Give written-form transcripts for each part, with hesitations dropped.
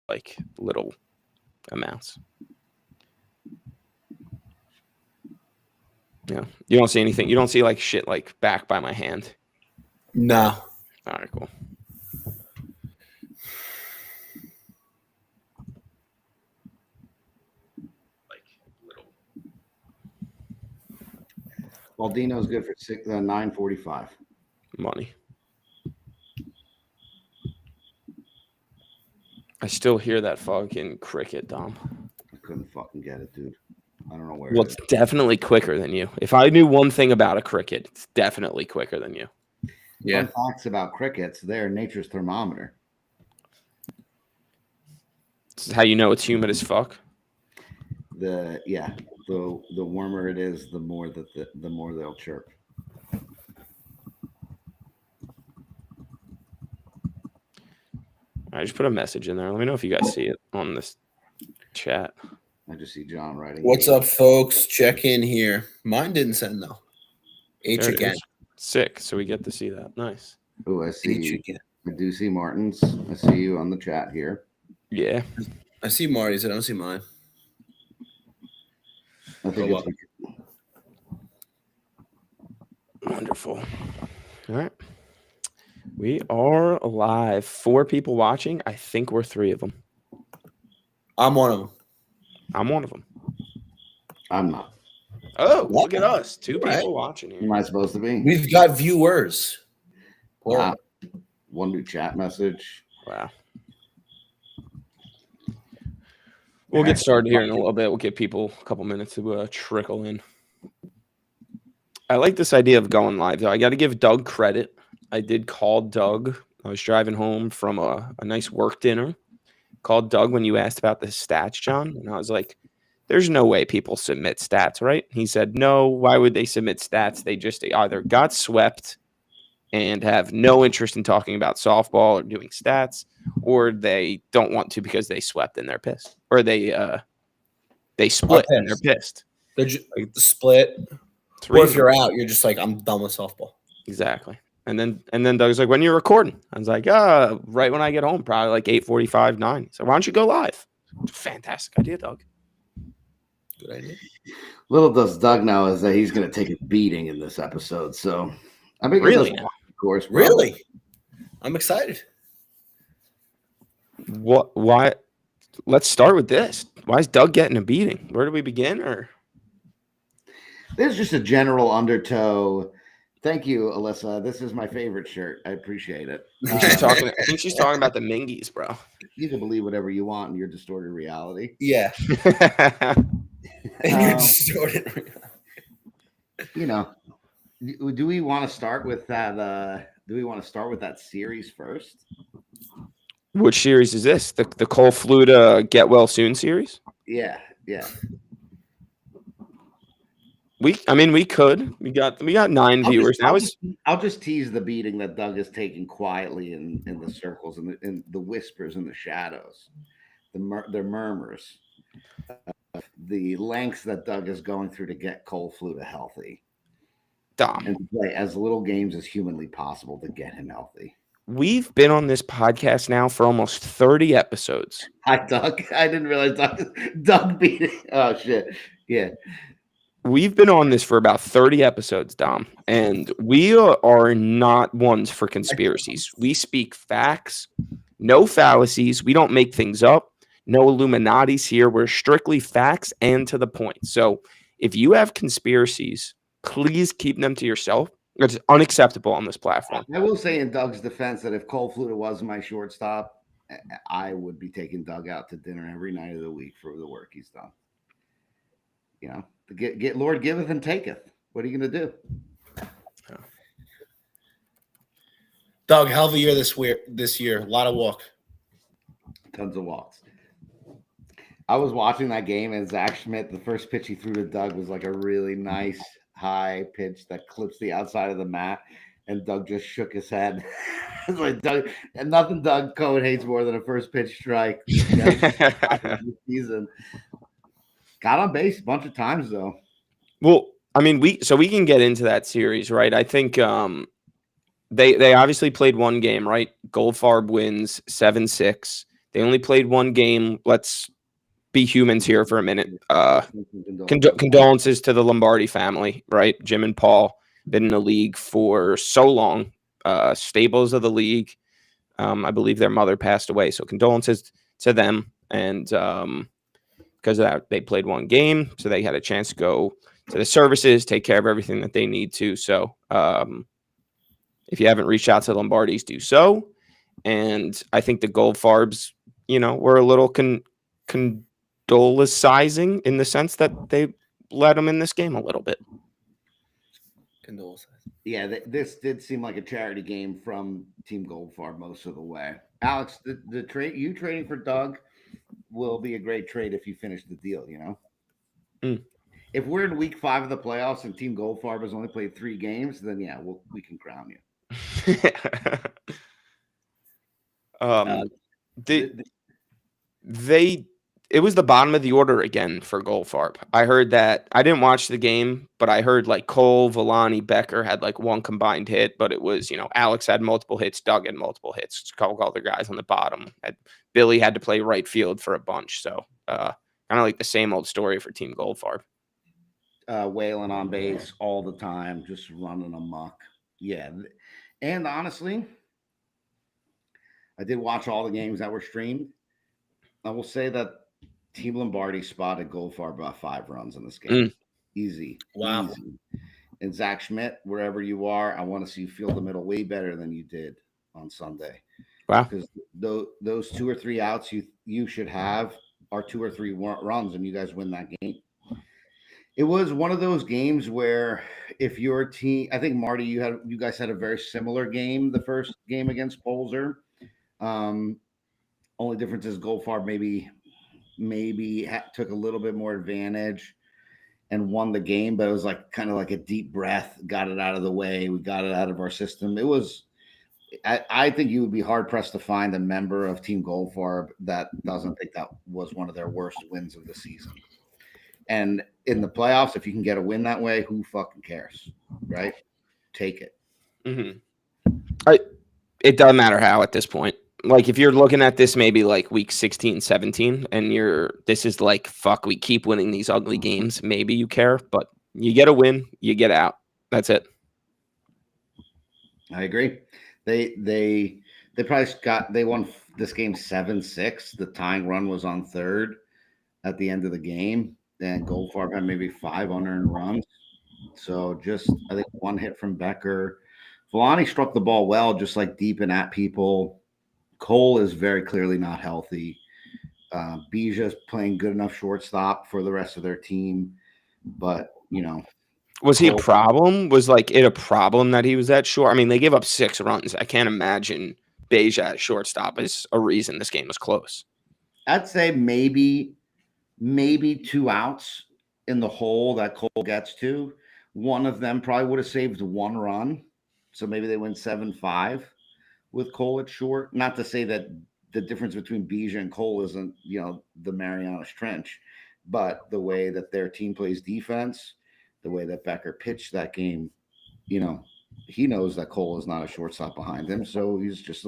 like little amounts. Yeah. You don't see anything. You don't see like shit like back by my hand. No. All right, cool. Baldino is good for 9.45. Money. I still hear that fucking cricket, Dom. I couldn't fucking get it, dude. I don't know where. Well, it is. it's definitely quicker than you. If I knew one thing about a cricket, it's definitely quicker than you. Yeah. Fun facts about crickets: they're nature's thermometer. This is how you know it's humid as fuck. The warmer it is, the more the more they'll chirp. I just put a message in there. Let me know if you guys see it on this chat. I just see John writing. What's up, folks? Check in here. Mine didn't send though. H There it again. is. Sick. So we get to see that. Nice. Oh, I see. H again. I do see Martin's. I see you on the chat here. Yeah. I see Marty's. I don't see mine. I think Oh, it's Wonderful. All right. We are live. 4 people watching. I think we're 3 of them. I'm one of them. I'm one of them. I'm not. Oh, What? look at us. 2 people Right. watching Am here. I supposed to be? We've got viewers. Wow. One new chat message. Wow. We'll get started here in a little bit. We'll give people a couple minutes to trickle in. I like this idea of going live, though. I got to give Doug credit. I did call Doug. I was driving home from a nice work dinner. Called Doug when you asked about the stats, John. And I was like, there's no way people submit stats, right? He said, no, why would they submit stats? They just either got swept and have no interest in talking about softball or doing stats, or they don't want to because they swept and they're pissed. Or they split and they're pissed. They're split. Or if you're out, you're just like, I'm done with softball. Exactly. And then Doug's like, when you're recording? I was like, right when I get home, probably like 8:45, 9. So why don't you go live? Fantastic idea, Doug. Good idea. Little does Doug know is that he's going to take a beating in this episode. So I think Really? of course. Really? I'm excited. What? Why? Let's start with this. Why is Doug getting a beating? Where do we begin? Or there's just a general undertow. Thank you, Alyssa. This is my favorite shirt. I appreciate it. I think she's talking about the Mingies, bro. You can believe whatever you want in your distorted reality. Yeah. And you're distorted reality. You know, do we want to start with that? Do we want to start with that series first? Which series is this? The Cole Fluta Get Well Soon series? Yeah. We could. We got 9 viewers. I'll just tease the beating that Doug is taking quietly in the circles and in the whispers and the shadows, the murmurs, the lengths that Doug is going through to get Cole Fluta healthy. Dom. And play as little games as humanly possible to get him healthy. We've been on this podcast now for almost 30 episodes. Hi, Doug. I didn't realize Doug beating. Oh, shit. Yeah. We've been on this for about 30 episodes, Dom, and we are not ones for conspiracies. We speak facts, no fallacies. We don't make things up. No Illuminati's here. We're strictly facts and to the point. So if you have conspiracies, please keep them to yourself. It's unacceptable on this platform. I will say in Doug's defense that if Cole Fluta was my shortstop, I would be taking Doug out to dinner every night of the week for the work he's done. You know, get Lord giveth and taketh. What are you going to do? Doug, hell of a year this year. A lot of walk. Tons of walks. I was watching that game, and Zach Schmidt, the first pitch he threw to Doug was like a really nice high pitch that clips the outside of the mat, and Doug just shook his head. It's like Doug, and nothing Doug Cohen hates more than a first pitch strike. Season. Got on base a bunch of times though. Well, I mean, we can get into that series, right? I think they obviously played one game, right? Goldfarb wins 7-6. They only played one game. Let's be humans here for a minute. Condolences to the Lombardi family, right? Jim and Paul been in the league for so long, staples of the league. I believe their mother passed away, so condolences to them. And because of that, they played one game, so they had a chance to go to the services, take care of everything that they need to. So if you haven't reached out to the Lombardis, do so. And I think the Goldfarbs, were a little condolicizing in the sense that they let them in this game a little bit. Yeah, this did seem like a charity game from Team Goldfarb most of the way. Alex, the trade you trading for Doug will be a great trade if you finish the deal. If we're in week 5 of the playoffs and Team Goldfarb has only played 3 games, then yeah, we can crown you. It was the bottom of the order again for Goldfarb. I heard that. I didn't watch the game, but I heard like Cole, Villani, Becker had like one combined hit, but it was, Alex had multiple hits, Doug had multiple hits, a couple other guys on the bottom. Billy had to play right field for a bunch. So kind of like the same old story for Team Goldfarb. Wailing on base all the time, just running amok. Yeah. And honestly, I did watch all the games that were streamed. I will say that Team Lombardi spotted Goldfarb about 5 runs in this game. Easy. Wow. Easy. And Zach Schmidt, wherever you are, I want to see you field the middle way better than you did on Sunday. Wow. Because those 2 or 3 outs you should have are 2 or 3 runs, and you guys win that game. It was one of those games where if your team, I think Marty, you guys had a very similar game the first game against Pzer. Only difference is Goldfarb maybe took a little bit more advantage and won the game, but it was like kind of like a deep breath, got it out of the way. We got it out of our system. It was, I think you would be hard pressed to find a member of Team Goldfarb that doesn't think that was one of their worst wins of the season. And in the playoffs, if you can get a win that way, who fucking cares, right? Take it. Mm-hmm. It doesn't matter how at this point. Like if you're looking at this maybe like week 16, 17, and this is like, fuck, we keep winning these ugly games. Maybe you care, but you get a win, you get out. That's it. I agree. They probably won this game 7-6. The tying run was on third at the end of the game. Then Goldfarb had maybe 5 unearned runs. So just, I think 1 hit from Becker. Villani struck the ball well, just like deep and at people. Cole is very clearly not healthy. Bija's playing good enough shortstop for the rest of their team. But, was he a problem? Was like it a problem that he was that short? I mean, they gave up 6 runs. I can't imagine Bija at shortstop is a reason this game was close. I'd say maybe 2 outs in the hole that Cole gets to. One of them probably would have saved 1 run. So maybe they win 7-5 with Cole at short. Not to say that the difference between Bija and Cole isn't, the Marianas Trench, but the way that their team plays defense, the way that Becker pitched that game, he knows that Cole is not a shortstop behind him. So he's just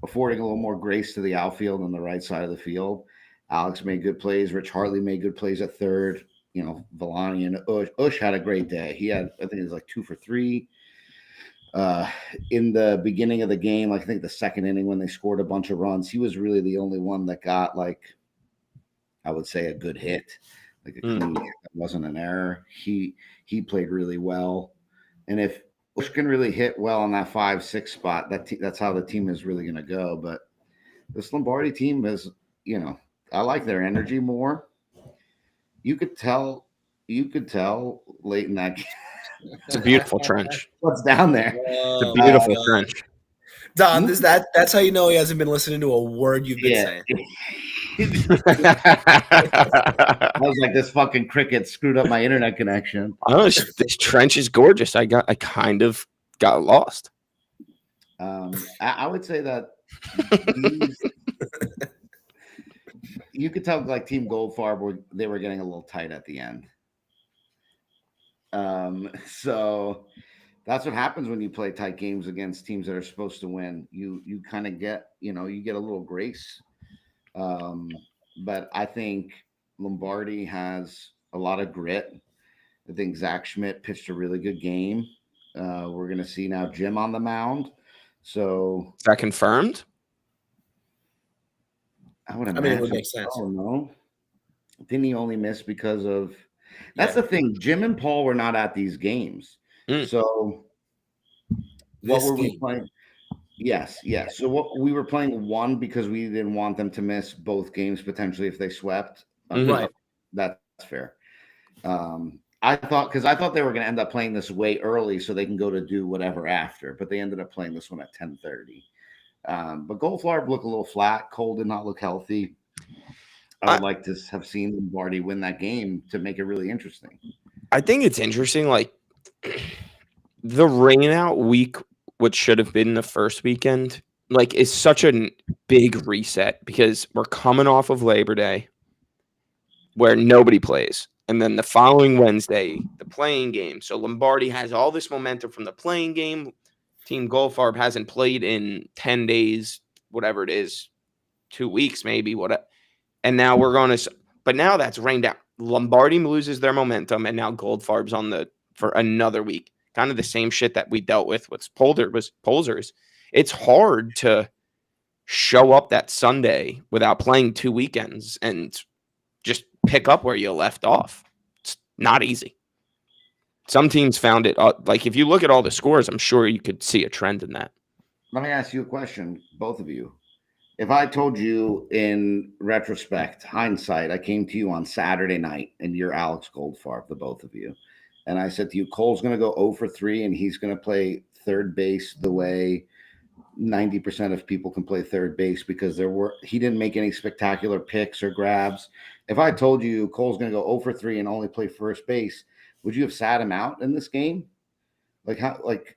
affording a little more grace to the outfield on the right side of the field. Alex made good plays. Rich Hartley made good plays at third. Villani and Ush had a great day. He had, I think it was like 2 for 3. In the beginning of the game, I think the second inning when they scored a bunch of runs, he was really the only one that got, like, I would say, a good hit, like a clean hit. That wasn't an error. He played really well. And if Ush can really hit well on that 5-6 spot, that's how the team is really going to go. But this Lombardi team is, I like their energy more. You could tell late in that game. It's a beautiful trench. What's down there? It's a beautiful trench. Don, that's how you know he hasn't been listening to a word you've been saying. I was like, this fucking cricket screwed up my internet connection. Oh, this trench is gorgeous. I kind of got lost. I would say that you could tell, like, Team Goldfarb they were getting a little tight at the end. So that's what happens when you play tight games against teams that are supposed to win. You kind of get, you get a little grace But I think Lombardi has a lot of grit. I think Zach Schmidt pitched a really good game. We're going to see now Jim on the mound. So Is that confirmed? I would imagine. I mean, it would make sense. Oh, no. Didn't he only miss because of – that's the thing. Jim and Paul were not at these games. So what were we playing? Yes. So what we were playing one because we didn't want them to miss both games potentially if they swept. Right. That's fair. I thought they were going to end up playing this way early so they can go to do whatever after, but they ended up playing this one at 10:30. But Goldfarb looked a little flat. Cole did not look healthy. I would like to have seen Lombardi win that game to make it really interesting. I think it's interesting, like the rain out week, which should have been the first weekend, like is such a big reset because we're coming off of Labor Day where nobody plays. And then the following Wednesday, the playing game. So Lombardi has all this momentum from the playing game. Team Goldfarb hasn't played in 10 days, whatever it is, 2 weeks maybe, whatever. And now we're going to – but now that's rained out. Lombardi loses their momentum, and now Goldfarb's on for another week. Kind of the same shit that we dealt with Polzers. It's hard to show up that Sunday without playing 2 weekends and just pick up where you left off. It's not easy. Some teams found it like if you look at all the scores, I'm sure you could see a trend in that. Let me ask you a question, both of you. If I told you in retrospect, hindsight, I came to you on Saturday night and you're Alex Goldfarb, the both of you, and I said to you, Cole's going to go 0 for 3 and he's going to play third base the way 90% of people can play third base because he didn't make any spectacular picks or grabs. If I told you Cole's going to go 0 for 3 and only play first base, would you have sat him out in this game? Like how? Like,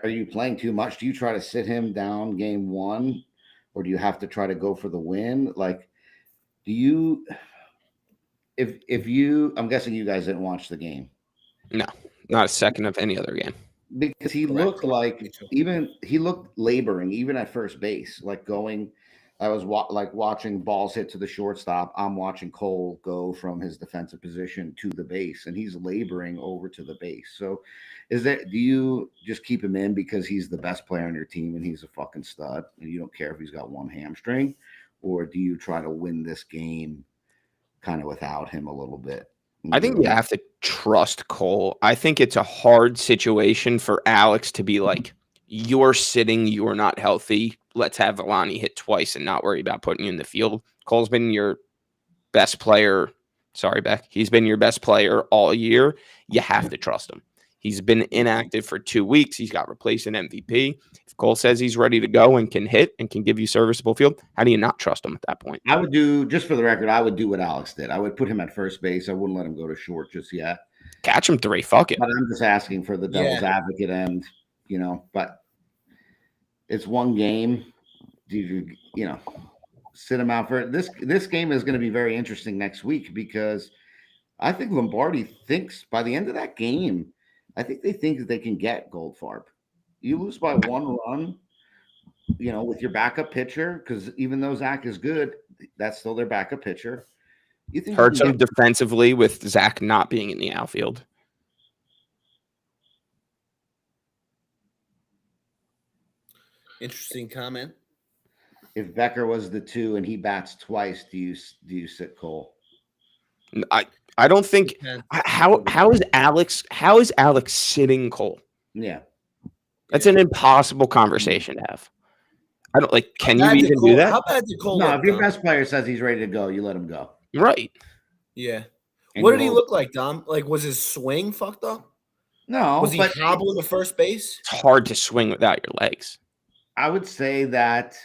are you playing too much? Do you try to sit him down game one, or do you have to try to go for the win? Like, do you? If you, I'm guessing you guys didn't watch the game. No, not a second of any other game. Because he looked like he looked laboring even at first base, like going. I was watching balls hit to the shortstop. I'm watching Cole go from his defensive position to the base, and he's laboring over to the base. So, do you just keep him in because he's the best player on your team and he's a fucking stud, and you don't care if he's got one hamstring, or do you try to win this game kind of without him a little bit? I think you have to trust Cole. I think it's a hard situation for Alex to be like, you're sitting, you're not healthy. Let's have Villani hit twice and not worry about putting you in the field. Cole's been your best player. Sorry, Beck. He's been your best player all year. You have to trust him. He's been inactive for 2 weeks. He's got replaced an MVP. If Cole says he's ready to go and can hit and can give you serviceable field, how do you not trust him at that point? I would do, just for the record, I would do what Alex did. I would put him at first base. I wouldn't let him go to short just yet. Catch him 3. Fuck it. But I'm just asking for the devil's advocate end, but it's one game. Do you sit him out for this? This game is going to be very interesting next week because I think Lombardi thinks by the end of that game, I think they think that they can get Goldfarb. You lose by 1 run, with your backup pitcher, because even though Zach is good, that's still their backup pitcher. You think hurts them defensively with Zach not being in the outfield. Interesting comment. If Becker was the 2 and he bats twice, do you sit Cole? I don't think how is Alex sitting Cole? Yeah. That's an impossible conversation to have. I don't like. Can you even do that? How bad did Cole? No, look, if your Dom? best player says he's ready to go, you let him go. Right. Yeah. And What did he look like, Dom? Like, was his swing fucked up? No. Was he hobbling to first base? It's hard to swing without your legs. I would say that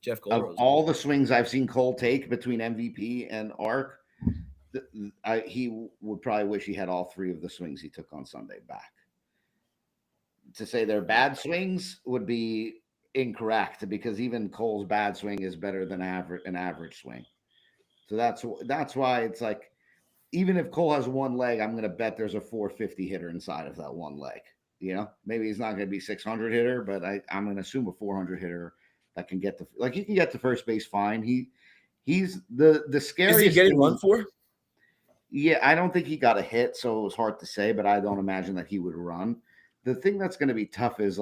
Jeff of all the swings I've seen Cole take between MVP and Arc, he would probably wish he had all 3 of the swings he took on Sunday back. To say they're bad swings would be incorrect because even Cole's bad swing is better than an average swing. So that's why it's like, even if Cole has one leg, I'm going to bet there's a 450 hitter inside of that one leg. Maybe he's not going to be 600 hitter, but I'm going to assume a 400 hitter that can get to he can get to first base fine. He's the scariest. Is he getting thing. run for? Yeah, I don't think he got a hit, so it was hard to say, but I don't imagine that he would run. The thing that's going to be tough is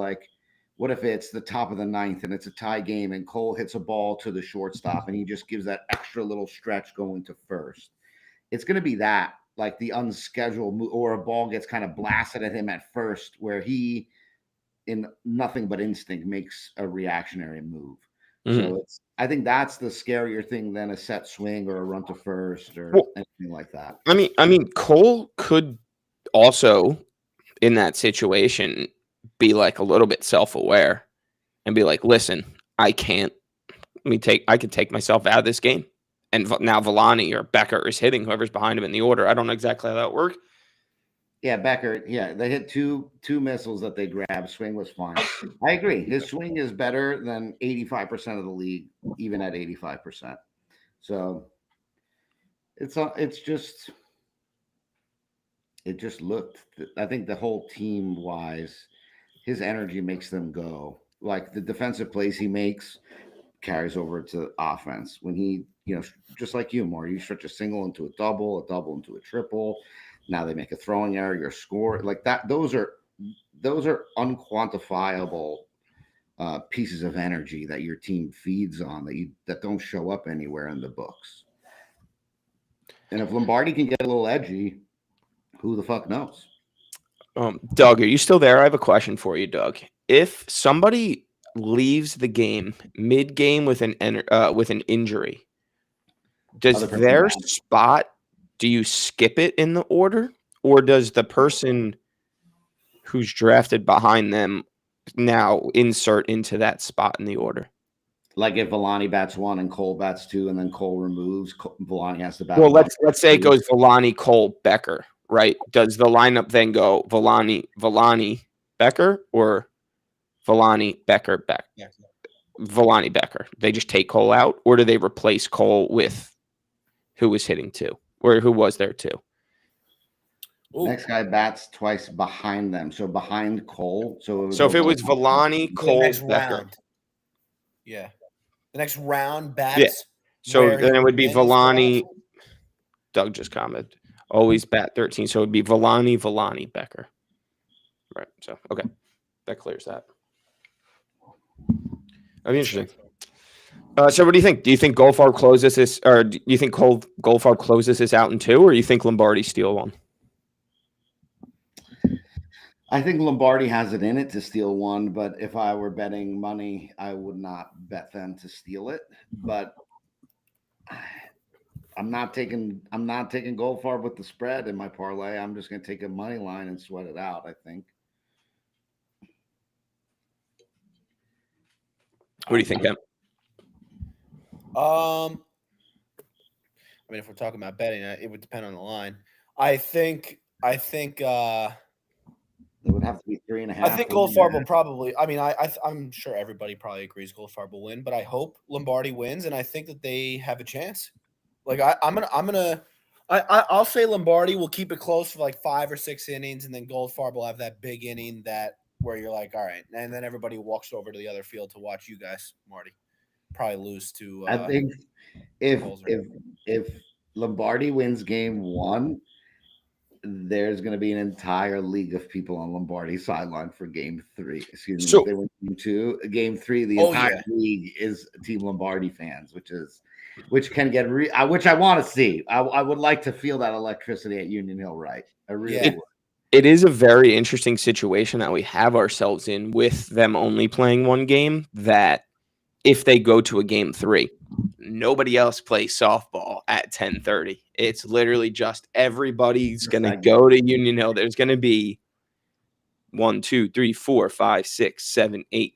what if it's the top of the ninth and it's a tie game and Cole hits a ball to the shortstop and he just gives that extra little stretch going to first? It's going to be that, like the unscheduled move, or a ball gets kind of blasted at him at first where he, in nothing but instinct, makes a reactionary move. So I think that's the scarier thing than a set swing or a run to first or anything like that. I mean, Cole could also, in that situation, be like a little bit self-aware and be like, listen, I could take myself out of this game. And now Villani or Becker is hitting whoever's behind him in the order. I don't know exactly how that worked. Yeah, Becker. Yeah, they hit two missiles that they grabbed. Swing was fine. I agree. His swing is better than 85% of the league, even at 85%. So it just looked. I think the whole team wise, his energy makes them go. Like the defensive plays he makes carries over to offense. When he, just like you, Maury, you stretch a single into a double into a triple. Now they make a throwing error, you're scoring like that. Those are unquantifiable pieces of energy that your team feeds on that don't show up anywhere in the books. And if Lombardi can get a little edgy, who the fuck knows? Doug, are you still there? I have a question for you, Doug. If somebody leaves the game mid-game with an injury, does their spot, do you skip it in the order, or does the person who's drafted behind them now insert into that spot in the order? Like if Villani bats 1 and Cole bats 2, and then Cole removes, Villani has to bat. Well, let's say it goes Villani, Cole, Becker, right? Does the lineup then go Villani, Becker, or Villani, Becker, Becker? Yeah. Villani, Becker. They just take Cole out, or do they replace Cole with who was hitting 2, or who was there 2? Ooh. Next guy bats twice behind them, so behind Cole. So if it was Villani, Cole, Becker. Round. Yeah, the next round bats. Yeah. So then it would be Villani. Doug just commented, always bat 13. So it would be Villani, Becker. Right. So okay, that clears that. That'd be interesting. So what do you think? Do you think Goldfarb closes this, or do you think Goldfarb closes this out in 2, or do you think Lombardi steal 1? I think Lombardi has it in it to steal 1, but if I were betting money, I would not bet them to steal it. But I'm not taking Goldfarb with the spread in my parlay. I'm just going to take a money line and sweat it out, I think. What do you think, Em? I mean, if we're talking about betting, it would depend on the line. I think it would have to be 3.5. I think Goldfarb will probably. I mean, I'm sure everybody probably agrees Goldfarb will win, but I hope Lombardi wins, and I think that they have a chance. Like I'll say Lombardi will keep it close for like 5 or 6 innings, and then Goldfarb will have that big inning where you're like, all right, and then everybody walks over to the other field to watch you guys, Marty. Probably lose to. I think if Lombardi wins game 1, there's going to be an entire league of people on Lombardi's sideline for game 3. Excuse me. So, if they win game 2, game 3, the entire league is Team Lombardi fans, which can get which I want to see. I would like to feel that electricity at Union Hill, right? I really would. It is a very interesting situation that we have ourselves in with them only playing 1 game, that if they go to a game 3, nobody else plays softball at 10:30. It's literally just everybody's going to go to Union Hill. There's going to be 1, 2, 3, 4, 5, 6, 7, 8,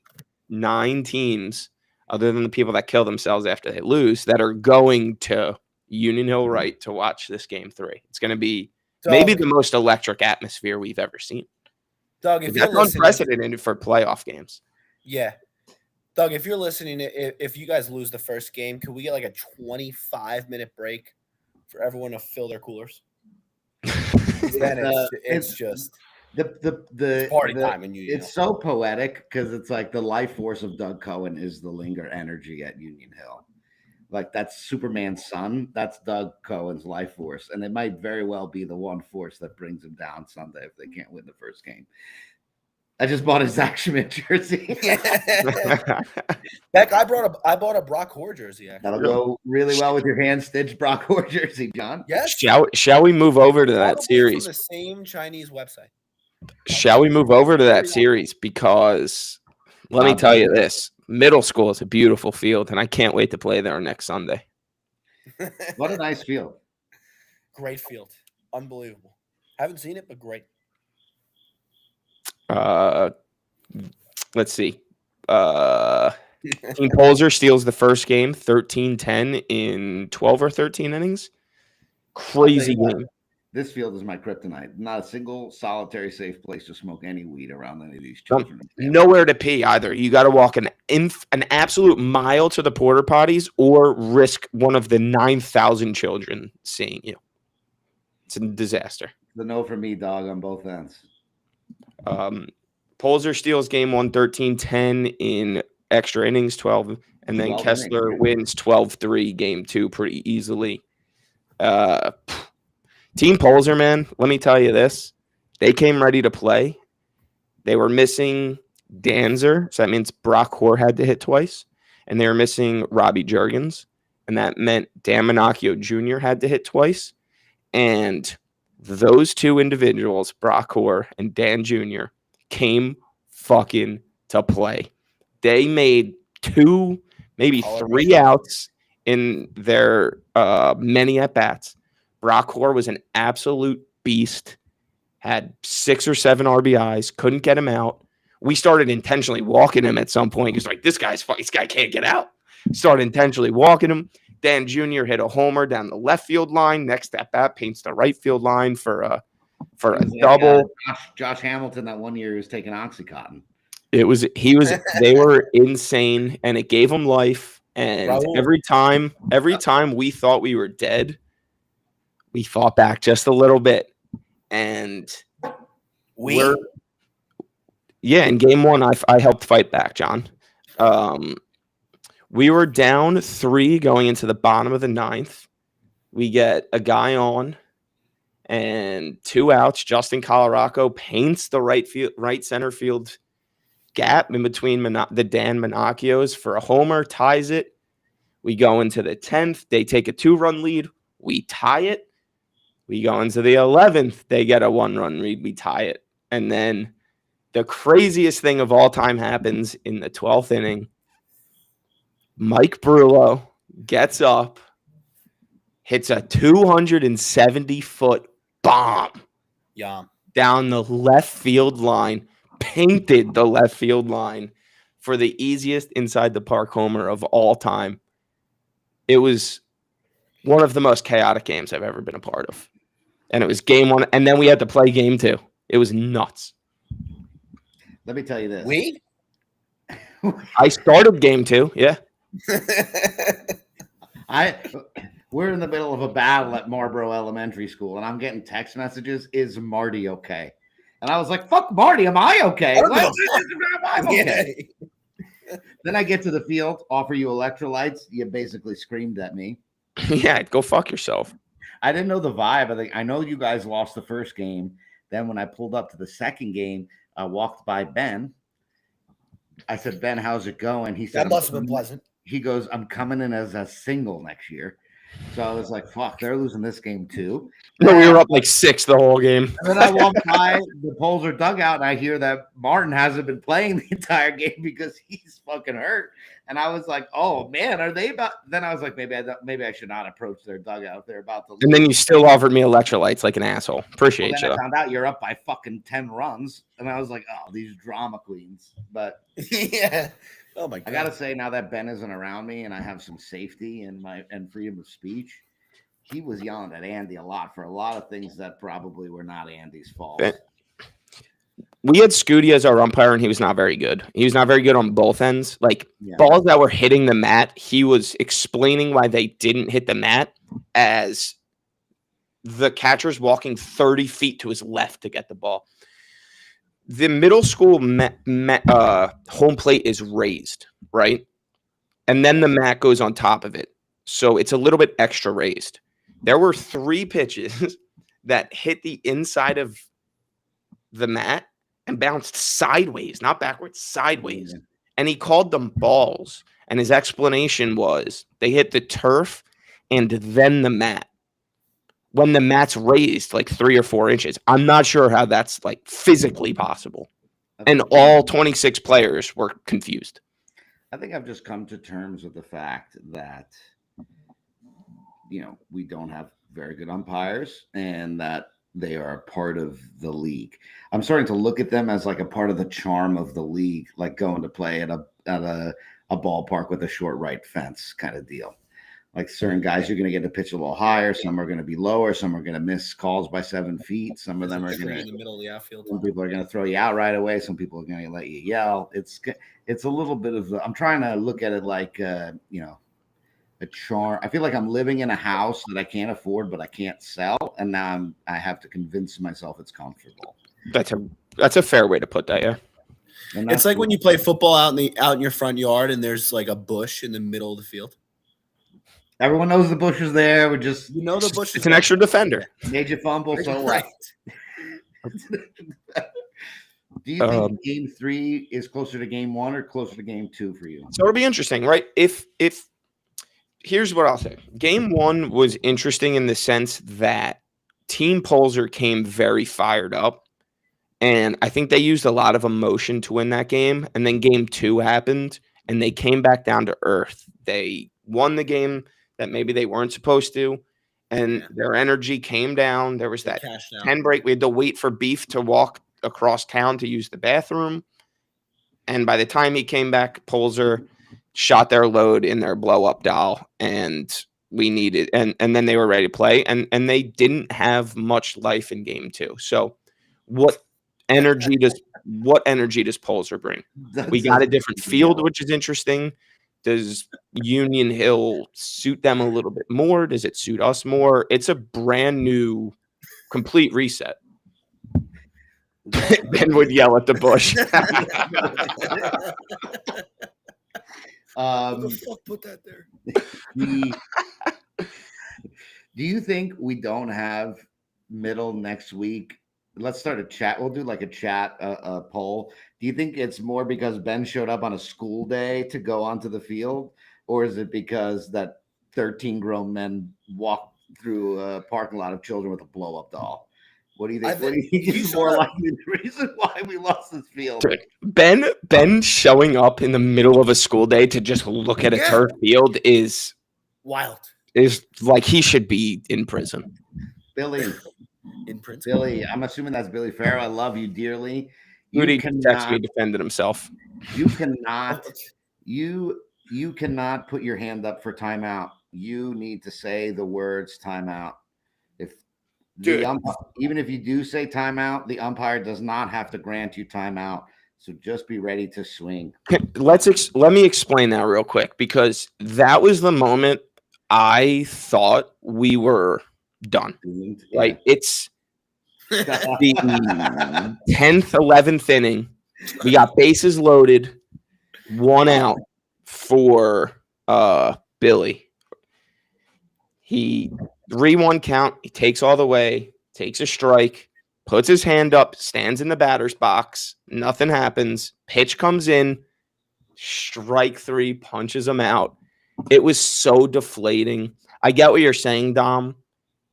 9 teams, other than the people that kill themselves after they lose, that are going to Union Hill right to watch this game 3. It's going to be maybe the most electric atmosphere we've ever seen. Doug, if that's unprecedented for playoff games. Yeah. Doug, if you're listening, if you guys lose the first game, could we get like a 25-minute break for everyone to fill their coolers? Then it's just The Party time in Union it's so poetic because it's like the life force of Doug Cohen is the linger energy at Union Hill. Like that's Superman's son. That's Doug Cohen's life force. And it might very well be the one force that brings him down Sunday if they can't win the first game. I just bought a Zach Schmidt jersey. Beck, I bought a Brock Hoare jersey. Actually. That'll go really well with your hand-stitched Brock Hoare jersey, John. Yes. Shall we move over to that Probably series? from the same Chinese website. Shall we move over to that series? Because let me tell you this. Middle school is a beautiful field, and I can't wait to play there next Sunday. What a nice field. Great field. Unbelievable. Haven't seen it, but great. Let's see. Team Pzer steals the first game 13-10 in 12 or 13 innings. Crazy game. This field is my kryptonite. Not a single solitary safe place to smoke any weed around any of these children. Nowhere to pee either. You got to walk an absolute mile to the porta potties or risk one of the 9,000 children seeing you. It's a disaster. The no for me, dog, on both ends. Pzer steals game 1 13-10 in extra innings 12, and then Kesler wins 12-3 game 2 pretty easily. Team Pzer, man, let me tell you this. They came ready to play. They were missing Danzer, so that means Brock Hoare had to hit twice, and they were missing Robbie Juergens, and that meant Dan Minacchio Jr. had to hit twice, and those two individuals, Brock Hoare and Dan Jr., came fucking to play. They made 2, maybe 3 outs in their many at-bats. Brock Hoare was an absolute beast, had 6 or 7 RBIs, couldn't get him out. We started intentionally walking him at some point. He's like, this guy can't get out. Started intentionally walking him. Dan Jr. hit a homer down the left field line. Next at bat paints the right field line for a double. Josh Hamilton that one year was taking OxyContin. They were insane, and it gave him life. And every time we thought we were dead, we fought back just a little bit. And in game 1, I helped fight back, John. We were down 3 going into the bottom of the 9th. We get a guy on and 2 outs. Justin Colaraco paints the right center field gap in between the Dan Minacchios for a homer, ties it. We go into the 10th. They take a 2-run lead. We tie it. We go into the 11th. They get a 1-run lead. We tie it. And then the craziest thing of all time happens in the 12th inning. Mike Brullo gets up, hits a 270-foot bomb down the left field line, painted the left field line for the easiest inside the park homer of all time. It was one of the most chaotic games I've ever been a part of. And it was game 1, and then we had to play game 2. It was nuts. Let me tell you this. I started game 2, yeah. We're in the middle of a battle at Marlboro Elementary School, and I'm getting text messages, is Marty okay? And I was like, fuck Marty, am I okay? I'm okay. Then I get to the field, offer you electrolytes. You basically screamed at me. Yeah, go fuck yourself. I didn't know the vibe. I know you guys lost the first game. Then when I pulled up to the second game, I walked by Ben. I said, Ben, how's it going? He said, that must have been pleasant. He goes, I'm coming in as a single next year. So I was like, fuck, they're losing this game too. No, we were up like 6 the whole game. And then I walk by the Pzer dugout and I hear that Martin hasn't been playing the entire game because he's fucking hurt. And I was like, oh man, are they about? Then I was like, maybe I should not approach their dugout. They're about to lose. And then you still offered me electrolytes like an asshole. Appreciate you. I found out you're up by fucking 10 runs. And I was like, oh, these drama queens. But yeah. Oh my God. I gotta say, now that Ben isn't around me and I have some safety and freedom of speech, he was yelling at Andy a lot for a lot of things that probably were not Andy's fault. We had Scooty as our umpire, and he was not very good. He was not very good on both ends. Balls that were hitting the mat, he was explaining why they didn't hit the mat as the catcher's walking 30 feet to his left to get the ball. the middle school home plate is raised, right? And then the mat goes on top of it. So it's a little bit extra raised. There were 3 pitches that hit the inside of the mat and bounced sideways, not backwards, sideways. And he called them balls. And his explanation was they hit the turf and then the mat. When the mat's raised like 3 or 4 inches. I'm not sure how that's like physically possible. And all 26 players were confused. I think I've just come to terms with the fact that, we don't have very good umpires and that they are a part of the league. I'm starting to look at them as like a part of the charm of the league, like going to play at a ballpark with a short right fence kind of deal. Like certain guys, you're going to get to pitch a little higher. Some are going to be lower. Some are going to miss calls by 7 feet. Some of them are going to in the middle of the outfield. Some people are going to throw you out right away. Some people are going to let you yell. It's a little bit of. I'm trying to look at it like a charm. I feel like I'm living in a house that I can't afford, but I can't sell, and now I have to convince myself it's comfortable. That's a fair way to put that. Yeah. It's like when you play football out in your front yard, and there's like a bush in the middle of the field. Everyone knows the bush is there. We just the bush. It's an extra defender. Made you fumble, so what? Do you think game 3 is closer to game 1 or closer to game 2 for you? So it'll be interesting, right? If here's what I'll say. Game 1 was interesting in the sense that Team Pzer came very fired up. And I think they used a lot of emotion to win that game. And then game 2 happened, and they came back down to earth. They won the game that maybe they weren't supposed to, and their energy came down. There was that 10 break. We had to wait for Beef to walk across town to use the bathroom. And by the time he came back, Pzer shot their load in their blow-up doll, and we needed and then they were ready to play. And they didn't have much life in game 2. So what energy does Pzer bring? We got a different field, which is interesting. Does Union Hill suit them a little bit more? Does it suit us more? It's a brand new, complete reset. Ben would yell at the bush. Who the fuck put that there? Do you think we don't have middle next week? Let's start a chat. We'll do like a chat poll. Do you think it's more because Ben showed up on a school day to go onto the field, or is it because that 13 grown men walked through a parking lot of children with a blow-up doll? What do you think? What do you think is more likely the reason why we lost this field? Ben showing up in the middle of a school day to just look at a turf field is wild. Is like he should be in prison. Billy. In prison. Billy, I'm assuming that's Billy Farrow. I love you dearly. Rudy texted me, defended himself. You cannot put your hand up for timeout. You need to say the words timeout. Even if you do say timeout, the umpire does not have to grant you timeout. So just be ready to swing. Let me explain that real quick, because that was the moment I thought we were done. Yeah. Like it's the 10th, 11th inning. We got bases loaded, 1 out for Billy. He 3-1 count. He takes all the way, takes a strike, puts his hand up, stands in the batter's box. Nothing happens. Pitch comes in, strike 3, punches him out. It was so deflating. I get what you're saying, Dom.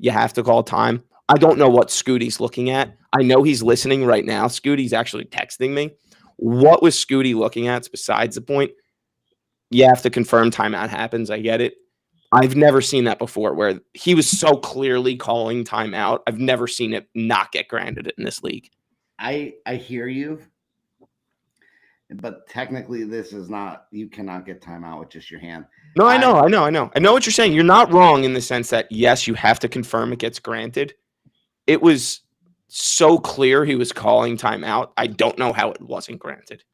You have to call time. I don't know what Scooty's looking at. I know he's listening right now. Scooty's actually texting me. What was Scooty looking at? It's besides the point. You have to confirm timeout happens. I get it. I've never seen that before where he was so clearly calling timeout. I've never seen it not get granted in this league. I hear you. But technically, this is not, you cannot get timeout with just your hand. No, I know what you're saying. You're not wrong in the sense that, yes, you have to confirm it gets granted. It was so clear he was calling timeout. I don't know how it wasn't granted.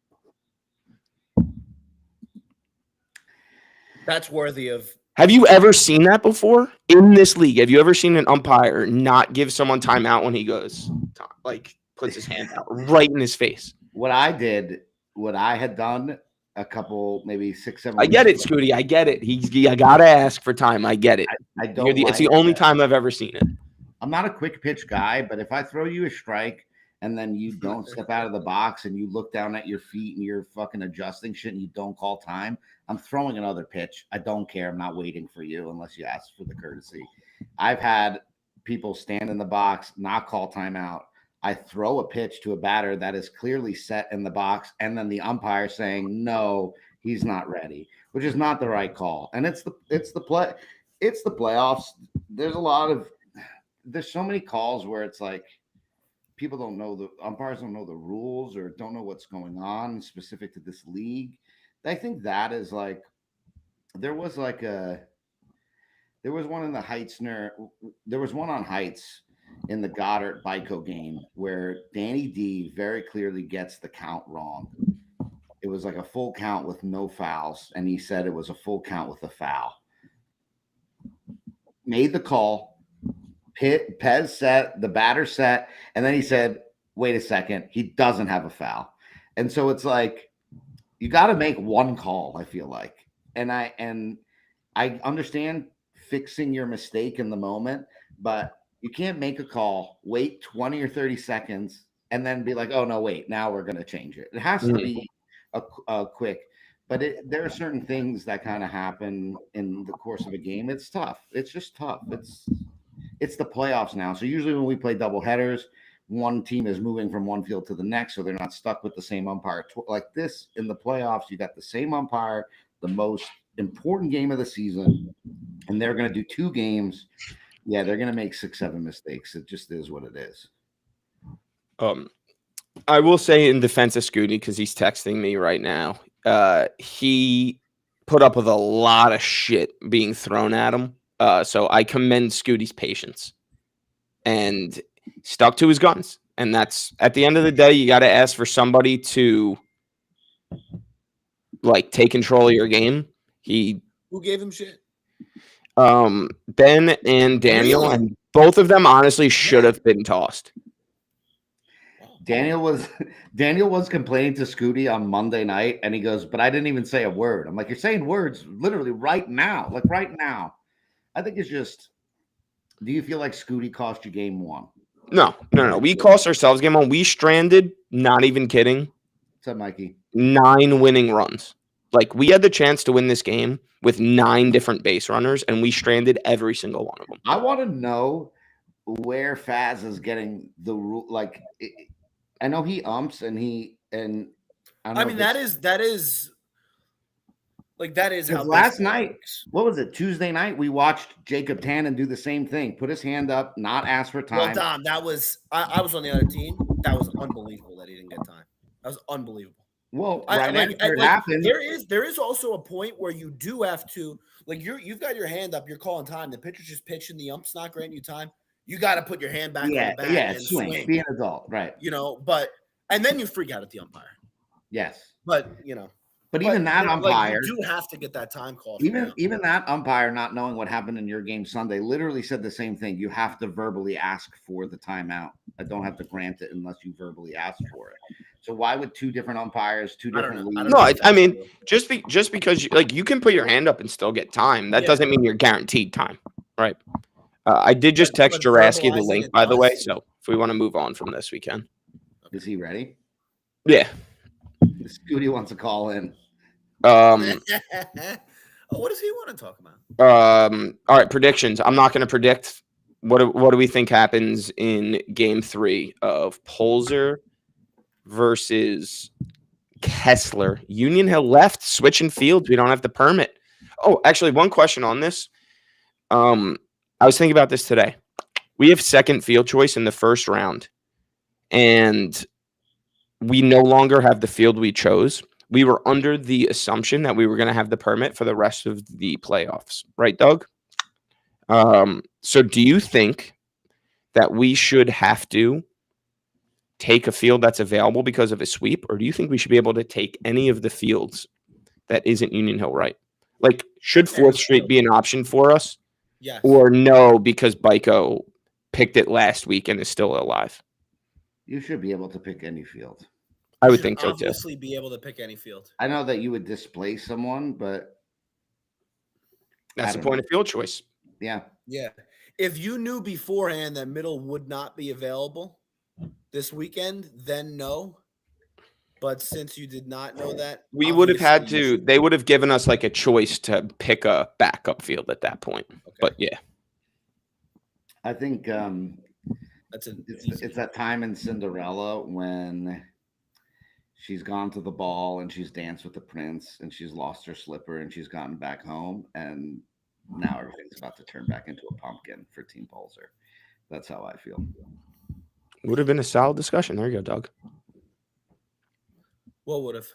That's worthy of. Have you ever seen that before in this league? Have you ever seen an umpire not give someone timeout when he goes, like, puts his hand out right in his face. What I had done a couple, maybe 6, 7 I weeks get it, ago, Scooty. I get it. I gotta ask for time. I get it. I don't It's the only time I've ever seen it. I'm not a quick pitch guy, but if I throw you a strike and then you don't step out of the box and you look down at your feet and you're fucking adjusting shit and you don't call time, I'm throwing another pitch. I don't care. I'm not waiting for you unless you ask for the courtesy. I've had people stand in the box, not call timeout. I throw a pitch to a batter that is clearly set in the box, and then the umpire saying, no, he's not ready, which is not the right call. And it's the playoffs. There's so many calls where it's like people don't know, the umpires don't know the rules or don't know what's going on specific to this league. I think that is like, there was one in the Heitzner, there was one on Heights in the Goddard Bico game where Danny D very clearly gets the count wrong. It was like a full count with no fouls, and he said it was a full count with a foul. Made the call. Pez set, the batter set, and then he said, wait a second, he doesn't have a foul. And so it's like, you got to make one call, I feel like. And I understand fixing your mistake in the moment, but you can't make a call, wait 20 or 30 seconds, and then be like, oh, no, wait, now we're going to change it. It has to be a quick. But there are certain things that kind of happen in the course of a game. It's tough. It's just tough. It's the playoffs now. So usually when we play double headers, one team is moving from one field to the next, so they're not stuck with the same umpire. Like this, in the playoffs, you got the same umpire, the most important game of the season, and they're going to do 2 games. Yeah, they're going to make 6, 7 mistakes. It just is what it is. I will say in defense of Scooty, because he's texting me right now, he put up with a lot of shit being thrown at him. So I commend Scooty's patience and stuck to his guns. And that's, at the end of the day, you got to ask for somebody to like take control of your game. Who gave him shit? Ben and Daniel, Really? and both of them honestly should have been tossed. Daniel was complaining to Scooty on Monday night, and he goes, but I didn't even say a word. I'm like, you're saying words literally right now, like right now. I think it's just, do you feel like Scooty cost you game 1? No. We cost ourselves game 1. We stranded, not even kidding, What's up, Mikey? 9 winning runs. Like, we had the chance to win this game with 9 different base runners, and we stranded every single one of them. I want to know where Faz is getting the rule. Like, I know he umps and that is how last baseball night, works. what was it? Tuesday night, we watched Jacob Tannen do the same thing. Put his hand up, not ask for time. Well, Dom, that was I was on the other team. That was unbelievable that he didn't get time. That was unbelievable. Well, after it happened, there is also a point where you do have to, like, you've got your hand up, you're calling time. The pitcher's just pitching, the ump's not granting you time. You got to put your hand back on the bat and swing. Be an adult, right? And then you freak out at the umpire. Yes, but even that umpire, you do have to get that time call. Even that umpire, not knowing what happened in your game Sunday, literally said the same thing. You have to verbally ask for the timeout. I don't have to grant it unless you verbally ask for it. So why would 2 different umpires, 2 different leagues? No, I mean, just because you can put your hand up and still get time. That doesn't mean you're guaranteed time, right? I did just text Drazinski the link, by the way. So if we want to move on from this, we can. Is he ready? Yeah. Scooty wants to call in. What does he want to talk about? All right, predictions. I'm not going to predict. What do we think happens in Game 3 of Pzer versus Kesler? Union Hill left, switching fields. We don't have the permit. Oh, actually, one question on this. I was thinking about this today. We have second field choice in the first round, and we no longer have the field we chose. We were under the assumption that we were going to have the permit for the rest of the playoffs. Right, Doug? So do you think that we should have to take a field that's available because of a sweep, or do you think we should be able to take any of the fields that isn't Union Hill right? Like, should 4th Street be an option for us? Yes. Or no, because Bico picked it last week and is still alive? You should be able to pick any field. I You would should think so too. obviously be able to pick any field. I know that you would displace someone, but That's I the don't point know. of field choice. Yeah. Yeah. If you knew beforehand that middle would not be available this weekend, then no. But since you did not know that, We would have had obviously you to. should- They would have given us like a choice to pick a backup field at that point. Okay. But yeah, I think That's an it's that time in Cinderella when she's gone to the ball and she's danced with the prince and she's lost her slipper and she's gotten back home and now everything's about to turn back into a pumpkin for Team Pzer. That's how I feel. would have been a solid discussion. There you go, Doug. What would have?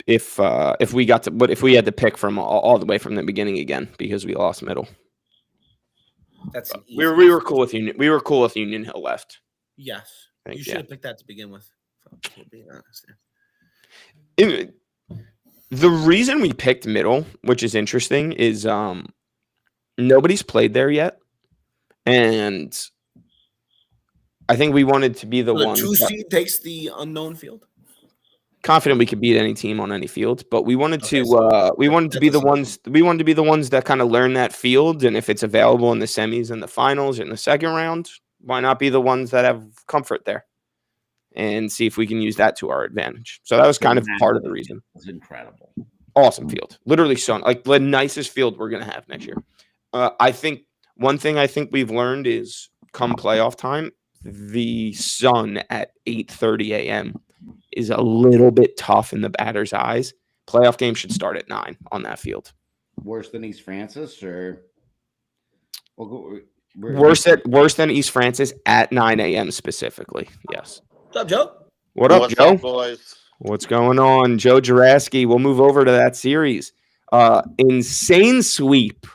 If we got to, but if we had to pick from all the way from the beginning again because we lost middle, That's an we easy- were cool with Union. We were cool with Union Hill left. Yes. I think, You should have picked that to begin with. If we're being honest. The reason we picked middle, which is interesting, is nobody's played there yet, and I think we wanted to be the one 2 seed takes the unknown field. confident we could beat any team on any field, but we wanted Okay, to so we wanted to that be the doesn't- ones we wanted to be the ones that kind of learn that field, and if it's available in the semis and the finals in the second round, why not be the ones that have comfort there and see if we can use that to our advantage. So that was kind of part of the reason. It's incredible. Awesome field, literally like the nicest field we're gonna have next year. I think one thing I think we've learned is come playoff time, the sun at 8:30 a.m. is a little bit tough in the batter's eyes. Playoff game should start at 9 on that field. Worse than East Francis or Worse than East Francis at 9 a.m. specifically. Yes. What's up, Joe? What up, What's Joe? up, boys? What's going on? Joe Juraski. We'll move over to that series. Insane sweep.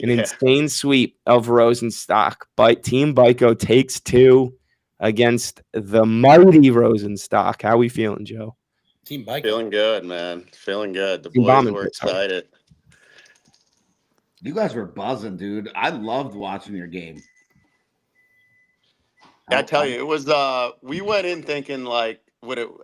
An insane sweep of Rosenstock. But Team Byko takes 2 against the mighty Rosenstock. How we feeling, Joe? Team Bike. Feeling good, man. Feeling good. The Team boys Bombing were Pits, sorry. excited. You guys were buzzing, dude. I loved watching your game. I tell you, it was we went in thinking like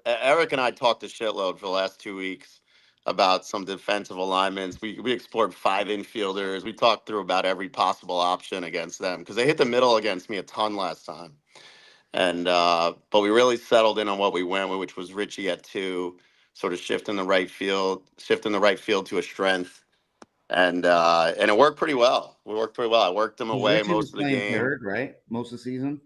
Eric and I talked a shitload for the last 2 weeks about some defensive alignments. We explored 5 infielders. We talked through about every possible option against them because they hit the middle against me a ton last time. And but we really settled in on what we went with, which was Richie at 2, sort of shifting the right field to a strength. And it worked pretty well. We worked pretty well. I worked him away Richie was most of the playing game. third, right? Most of the season.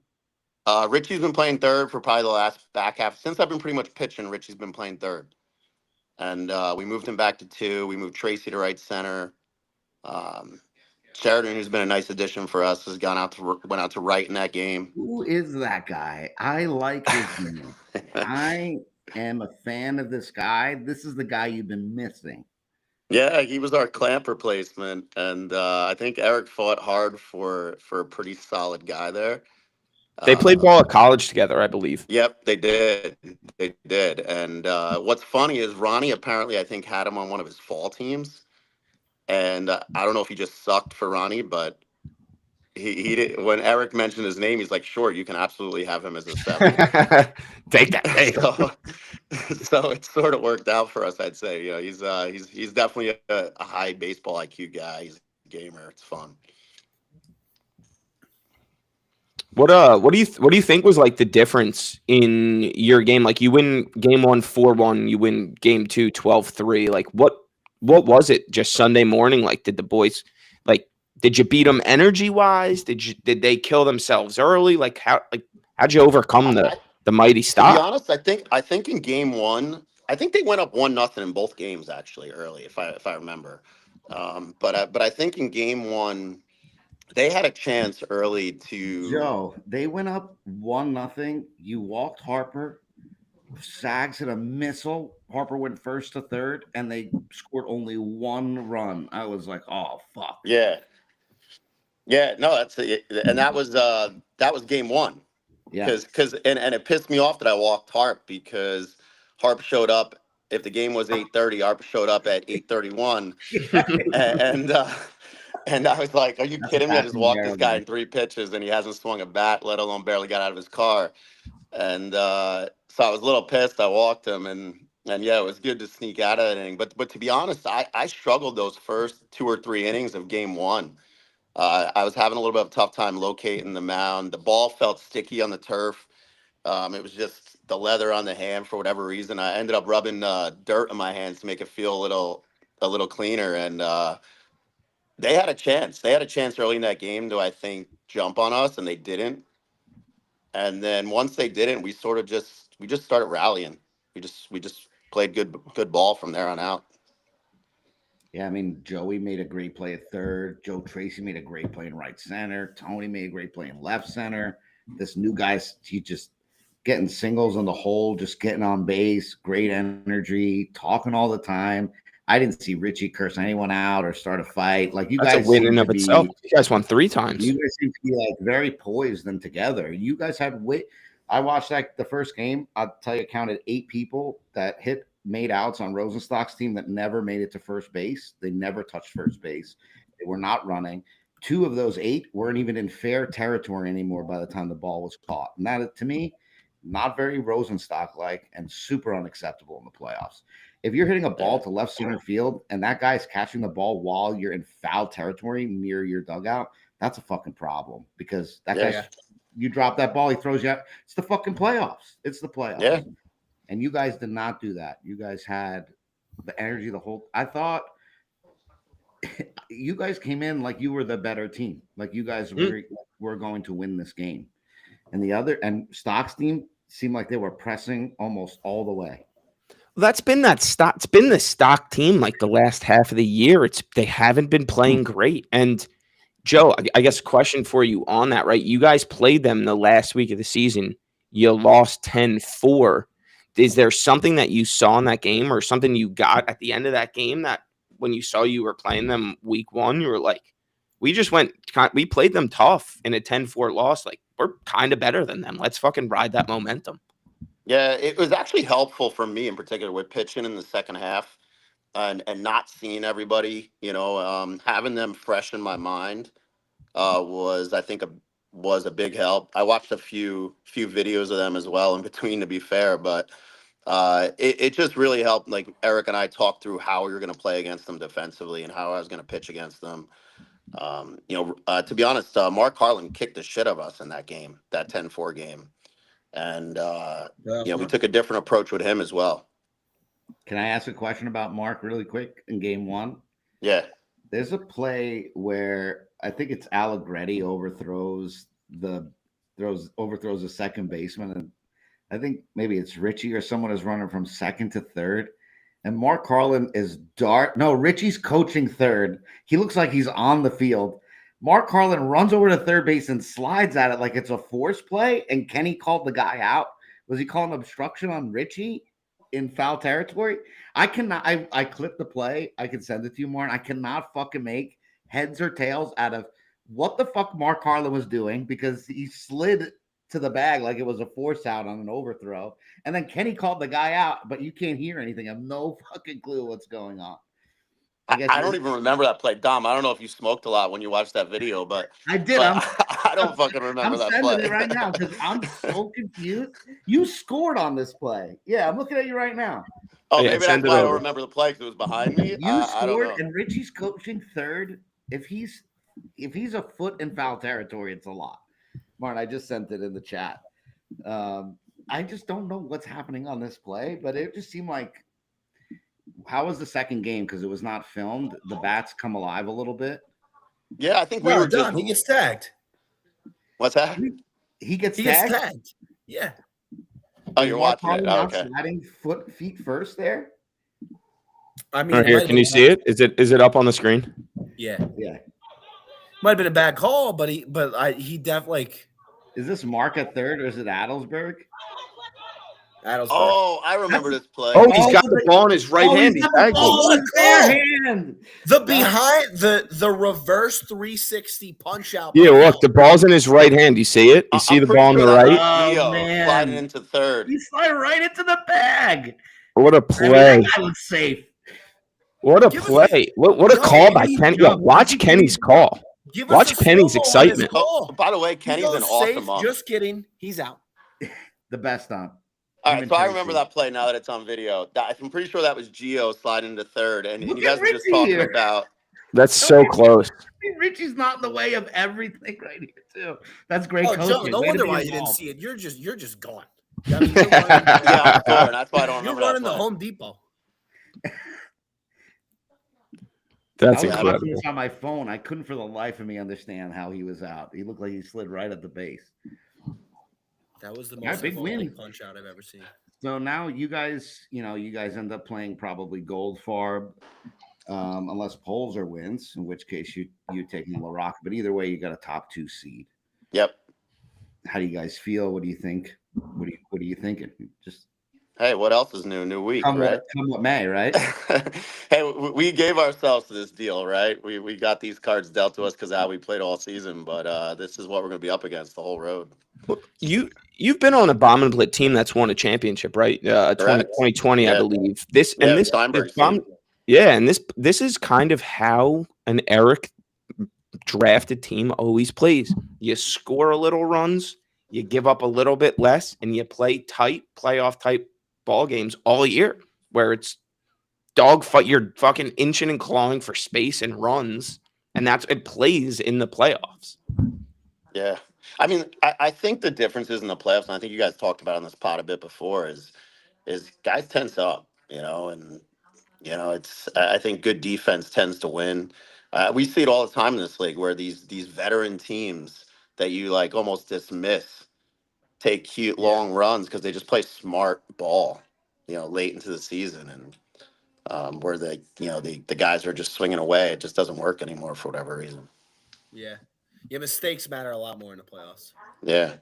Richie's been playing third for probably the last back half. Since I've been pretty much pitching, Richie's been playing third. And we moved him back to 2. We moved Tracy to right center. Sheridan, who's been a nice addition for us, went out to right in that game. Who is that guy? I like his name. I am a fan of this guy. This is the guy you've been missing. Yeah, he was our clamp replacement, and I think Eric fought hard for a pretty solid guy there. They played ball at college together, I believe. Yep, they did. They did. And what's funny is Ronnie apparently, I think, had him on one of his fall teams. And I don't know if he just sucked for Ronnie, but he did. When Eric mentioned his name, he's like, "Sure, you can absolutely have him as a 7." Take that. Hey. So it sort of worked out for us, I'd say. You know, he's definitely a high baseball IQ guy. He's a gamer. It's fun. What do you think was like the difference in your game? Like you win game 1 4-1, you win game 2 12-3. Like what was it? Just Sunday morning? Like did the boys did you beat them energy wise? Did they kill themselves early? Like how'd you overcome the mighty stop? To be honest, I think in game 1, I think they went up 1-0 in both games actually early, if I remember. But I think in game 1. They had a chance early to. Joe, they went up 1-0. You walked Harper. Sags hit a missile. Harper went first to third, and they scored only 1 run. I was like, "Oh fuck!" Yeah, no, that's it, and that was game 1. Yeah, because it pissed me off that I walked Harp because Harp showed up. If the game was 8:30, Harp showed up at 8:31, And I was like, are you That's kidding me? I back just in walked this barrel, guy man. in 3 pitches and he hasn't swung a bat, let alone barely got out of his car. And so I was a little pissed. I walked him and yeah, it was good to sneak out of that inning. But to be honest, I struggled those first 2 or 3 innings of game 1. I was having a little bit of a tough time locating the mound. The ball felt sticky on the turf. It was just the leather on the hand for whatever reason. I ended up rubbing dirt in my hands to make it feel a little cleaner. And they had a chance. They had a chance early in that game to, I think, jump on us, and they didn't. And then once they didn't, we just started rallying. We just played good ball from there on out. Yeah, I mean, Joey made a great play at third. Joe Tracy made a great play in right center. Tony made a great play in left center. This new guy's he just getting singles on the hole, just getting on base, great energy, talking all the time. I didn't see Richie curse anyone out or start a fight. Like you That's guys a win seem in to of be, itself. You guys won 3 times. you guys seem to be like very poised and together. You guys had wit. I watched like the first game. I'll tell you, I counted 8 people that made outs on Rosenstock's team that never made it to first base. They never touched first base. They were not running. 2 of those 8 weren't even in fair territory anymore by the time the ball was caught. And that, to me, not very Rosenstock-like and super unacceptable in the playoffs. If you're hitting a ball to left center field and that guy's catching the ball while you're in foul territory near your dugout, that's a fucking problem because that guy's you drop that ball, he throws you out. It's the fucking playoffs. It's the playoffs. Yeah. And you guys did not do that. You guys had the energy the whole. I thought you guys came in like you were the better team. Like you guys were going to win this game. And Stock's team seemed like they were pressing almost all the way. That's been that stock. It's been the stock team like the last half of the year. They haven't been playing great. And Joe, I guess a question for you on that, right? You guys played them the last week of the season. You lost 10-4. Is there something that you saw in that game or something you got at the end of that game that when you saw you were playing them week 1, you were like, we played them tough in a 10-4 loss. Like, we're kind of better than them. Let's fucking ride that momentum. Yeah, it was actually helpful for me in particular with pitching in the second half and not seeing everybody, having them fresh in my mind was, I think, was a big help. I watched a few videos of them as well in between, to be fair, but it just really helped. Like Eric and I talked through how we were going to play against them defensively and how I was going to pitch against them. To be honest, Mark Harlan kicked the shit out of us in that game, that 10-4 game. And, we took a different approach with him as well. Can I ask a question about Mark really quick in game 1? Yeah. There's a play where I think it's Allegretti overthrows the second baseman. And I think maybe it's Richie or someone is running from second to third. And Mark Harlan is Richie's coaching third. He looks like he's on the field. Mark Harlan runs over to third base and slides at it like it's a force play. And Kenny called the guy out. Was he calling obstruction on Richie in foul territory? I cannot. I clipped the play. I can send it to you, Martin. I cannot fucking make heads or tails out of what the fuck Mark Harlan was doing because he slid to the bag like it was a force out on an overthrow. And then Kenny called the guy out, but you can't hear anything. I have no fucking clue what's going on. I don't even remember that play. Dom, I don't know if you smoked a lot when you watched that video, but I did. I don't fucking remember that play. I'm sending it right now because I'm so confused. You scored on this play. Yeah, I'm looking at you right now. Oh, maybe that's why I don't remember the play because it was behind me. You I don't know. And Richie's coaching third. If he's a foot in foul territory, it's a lot. Martin, I just sent it in the chat. I just don't know what's happening on this play, but it just seemed like. How was the second game? Because it was not filmed. The bats come alive a little bit. Yeah, I think we were done. He gets tagged. What's that? He gets tagged. Yeah. Oh, you're watching it. Oh, okay. Sliding feet first there. I mean, right here, can you see it? Is it up on the screen? Yeah. Yeah. Might have been a bad call, but he definitely. Is this Mark at third or is it Adelsberg? Oh, I remember this play. Oh, he's got the ball in his right hand. He's got hand. The behind the reverse 360 punch out. Yeah, look, the ball's in his right hand. You see it? You see the ball on the right? Oh, man. Sliding into third. He slid right into the bag. What a play. That was safe. What a Give us play. What a No, call by he Kenny. Yo, jumped. watch Kenny's call. Give Watch us a Kenny's slow-mo on his excitement. call. Oh, by the way, He Kenny's goes an awesome safe. ump. Just kidding. He's out. The best on. All right, so I remember that play now that it's on video. I'm pretty sure that was Gio sliding into third, and you guys were just talking about. That's so close. Richie's not in the way of everything right here, too. That's great Oh, coaching. Joe, no Way to wonder be why you didn't involved. see it. You're just gone. I mean, you're running, Yeah, I'm scoring. That's why I don't you're remember. running that the play. Home Depot. That's I was watching incredible. this on my phone. I couldn't for the life of me understand how he was out. He looked like he slid right at the base. That was the Yeah, most big win. evocative punch out I've ever seen. So now you guys end up playing probably Goldfarb, unless Pzer wins, in which case you taking Loraca. But either way, you got a top 2 seed. Yep. How do you guys feel? What do you think? What are you thinking? Just Hey, what else is new? New week, come right? what may, right? Hey, we gave ourselves to this deal, right? We got these cards dealt to us because we played all season, but this is what we're going to be up against the whole road. You've been on a bomb and Blit team that's won a championship, right? 2020, I Yeah. believe. This Steinberg's bomb, team. yeah, and this is kind of how an Eric drafted team always plays. You score a little runs, you give up a little bit less, and you play tight, playoff type ball games all year, where it's dogfight. You're fucking inching and clawing for space and runs, and it plays in the playoffs. Yeah. I mean, I think the differences in the playoffs, and I think you guys talked about on this pod a bit before, is guys tense up, and I think good defense tends to win. We see it all the time in this league where these veteran teams that you like almost dismiss take cute long runs because they just play smart ball, late into the season, and where the guys are just swinging away. It just doesn't work anymore for whatever reason. Yeah. Yeah, mistakes matter a lot more in the playoffs. Yeah.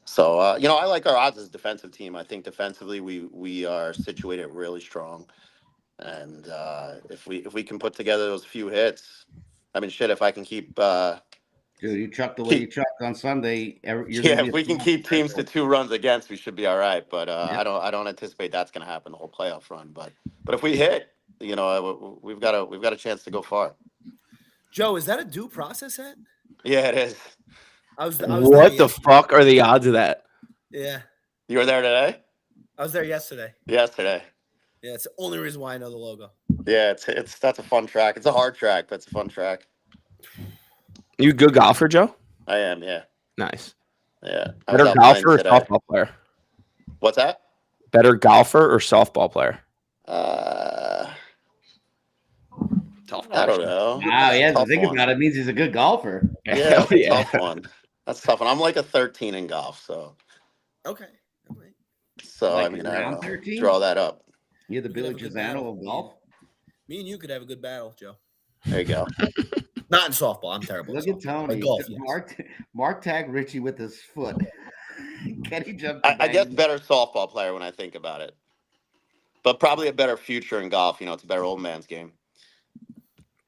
So, I like our odds as a defensive team. I think defensively we are situated really strong. And if we can put together those few hits, I mean, shit, if I can keep Dude, you chucked the way you chucked on Sunday. if we can keep teams to 2 runs against, we should be all right. But Yep. I don't anticipate that's going to happen the whole playoff run. But if we hit, we've got a chance to go far. Joe, is that a due process hit? Yeah, it is. I was What the fuck are the odds of that? Yeah. You were there today? I was there yesterday. Yesterday. Yeah, it's the only reason why I know the logo. Yeah, that's a fun track. It's a hard track, but it's a fun track. You a good golfer, Joe? I am, yeah. Nice. Yeah. I Better was out golfer playing or today. softball player? What's that? Better golfer or softball player? I don't know. Wow, yeah. Tough Think one. about it. Means he's a good golfer. Yeah, that's a tough one. That's a tough one. I'm like a 13 in golf, so Okay. All right. Like I mean, I around don't know. 13? Draw that up. You're the You could Billy have a good Gisano battle. of golf. Me and you could have a good battle, Joe. There you go. Not in softball. I'm terrible. Look in at softball. Tony. But golf, yes. Mark tagged Richie with his foot. Can he jump? I guess better softball player when I think about it, but probably a better future in golf. It's a better old man's game.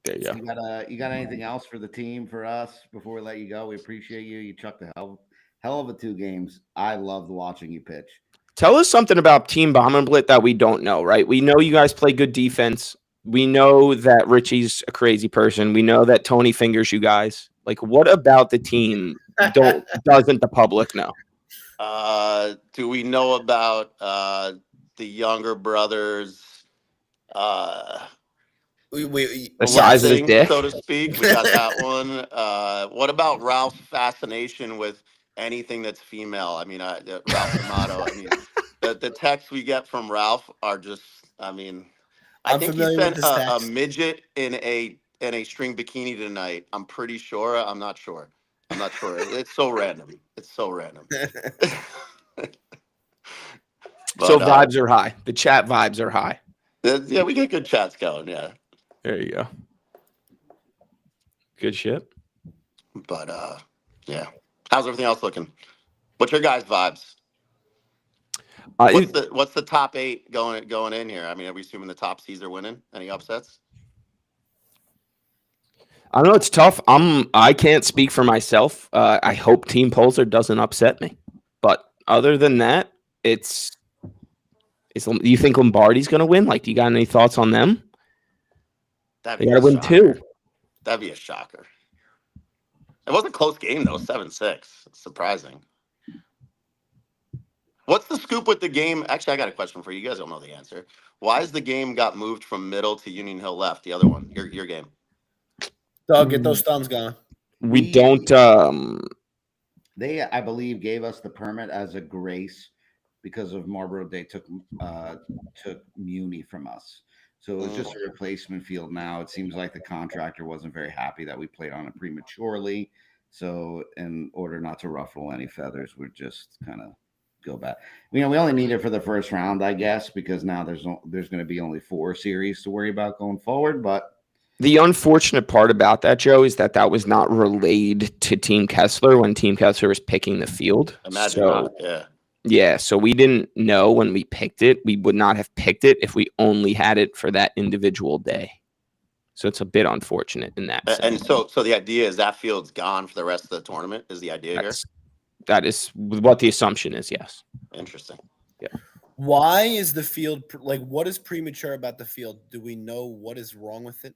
There you go. You got anything else for the team for us before we let you go? We appreciate you. You chucked a hell of a 2 games. I loved watching you pitch. Tell us something about Team Bomb and Blit that we don't know, right? We know you guys play good defense. We know that Richie's a crazy person. We know that Tony fingers you guys. Like, what about the team doesn't the public know? Do we know about the younger brothers? The size of his blessing, dick? so to speak. We got that one. What about Ralph's fascination with anything that's female? I mean, Ralph D'Amato. I mean, the texts we get from Ralph are just. I mean, I think he sent a midget in a string bikini tonight. I'm pretty sure. I'm not sure. It's so random. So vibes are high. The chat vibes are high. Yeah, we get good chats going. Yeah. There you go. Good shit. But yeah. How's everything else looking? What's your guys' vibes? What's the top 8 going in here? I mean, are we assuming the top seeds are winning? Any upsets? I know it's tough. I can't speak for myself. I hope Team Pzer doesn't upset me. But other than that, do you think Lombardi's going to win? Like, do you got any thoughts on them? They got to win 2. That'd be a shocker. It wasn't a close game, though. 7-6. Surprising. What's the scoop with the game? Actually, I got a question for you. You guys don't know the answer. Why is the game got moved from middle to Union Hill left? The other one, your game. Doug, get those thumbs going. We don't. They, I believe, gave us the permit as a grace because of Marlboro Day took Muni from us. So it was just a replacement field now. It seems like the contractor wasn't very happy that we played on it prematurely. So in order not to ruffle any feathers, we're just kind of go back. We only need it for the first round, I guess, because now there's going to be only 4 series to worry about going forward. But the unfortunate part about that, Joe, is that was not relayed to Team Kesler when Team Kesler was picking the field. Imagine not, yeah. Yeah, so we didn't know when we picked it. We would not have picked it if we only had it for that individual day. So it's a bit unfortunate in that sense. And so the idea is that field's gone for the rest of the tournament is the idea here? That is what the assumption is, yes. Interesting. Yeah. Why is the field what is premature about the field? Do we know what is wrong with it?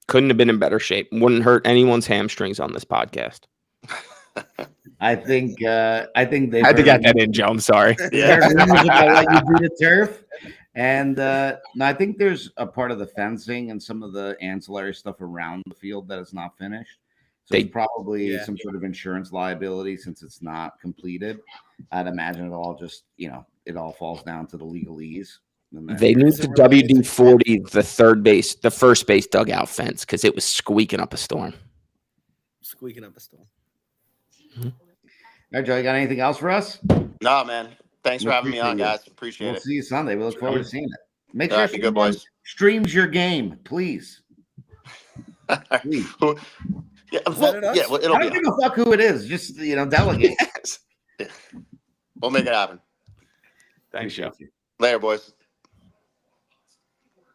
Couldn't have been in better shape. Wouldn't hurt anyone's hamstrings on this podcast. I think they had to get that in, Joe. I'm sorry. Yeah, about what you do to turf, and I think there's a part of the fencing and some of the ancillary stuff around the field that is not finished. So it's probably some sort of insurance liability since it's not completed. I'd imagine it all just it all falls down to the legalese. They need to WD-40 the first base dugout fence because it was squeaking up a storm. All right, Joe, you got anything else for us? No, man. Thanks for having me on, guys. Appreciate it. We'll see you Sunday. We look forward to seeing it. Make All sure right, be good, boys. streams your game, please. Please. Yeah, it'll I don't give a fuck who it is. Just delegate. Yeah. We'll make it happen. Thanks, Joe. Later, boys.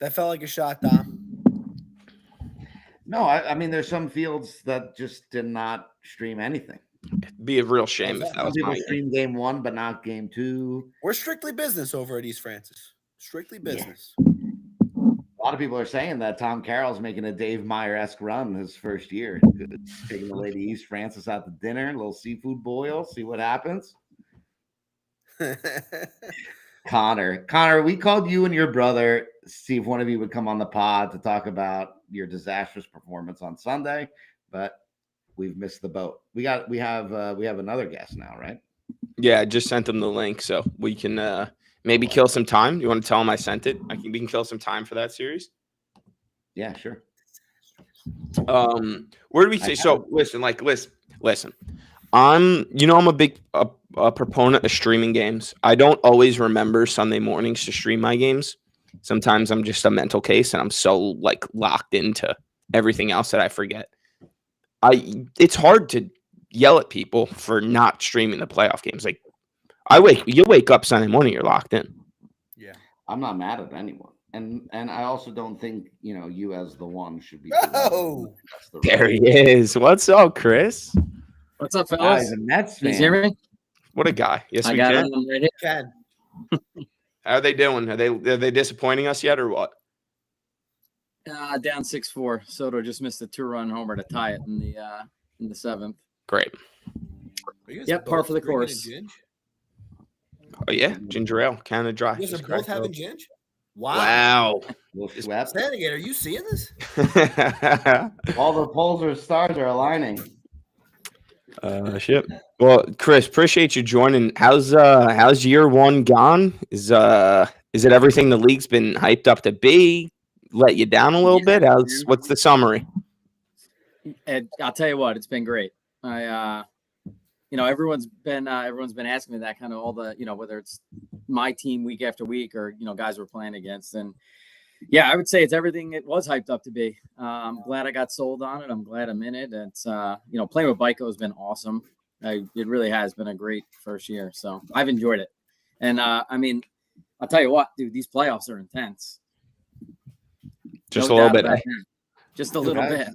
That felt like a shot, Dom. No, I mean, there's some fields that just did not stream anything. It'd be a real shame if that was people my stream game 1, but not game 2. We're strictly business over at East Francis. Strictly business. A lot of people are saying that Tom Carroll's making a Dave Meyer-esque run his first year. Taking the lady East Francis out to dinner, a little seafood boil, see what happens. Connor, we called you and your brother, see if one of you would come on the pod to talk about your disastrous performance on Sunday, but we've missed the boat. We have another guest now, right? Yeah, I just sent them the link, so we can maybe kill some time. You want to tell them I sent it? We can kill some time for that series. Yeah, sure. Where do we say? So listen. I'm a big proponent of streaming games. I don't always remember Sunday mornings to stream my games. Sometimes I'm just a mental case and I'm so locked into everything else that I forget. It's hard to yell at people for not streaming the playoff games. You wake up Sunday morning, you're locked in. Yeah. I'm not mad at anyone. And I also don't think, you as the one should be. Oh, there he is. What's up, Chris? What's up, fellas? Guys, Mets Can you fan. hear me? What a guy. Yes, I we got can. it right here. Ken. How are they doing? Are they disappointing us yet or what? Down 6-4. Soto just missed a 2-run homer to tie it in the 7th. Great. Yep, par for the course. Oh yeah, ginger ale, Canada Dry. You guys are both having ginge? Wow. Sandgate, are you seeing this? All the poles or stars are aligning. Shit. Well, Chris, appreciate you joining. How's year one gone? Is it everything the league's been hyped up to be? Let you down a little bit? What's the summary? I'll tell you what, it's been great. Everyone's been asking me that kind of all the, whether it's my team week after week or, guys we're playing against. And yeah, I would say it's everything it was hyped up to be. I'm glad I got sold on it. I'm glad I'm in it. It's, playing with Bico has been awesome. It really has been a great first year. So I've enjoyed it. And I'll tell you what, dude, these playoffs are intense. Just a little bit. Just a little bit.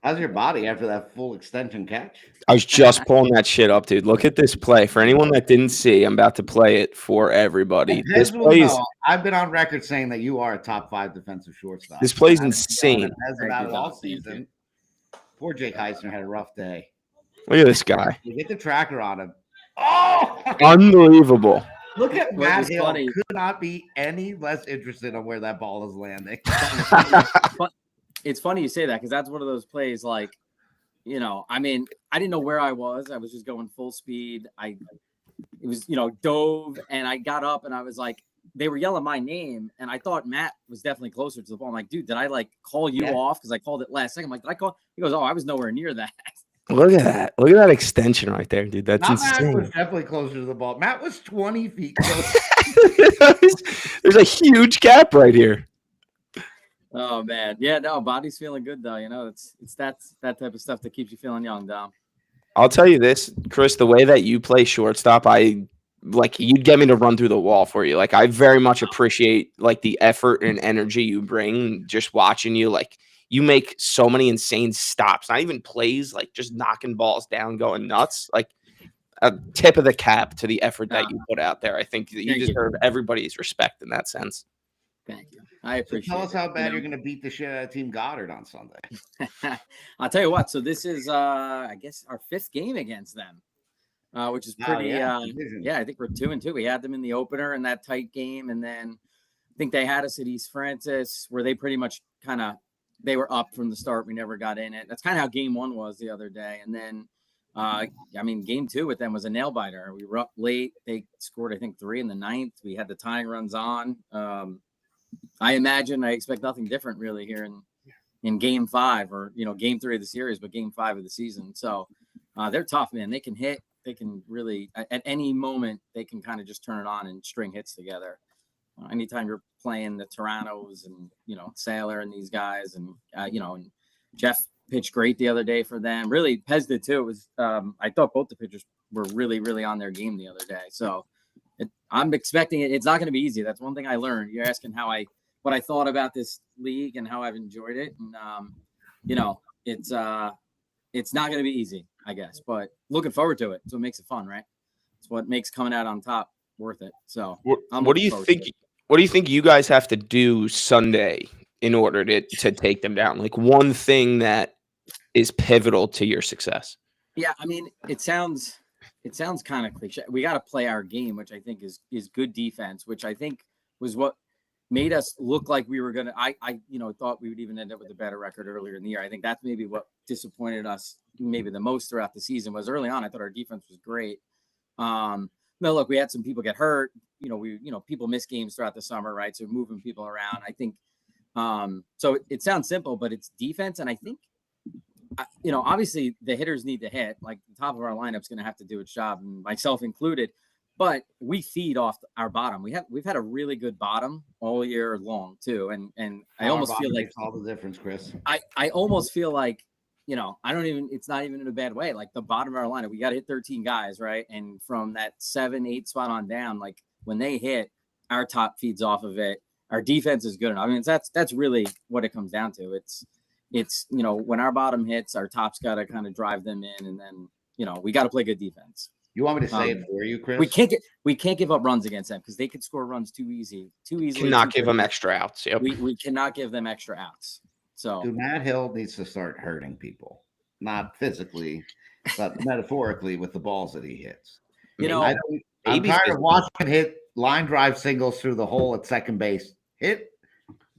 How's your body after that full extension catch? I was just pulling that shit up, dude. Look at this play. For anyone that didn't see, I'm about to play it for everybody. This Pez will play is know. I've been on record saying that you are a top 5 defensive shortstop. this play's I've been insane. yelling at Pez Thank about you, it all Don. Thank you. season. Poor Jake Heisner had a rough day. Look at this guy. You get the tracker on him. Oh, Unbelievable. look at What Matt was Hill. funny- Could not be any less interested in where that ball is landing. It's funny you say that because that's one of those plays like, you know, I mean, I didn't know where I was. I was just going full speed. It was, you know, dove and I got up and I was like, they were yelling my name and I thought Matt was definitely closer to the ball. I'm like, dude, did I like call you off? Because I called it last second. I'm like, did I call? He goes, oh, I was nowhere near that. Look at that. Look at that extension right there, dude. That's Not Matt was insane. definitely closer to the ball. Matt was 20 feet closer. There's a huge gap right here. Oh man. Yeah, no, body's feeling good though. You know, it's that type of stuff that keeps you feeling young, Dom. I'll tell you this, Chris, the way that you play shortstop, you'd get me to run through the wall for you. Like I very much appreciate like the effort and energy you bring just watching you. Like you make so many insane stops, not even plays, like just knocking balls down, going nuts. Like a tip of the cap to the effort that you put out there. I think that you Thank you. deserve everybody's respect in that sense. Thank you. I So appreciate tell us how it, bad you you're going to beat the shit out of Team Goddard on Sunday. know? I'll tell you what. So this is, I guess, our 5th game against them, which is pretty. Division. I think we're 2-2. We had them in the opener in that tight game, and then I think they had us at East Francis, where they pretty much they were up from the start. We never got in it. That's kind of how game 1 was the other day, and then. Game 2 with them was a nail biter. We were up late. They scored, I think, 3 in the 9th. We had the tying runs on. I expect nothing different really here in game 5 or, you know, game 3 of the series, but game 5 of the season. So they're tough, man. They can hit. They can really, at any moment, they can kind of just turn it on and string hits together. Anytime you're playing the Torontos and, you know, Sailor and these guys and, and Jeff pitched great the other day for them. Really, Pez did too. It was I thought both the pitchers were really, really on their game the other day. So I'm expecting it. It's not going to be easy. That's one thing I learned. You're asking what I thought about this league and how I've enjoyed it. And it's not going to be easy, I guess. But looking forward to it. So it makes it fun, right? It's what makes coming out on top worth it. So what do you think? What do you think you guys have to do Sunday in order to take them down? Like one thing that is pivotal to your success. Yeah, I mean, it sounds kind of cliche. We got to play our game, which I think is good defense, which I think was what made us look like we were gonna. I thought we would even end up with a better record earlier in the year. I think that's maybe what disappointed us maybe the most throughout the season. Was early on, I thought our defense was great. No, look, we had some people get hurt. People miss games throughout the summer, right? So moving people around, I think. So it sounds simple, but it's defense, and I think. Obviously the hitters need to hit. Like the top of our lineup's going to have to do its job, and myself included. But we feed off our bottom. We've had a really good bottom all year long too, and I almost feel like all the difference, Chris. I almost feel like it's not even in a bad way. Like the bottom of our lineup, we got to hit 13 guys, right? And from that 7-8 spot on down, like when they hit, our top feeds off of it. Our defense is good enough. I mean, that's really what it comes down to. It's when our bottom hits, our top's got to kind of drive them in, and then we got to play good defense. You want me to say it for you, Chris? We can't give up runs against them because they could score runs too easily. Cannot give them extra outs. Yep. We cannot give them extra outs. So Dude, Matt Hill needs to start hurting people, not physically, but metaphorically with the balls that he hits. I'm tired of watching him hit line drive singles through the hole at second base. Hit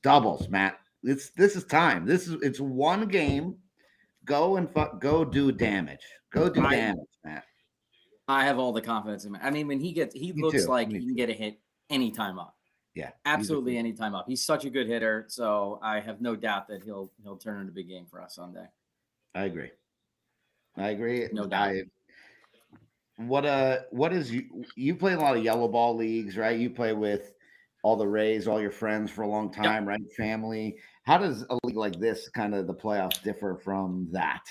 doubles, Matt. This is time. It's one game. Go do damage. Go do damage, Matt. I have all the confidence in him. I mean, when he looks like he can get a hit anytime up. Yeah, absolutely anytime up. He's such a good hitter, so I have no doubt that he'll turn into a big game for us Sunday. I agree. No doubt. What is you play a lot of yellow ball leagues, right? You play with all the Rays, all your friends for a long time, right? Family. How does a league like this, kind of the playoffs, differ from that?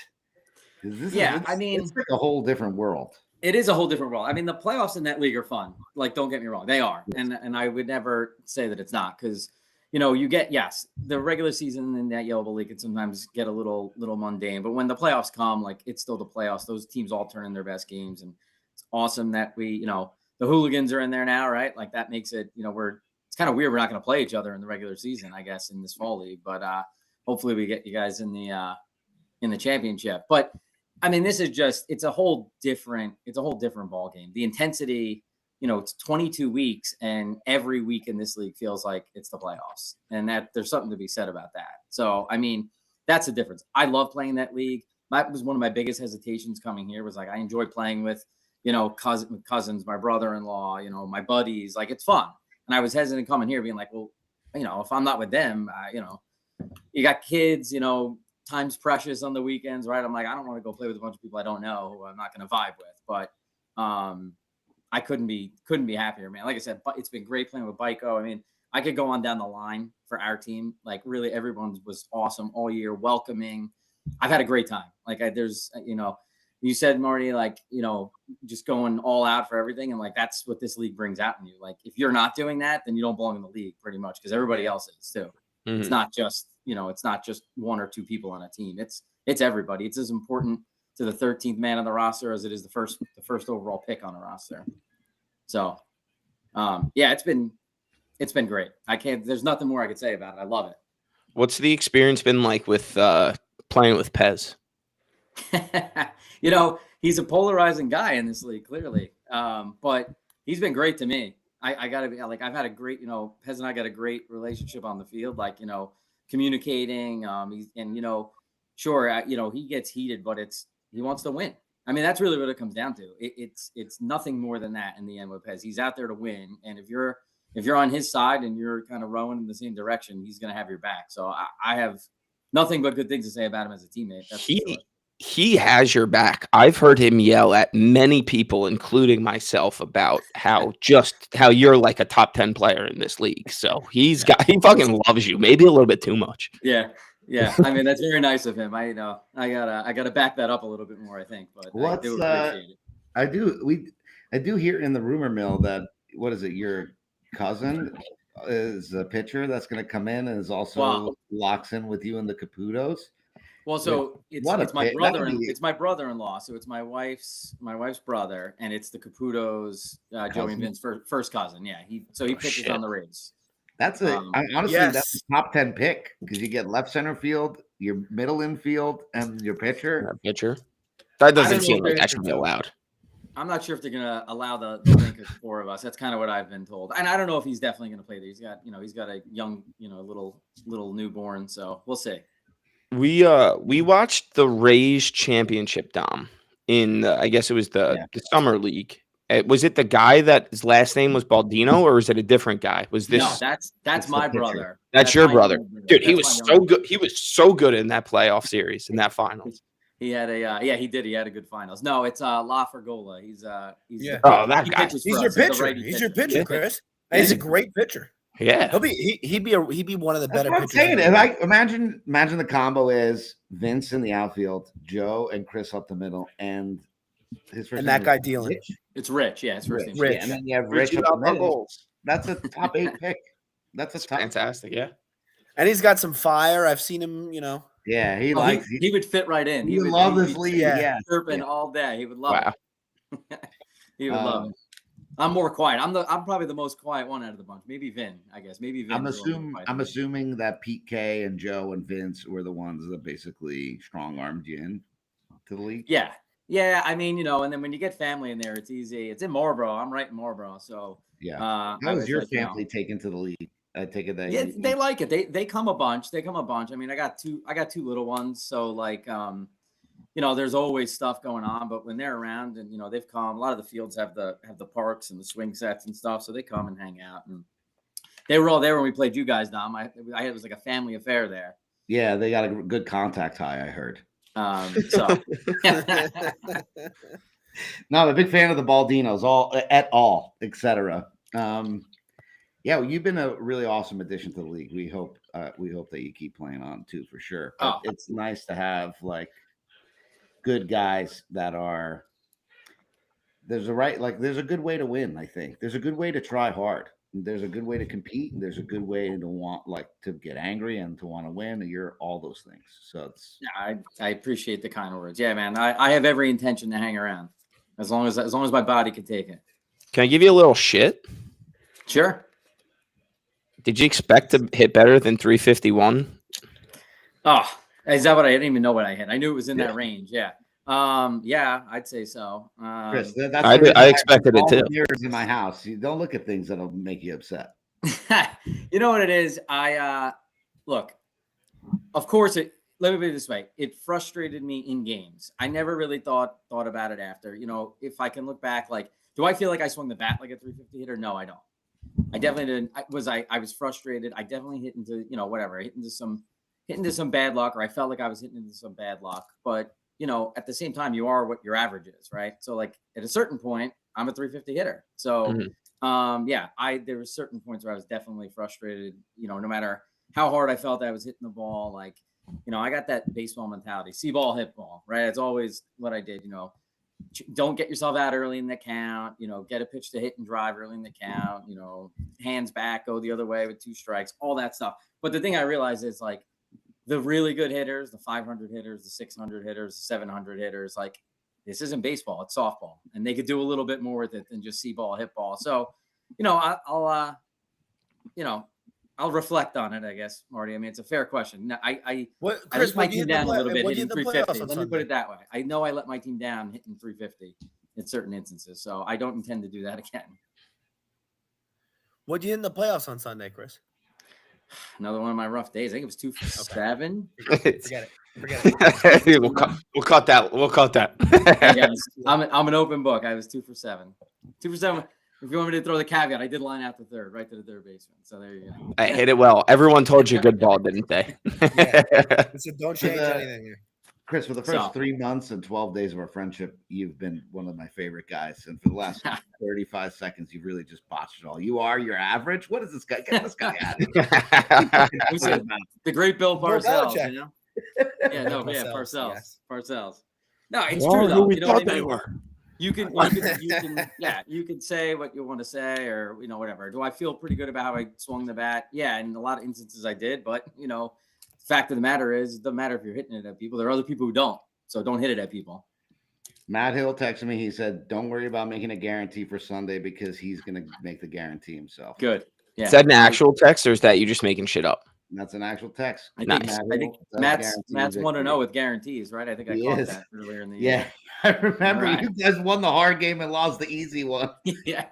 It's like a whole different world. It is a whole different world. I mean, the playoffs in that league are fun. Like, don't get me wrong, they are. And I would never say that it's not, because you get, yes, the regular season in that yellow league can sometimes get a little mundane, but when the playoffs come, like it's still the playoffs. Those teams all turn in their best games, and it's awesome that we, the hooligans are in there now, right? Like that makes it, it's kind of weird. We're not going to play each other in the regular season, I guess, in this fall league, but hopefully we get you guys in the championship. But I mean, this is just, it's a whole different ball game. The intensity, it's 22 weeks, and every week in this league feels like it's the playoffs, and that there's something to be said about that. So, I mean, that's the difference. I love playing that league. That was one of my biggest hesitations coming here, was like, I enjoy playing with, cousins, my brother-in-law, my buddies, like it's fun. And I was hesitant coming here being like, well, if I'm not with them, you got kids, time's precious on the weekends, right? I'm like, I don't want to go play with a bunch of people I don't know, who I'm not going to vibe with. But I couldn't be happier, man. Like I said, it's been great playing with Baiko. I mean, I could go on down the line for our team. Like really, everyone was awesome all year, welcoming. I've had a great time. Like you said, Marty, like, just going all out for everything. And like, that's what this league brings out in you. Like, if you're not doing that, then you don't belong in the league pretty much, because everybody else is too. Mm-hmm. It's not just, it's not just one or two people on a team. It's everybody. It's as important to the 13th man on the roster as it is the first overall pick on the roster. So, yeah, it's been great. There's nothing more I could say about it. I love it. What's the experience been like with playing with Pez? He's a polarizing guy in this league, clearly. But he's been great to me. I gotta be like, I've had a great, Pez and I got a great relationship on the field, like, communicating. Sure, he gets heated, but he wants to win. I mean, that's really what it comes down to. It's nothing more than that in the end with Pez. He's out there to win, and if you're on his side and you're kind of rowing in the same direction, he's going to have your back. So I have nothing but good things to say about him as a teammate. That's he has your back. I've heard him yell at many people, including myself, about how you're like a top 10 player in this league. So he fucking loves you, maybe a little bit too much. Yeah. I mean, that's very nice of him. I gotta back that up a little bit more, I think. But I do appreciate it. I do hear in the rumor mill that, what is it, your cousin is a pitcher that's going to come in and is also locks in with you in the Caputos. Well, so it's my brother. It's my brother-in-law. So it's my wife's brother, and it's the Caputos, Joey and Vince's first cousin. Yeah, he pitches on the Rays. That's honestly, that's a top 10 pick, because you get left center field, your middle infield, and your pitcher. That doesn't seem like that should be allowed. I'm not sure if they're gonna allow the link of 4 of us. That's kind of what I've been told, and I don't know if he's definitely gonna play there. He's got a young, little newborn, so we'll see. We watched the Rays championship, Dom, in I guess it was the summer league. Was it the guy that his last name was Baldino, or is it a different guy? Was this? No, that's my brother. That's your brother, dude. He was so good. He was so good in that playoff series, in that finals. He had he did. He had a good finals. No, it's La Fergola. He's that guy. He's your pitcher. He's your pitcher, Chris. Yeah. He's a great pitcher. Yeah, he'd be one of the better pitchers. I'm saying. Like, imagine the combo is Vince in the outfield, Joe and Chris up the middle, and his first and that guy dealing. Rich. It's Rich. Yeah, it's Rich. Yeah, and then you have Rich up the middle. That's a top 8 pick. That's fantastic. Yeah, and he's got some fire. I've seen him. Yeah, he would fit right in. He would love this league. Yeah, chirping all day. He would love it. He would love it. I'm more quiet. I'm probably the most quiet one out of the bunch. Maybe Vin, I guess. Maybe Vin. I'm assuming that Pete K and Joe and Vince were the ones that basically strong-armed you in to the league. Yeah. Yeah, I mean, and then when you get family in there, it's easy. It's in Marlboro. I'm right in Marlboro, so yeah. How was your family taken to the league? I take it that they like it. They come a bunch. I mean, I got two little ones, so like there's always stuff going on. But when they're around, and they've come. A lot of the fields have the parks and the swing sets and stuff, so they come and hang out. And they were all there when we played you guys, Dom. It was like a family affair there. Yeah, they got a good contact high, I heard. So no, I'm a big fan of the Baldinos, etc. Yeah, you've been a really awesome addition to the league. We hope that you keep playing on too, for sure. But it's nice to have like good guys that are there's a good way to win. I think there's a good way to try hard. there's a good way to compete. And there's a good way to want to get angry and to want to win. And you're all those things. So it's I appreciate the kind words. Yeah, man. I have every intention to hang around as long as my body can take it. Can I give you a little shit? Sure. Did you expect to hit better than 351? Oh, is that what I didn't even know what I hit? I knew it was in that range. Yeah. Yeah, I'd say so. Chris, that's I expected it too. Years in my house, you don't look at things that'll make you upset. You know what it is? Look, of course let me put it this way. It frustrated me in games. I never really thought about it after. You know, if I can look back, do I feel like I swung the bat like a 350 hitter? No, I don't. I definitely didn't. I was frustrated. I definitely hit into, whatever. I hit into some bad luck, or I felt like I was hitting into some bad luck. But, at the same time, you are what your average is, right? So at a certain point, I'm a 350 hitter. So, there were certain points where I was definitely frustrated, no matter how hard I felt I was hitting the ball. I got that baseball mentality, see ball, hit ball, right? It's always what I did, don't get yourself out early in the count, get a pitch to hit and drive early in the count, hands back, go the other way with 2 strikes, all that stuff. But the thing I realized is the really good hitters, the 500 hitters, the 600 hitters, the 700 hitters, this isn't baseball, it's softball, and they could do a little bit more with it than just see ball, hit ball. So, I'll reflect on it, I guess, Marty. I mean, it's a fair question. No, I let my team down a little bit hitting 350. Let me put it that way. I know I let my team down hitting 350 in certain instances, so I don't intend to do that again. What'd you hit in the playoffs on Sunday, Chris? Another one of my rough days. I think it was 2 for 7. Forget it. We'll cut that. We'll cut that. I'm an open book. I was 2 for 7. 2 for 7. If you want me to throw the caveat, I did line out the third, right to the third baseman. So there you go. I hit it well. Everyone told you good ball, didn't they? So don't change anything here. Chris, for the first 3 months and 12 days of our friendship, you've been one of my favorite guys. And for the last 35 seconds, you've really just botched it all. You are your average. What is this guy? Get this guy out of here. The great Bill Parcells, Parcells. Yes. Parcells. No, it's true though. We thought they were. You can say what you want to say, or whatever. Do I feel pretty good about how I swung the bat? Yeah, in a lot of instances I did, but fact of the matter is, it doesn't matter if you're hitting it at people. There are other people who don't, so don't hit it at people. Matt Hill texted me. He said, "Don't worry about making a guarantee for Sunday because he's going to make the guarantee himself." Good. Yeah. Is that an actual text, or is that you just making shit up? That's an actual text. I think Matt's 1-0 with guarantees, right? I think I caught that earlier in the year. Yeah, I remember you guys won the hard game and lost the easy one. Yeah.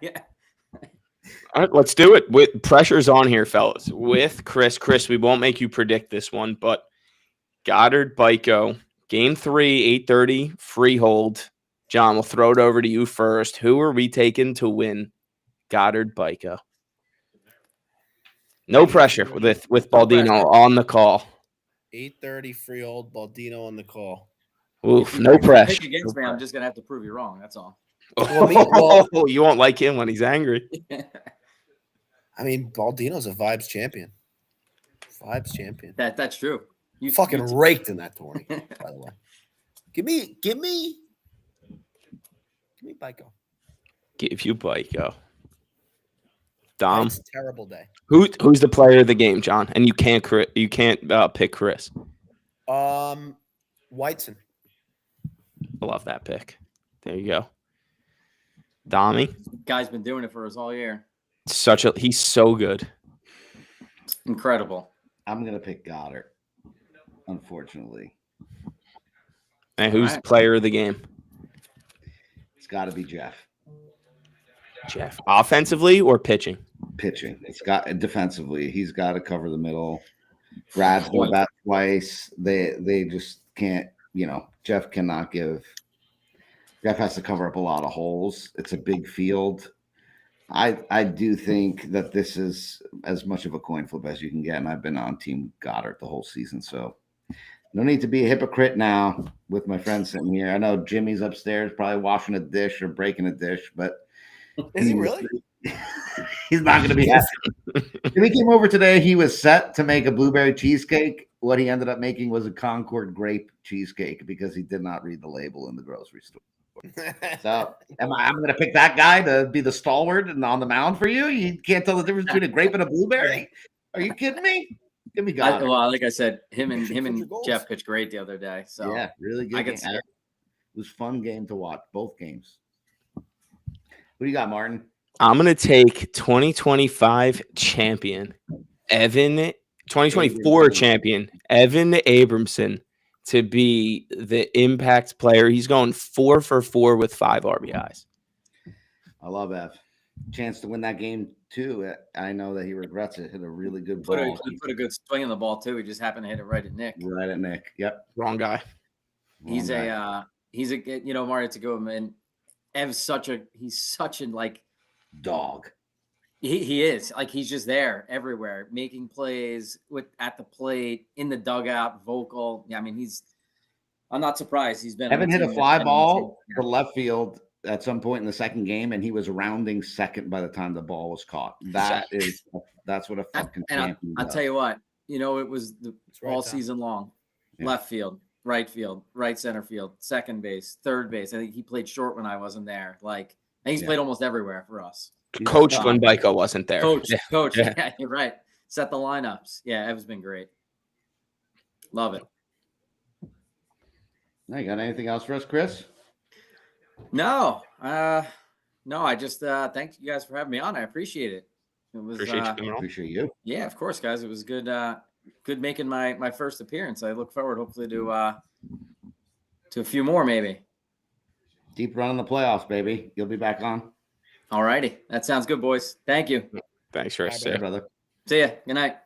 All right, let's do it. With pressure's on here, fellas. With Chris. Chris, we won't make you predict this one, but Goddard, Bico, Game 3, 8:30, freehold. John, we'll throw it over to you first. Who are we taking to win Goddard, Bico? No pressure with Baldino on the call. 8:30, freehold, Baldino on the call. Oof, no pressure. Pick against me, I'm just gonna have to prove you wrong. That's all. Oh, you won't like him when he's angry. I mean, Baldino's a vibes champion. That's true. You fucking raked in that tourney, by the way. Give me Bico. Give you Bico. Dom. It's a terrible day. Who's the player of the game, John? And you can't pick Chris. Whiteson. I love that pick. There you go. Dommy. Guy's been doing it for us all year. He's so good. Incredible. I'm gonna pick Goddard, unfortunately. And who's the player of the game? It's got to be Jeff. Jeff. Offensively or pitching? Pitching. It's got defensively. He's got to cover the middle. Brad's going back twice. They just can't. Jeff cannot give. Jeff has to cover up a lot of holes. It's a big field. I do think that this is as much of a coin flip as you can get, and I've been on Team Goddard the whole season, so no need to be a hypocrite now with my friend sitting here. I know Jimmy's upstairs probably washing a dish or breaking a dish, but is he really? He's not going to be happy. Jimmy came over today. He was set to make a blueberry cheesecake. What he ended up making was a Concord grape cheesecake because he did not read the label in the grocery store. So I'm going to pick that guy to be the stalwart and on the mound for you. You can't tell the difference between a grape and a blueberry. Are you kidding me? Give me God. Well, like I said, him and 100 goals. Jeff pitched great the other day. So Yeah, really good. I Game. could see it. It was a fun game to watch. Both games. What do you got, Martin? I'm going to take 2025 champion Evan, 2024 champion Evan Abramson to be the impact player. He's going 4 for 4 with 5 RBIs. I love Ev. Chance to win that game too. I know that he regrets it. Hit a really good Put ball. a good swing in the ball too. He just happened to hit it right at Nick. Right at Nick. Yep. Wrong guy. He's a Mario, to go, man. Ev's such a like dog. He is like, he's just there everywhere, making plays at the plate, in the dugout, vocal. Yeah, I mean, I'm not surprised. He's been. Evan hit a fly ball to left field at some point in the second game, and he was rounding second by the time the ball was caught. That's what a fucking champion I'll does. tell you what, it was all Tom. season long. Yeah. Left field, right center field, second base, third base. I think he played short when I wasn't there. Like, I think he's played almost everywhere for us. Coach when Baiko wasn't there. Coach. Yeah, you're right. Set the lineups. Yeah, Ev's been great. Love it. Now, you got anything else for us, Chris? No, I just thank you guys for having me on. I appreciate it. It was Appreciate you. Yeah, of course, guys. It was good making my first appearance. I look forward hopefully to a few more, maybe. Deep run in the playoffs, baby. You'll be back on. All righty. That sounds good, boys. Thank you. Thanks, Chris. Bye, brother. See ya. Good night.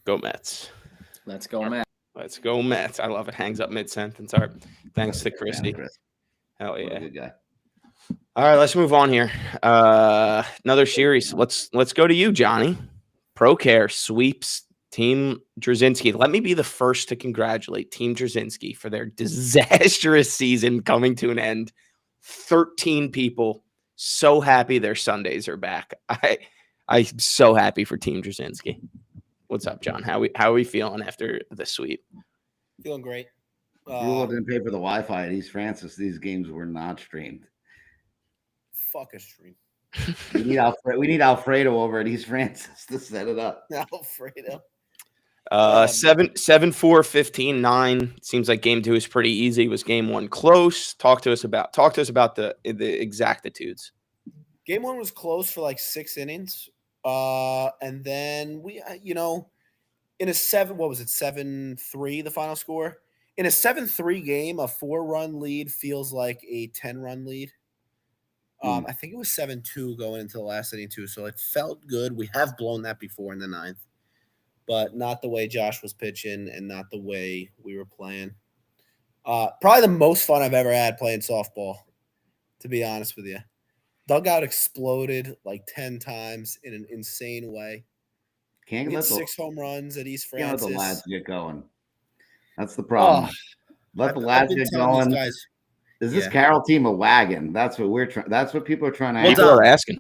Go Mets. Let's go, Matt. Let's go Mets. I love it. Hangs up mid-sentence. All right. Thanks to Christy. Hell yeah. Good guy. All right, let's move on here. Another series. Let's go to you, Johnny. Proare sweeps Team Drazinski. Let me be the first to congratulate Team Drazinski for their disastrous season coming to an end. 13 people so happy their Sundays are back. I'm so happy for Team Drazinski. What's up, John? How are we feeling after the sweep? Feeling great. Rule didn't pay for the Wi-Fi at East Francis. These games were not streamed. Fuck a stream. We need Alfredo over at East Francis to set it up. Alfredo. 7-4-15-9. Seems like game 2 is pretty easy. Was game 1 close? Talk to us about the exactitudes. Game 1 was close for like 6 innings. And then we, in a 7-3, the final score. In a 7-3 game, a 4-run lead feels like a 10-run lead. I think it was 7-2 going into the last inning too, so it felt good. We have blown that before in the 9th, but not the way Josh was pitching and not the way we were playing. Probably the most fun I've ever had playing softball, to be honest with you. Dugout exploded like 10 times in an insane way. Can't We let hit 6 home runs at East Can't Francis. let the lads get going. That's the problem. Let the lads get going. Guys, Is this Carroll team a wagon? That's what we're trying. That's what people are trying to ask. People are asking.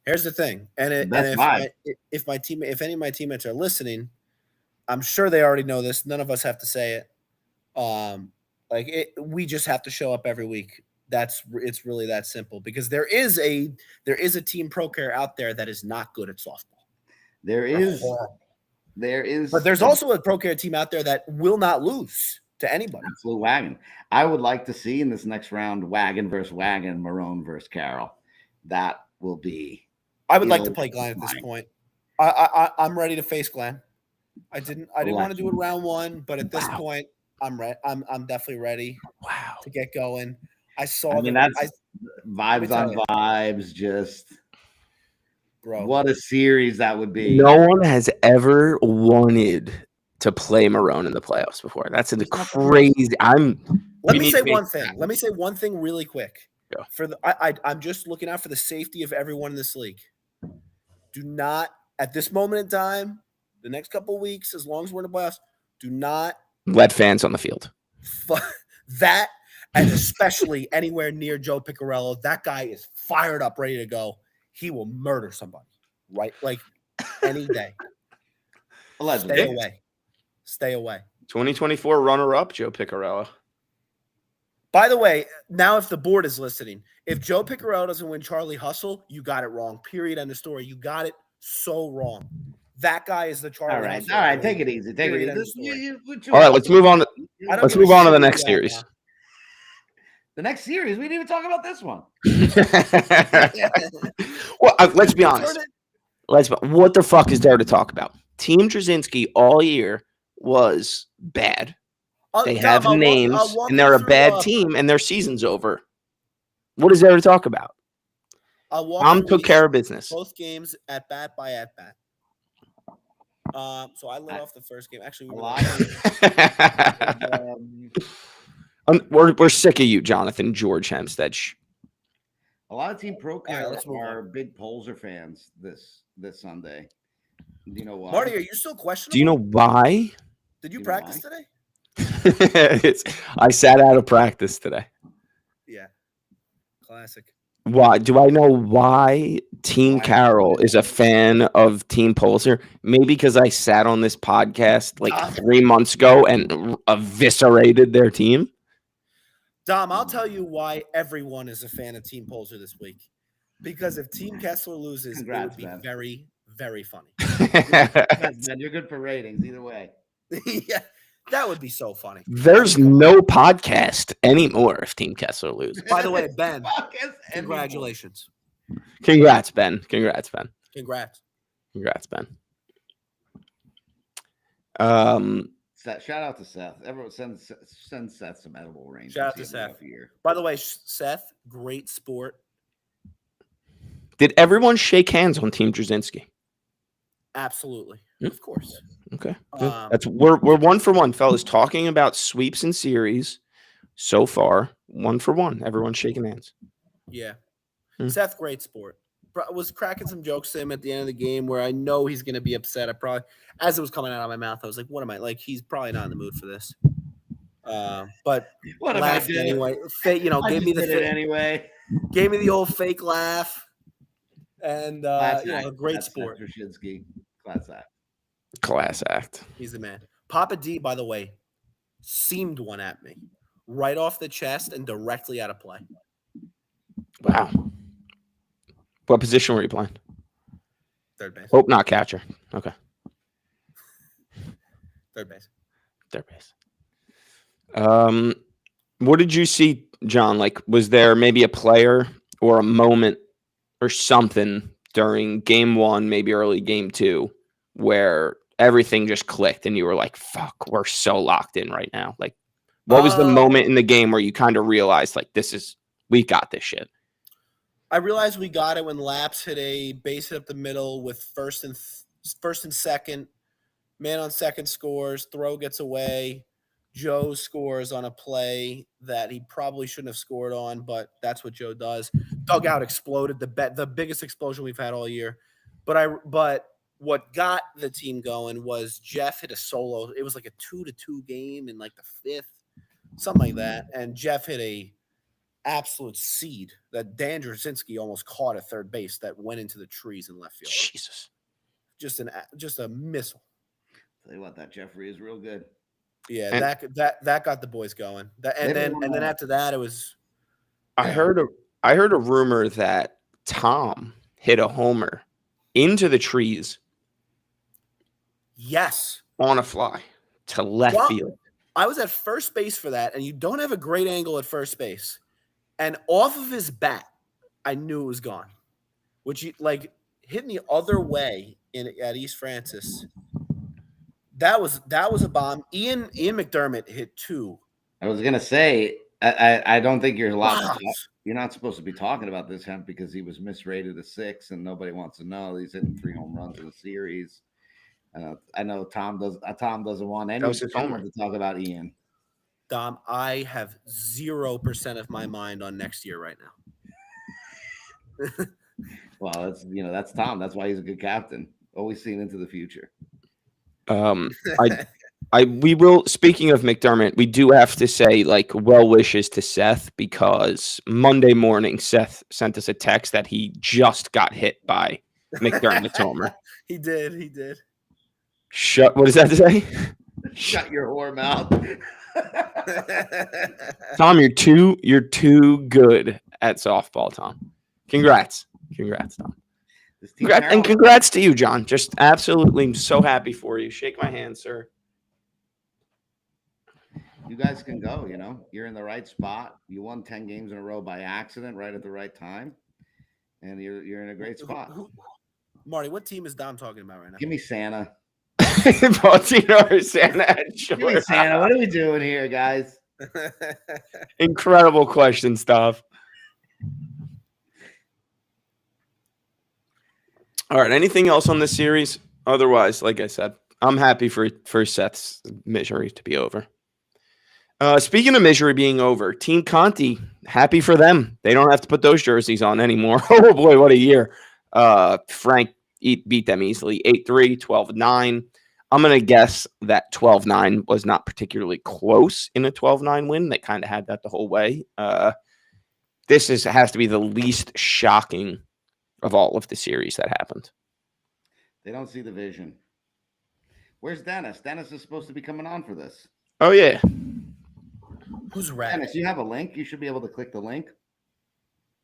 Here's the thing, if any of my teammates are listening, I'm sure they already know this. None of us have to say it. We just have to show up every week. It's really that simple, because there is a team Proare out there that is not good at softball. There is, but there's also a Proare team out there that will not lose to anybody. Absolute wagon. I would like to see in this next round wagon versus wagon, Marone versus Carroll. That will be. I would like to play Glenn at this point. I'm ready to face Glenn. I didn't want to do it round 1, but at this point, I'm ready. I'm definitely ready. Wow. To get going. That's vibes on vibes. Just, bro, what a series that would be. No one has ever wanted to play Marone in the playoffs before. That's crazy. Let me say one thing. Let me say one thing really quick. Go. I'm just looking out for the safety of everyone in this league. Do not, at this moment in time, the next couple of weeks, as long as we're in the playoffs, do not let fans on the field. That, and especially anywhere near Joe Piccarello. That guy is fired up, ready to go. He will murder somebody, right? Like any day. Stay away. 2024 runner-up, Joe Piccarello. By the way, now if the board is listening, if Joe Piccarello doesn't win Charlie Hustle, you got it wrong. Period. End of story. You got it so wrong. That guy is the Charlie Hustle. All right. Take it easy. Take it easy. All right, let's move on. Let's move on to the next series. The next series, we didn't even talk about this one. Well, let's be honest. What the fuck is there to talk about? Team Drazinski all year was bad. They have names, and they're a bad team, and their season's over. What is there to talk about? Tom took care of business. Both games at bat by at bat. So I lit off the first game. Actually, we're sick of you, Jonathan George Hempstead. A lot of Team Proare are big Pzer fans this Sunday. Do you know why? Marty, are you still questionable? Do you know why? Did you practice today? I sat out of practice today. Yeah. Classic. Why? Do I know why Team Carroll is a fan of Team Pzer? Maybe because I sat on this podcast like 3 months ago and eviscerated their team. Dom, I'll tell you why everyone is a fan of Team Pzer this week. Because if Team Kesler loses, it would be very, very funny. Man, you're good for ratings either way. Yeah, that would be so funny. There's no podcast anymore if Team Kesler loses. By the way, Ben, congratulations. Congrats, Ben. Congrats, Ben. Congrats. Congrats, Ben. Shout out to Seth. Everyone send Seth some edible range. Shout out to Seth. By the way, Seth, great sport. Did everyone shake hands on Team Drazinski? Absolutely. Of course. Okay. We're 1 for 1, fellas. Talking about sweeps and series so far. 1 for 1. Everyone's shaking hands. Yeah. Seth, great sport. Was cracking some jokes to him at the end of the game where I know he's going to be upset. I probably, as it was coming out of my mouth, I was like, what am I? Like, he's probably not in the mood for this. But what am I doing? Anyway, gave me the gave me the old fake laugh. And, great sport. Class act. He's the man. Papa D, by the way, seamed one at me right off the chest and directly out of play. Wow. What position were you playing? Third base. Oh, not catcher. Okay. Third base. Third base. What did you see, John? Like, was there maybe a player or a moment or something during game 1, maybe early game 2, where everything just clicked and you were like, fuck, we're so locked in right now? Like, what was the moment in the game where you kind of realized, like, we got this shit? I realized we got it when Laps hit a base hit up the middle with first and second. Man on second scores. Throw gets away. Joe scores on a play that he probably shouldn't have scored on, but that's what Joe does. Dugout exploded. The biggest explosion we've had all year. But what got the team going was Jeff hit a solo. It was like a 2-2 game in like the 5th, something like that. And Jeff hit a absolute seed that Dan Drazinski almost caught at third base that went into the trees in left field. Jesus. Just a missile. Tell you what, that Jeffrey is real good. Yeah, and that got the boys going. And then after that, it was. I heard a rumor that Tom hit a homer into the trees. Yes. On a fly to left field. I was at first base for that, and you don't have a great angle at first base. And off of his bat, I knew it was gone. Which hitting the other way at East Francis. That was a bomb. Ian McDermott hit 2. I was gonna say, I don't think you're allowed to. You're not supposed to be talking about this, Hemp, because he was misrated a 6, and nobody wants to know. He's hitting 3 home runs in the series. I know Tom doesn't want anyone to talk about Ian. Dom, I have 0% of my mind on next year right now. Well, that's Tom. That's why he's a good captain. Always seeing into the future. We will, speaking of McDermott, we do have to say, like, well wishes to Seth, because Monday morning Seth sent us a text that he just got hit by McDermott's homer. He did. What does that say? Shut your whore mouth. Tom, you're too good at softball, Tom. Congrats, Tom. This team And congrats to you, John. Just absolutely so happy for you. Shake my hand, sir. You guys can go, you're in the right spot. You won 10 games in a row by accident, right at the right time. And you're in a great spot. Marty, what team is Dom talking about right now? Give me Santa. Baldino or Santa? Give me Santa. What are we doing here, guys? Incredible question, stuff. All right. Anything else on this series? Otherwise, like I said, I'm happy for Seth's misery to be over. Speaking of misery being over, Team Conti, happy for them. They don't have to put those jerseys on anymore. Oh, boy, what a year. Frank beat them easily, 8-3, 12-9. I'm going to guess that 12-9 was not particularly close in a 12-9 win. They kind of had that the whole way. This has to be the least shocking of all of the series that happened. They don't see the vision. Where's Dennis? Dennis is supposed to be coming on for this. Oh, yeah. Who's red? Dennis, you have a link. You should be able to click the link.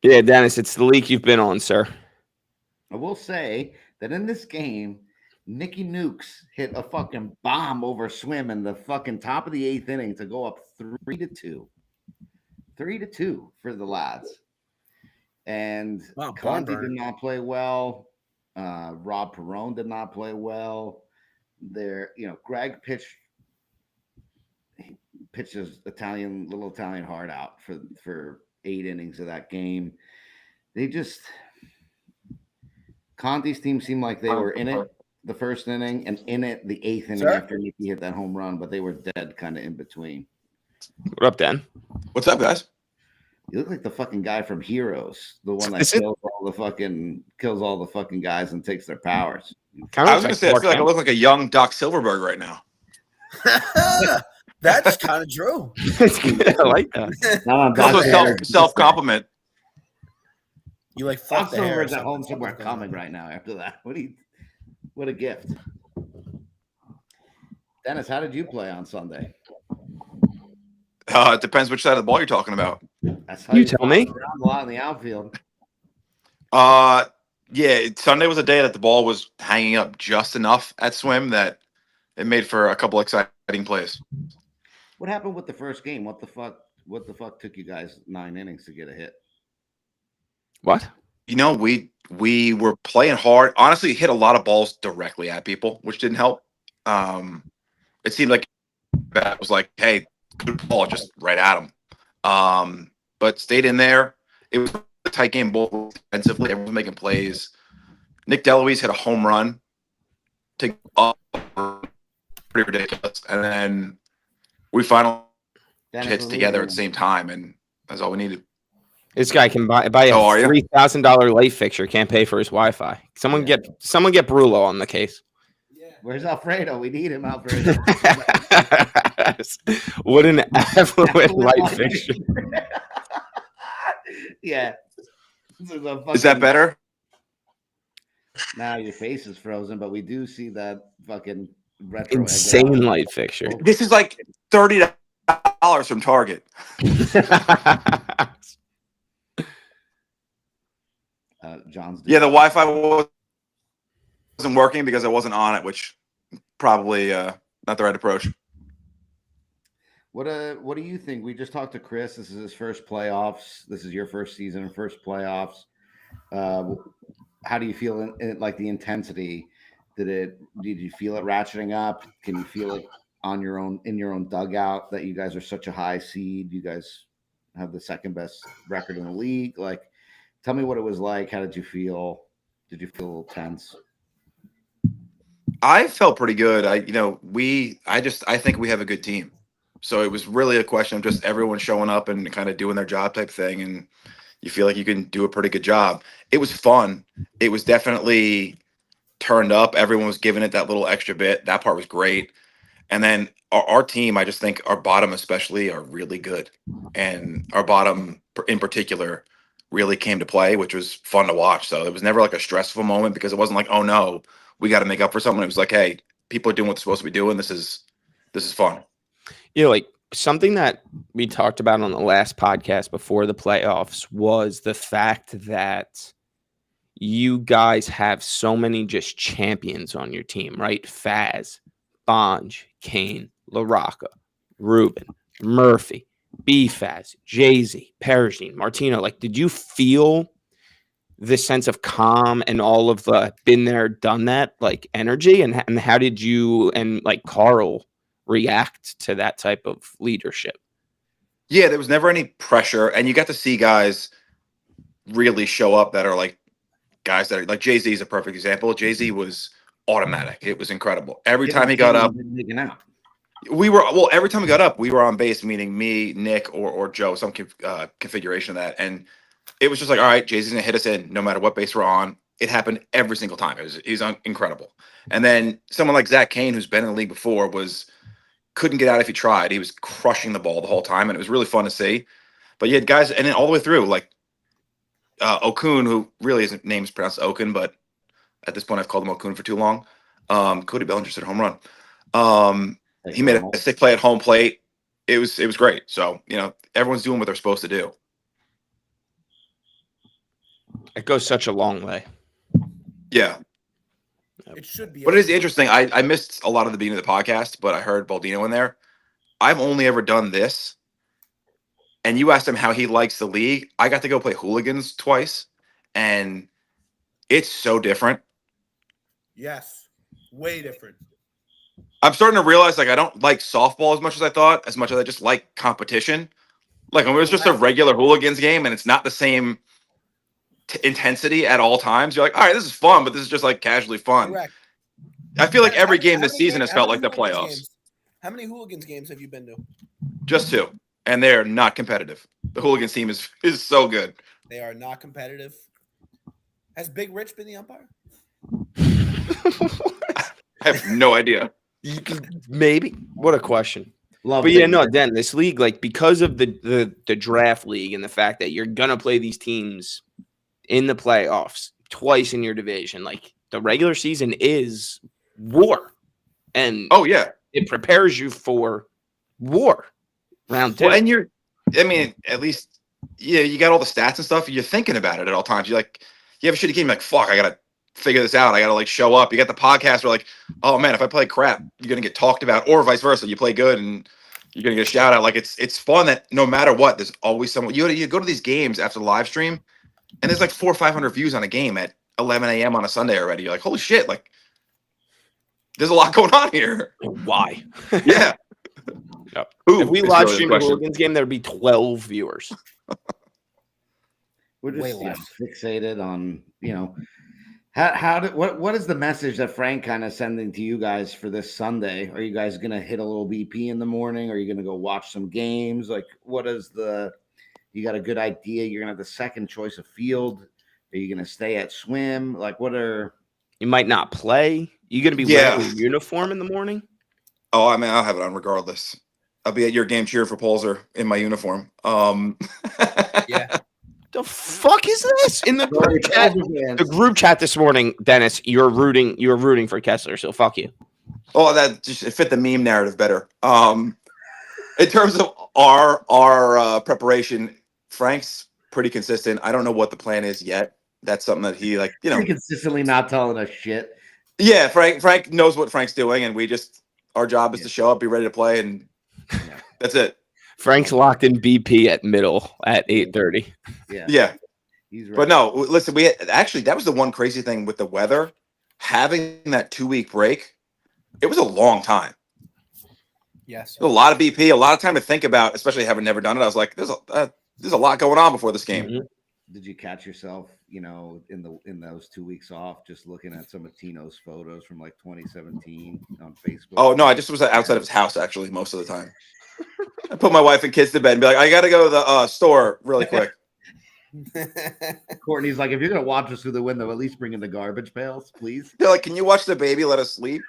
Yeah, Dennis, it's the league you've been on, sir. I will say that in this game, Nicky Nukes hit a fucking bomb over Swim in the fucking top of the 8th inning to go up 3-2. 3-2 for the lads. And Conti did not play well. Rob Perone did not play well. Greg pitched his little Italian heart out for 8 innings of that game. Conti's team seemed like they were in it the first inning and in it the 8th inning after Nicky hit that home run, but they were dead kind of in between. What up, Dan? What's up, guys? You look like the fucking guy from Heroes, the one that kills all the fucking guys and takes their powers. I was gonna say, I feel like I look like a young Doc Silverberg right now. That's kind of true. I like that. Also self-compliment. You like Doc Silverberg's at home somewhere coming right now after that. What a gift. Dennis, how did you play on Sunday? It depends which side of the ball you're talking about. That's how you tell me. A lot in the outfield. Yeah, Sunday was a day that the ball was hanging up just enough at Swim that it made for a couple exciting plays. What happened with the first game? What the fuck took you guys 9 innings to get a hit? What? We were playing hard. Honestly, hit a lot of balls directly at people, which didn't help. It seemed like that was like, hey, good ball, just right at him. But stayed in there. It was a tight game, both defensively. Everyone was making plays. Nick DeLuise hit a home run to up, pretty ridiculous. And then we finally hits together at the same time, and that's all we needed. This guy can buy a $3,000 light fixture. Can't pay for his Wi-Fi. Someone get Brulo on the case. Where's Alfredo? We need him, Alfredo. What an affluent light fixture. Yeah. Is that better? Now your face is frozen, but we do see that fucking retro insane light fixture. This is like $30 from Target. John's. Yeah, the Wi-Fi wasn't working because I wasn't on it, which probably not the right approach. What do you think? We just talked to Chris. This is his first playoffs. This is your first season, first playoffs. How do you feel in like the intensity? Did you feel it ratcheting up? Can you feel it in your own dugout that you guys are such a high seed? You guys have the second best record in the league. Like, tell me what it was like. How did you feel? Did you feel a little tense? I felt pretty good. I think we have a good team. So it was really a question of just everyone showing up and kind of doing their job type thing. And you feel like you can do a pretty good job. It was fun. It was definitely turned up. Everyone was giving it that little extra bit. That part was great. And then our team, I just think our bottom especially are really good. And our bottom in particular really came to play, which was fun to watch. So it was never like a stressful moment because it wasn't like, oh no, we got to make up for something. It was like, hey, people are doing what they're supposed to be doing. This is this is fun. Yeah, like something that we talked about on the last podcast before the playoffs was the fact that you guys have so many just champions on your team, right? Faz, Bonge, Kane, Loraca, Ruben, Murphy, B-Faz, Jay-Z, Pershing, Martino. Like, did you feel this sense of calm and all of the been there, done that, like energy? And how did you and like Carl react to that type of leadership? Yeah, there was never any pressure, and you got to see guys really show up that are like guys that are like Jay-Z is a perfect example. Jay-Z was automatic. It was incredible. Every time he got up, every time he got up, we were on base, meaning me, Nick, or Joe, some configuration of that. And it was just like, all right, Jay-Z's gonna hit us in no matter what base we're on. It happened every single time. He's incredible. And then someone like Zach Kane, who's been in the league before, couldn't get out if he tried. He was crushing the ball the whole time, and it was really fun to see. But you had guys, and then all the way through, like Okun, who really his name is pronounced Okun, but at this point I've called him Okun for too long. Cody Bellinger hit a home run. He made a stick play at home plate. It was great. So, everyone's doing what they're supposed to do. It goes such a long way. Yeah. It should be. But it is interesting. I missed a lot of the beginning of the podcast, but I heard Baldino in there. I've only ever done this. And you asked him how he likes the league. I got to go play Hooligans twice, and it's so different. Yes. Way different. I'm starting to realize, like, I don't like softball as much as I thought, as much as I just like competition. Like, when it was just a regular Hooligans game, and it's not the same intensity at all times, you're like, all right, this is fun, but this is just, like, casually fun. Correct. I feel like every game this season has felt like the playoffs. How many Hooligans games have you been to? Just 2. And they are not competitive. The Hooligans team is so good. They are not competitive. Has Big Rich been the umpire? I have no idea. Maybe. What a question. Love but it. yeah, no, Dan, this league, like, because of the draft league and the fact that you're gonna play these teams in the playoffs twice in your division, like, the regular season is war. And oh yeah, it prepares you for war. Round 2. Well, and at least, you got all the stats and stuff. You're thinking about it at all times. You have a shitty game, like, fuck, I got to figure this out. I got to, like, show up. You got the podcast where, like, oh, man, if I play crap, you're going to get talked about, or vice versa. You play good and you're going to get a shout out. Like, it's fun that no matter what, there's always someone. You go to these games after the live stream, and there's, like, 400 or 500 views on a game at 11 a.m. on a Sunday already. You're like, holy shit, like, there's a lot going on here. Why? Yeah. Yep. Ooh, if we live streamed a Hooligans game, there'd be 12 viewers. We're just fixated on, what is the message that Frank kind of sending to you guys for this Sunday? Are you guys going to hit a little BP in the morning? Are you going to go watch some games? Like, you got a good idea? You're going to have the second choice of field. Are you going to stay at swim? Like, you might not play. You going to be wearing a uniform in the morning? Oh, I mean, I'll have it on regardless. I'll be at your game cheering for Pzer in my uniform. Yeah. The fuck is this in the group chat? The group chat this morning, Dennis. You're rooting for Kesler, so fuck you. Oh, that just it fit the meme narrative better. In terms of our preparation, Frank's pretty consistent. I don't know what the plan is yet. That's something that he pretty consistently not telling us shit. Yeah, Frank knows what Frank's doing, and our job is to show up, be ready to play, and that's it. Frank's locked in BP at middle at 8:30. Yeah. He's right. But no, listen, that was the one crazy thing with the weather. Having that 2-week break, it was a long time. Yes. A lot of BP, a lot of time to think about, especially having never done it. I was like, there's a lot going on before this game. Mm-hmm. Did you catch yourself, in those 2 weeks off, just looking at some of Tino's photos from like 2017 on Facebook? Oh no, I just was outside of his house actually most of the time. I put my wife and kids to bed and be like, I got to go to the store really quick. Courtney's like, if you're gonna watch us through the window, at least bring in the garbage pails, please. They're like, can you watch the baby? Let us sleep.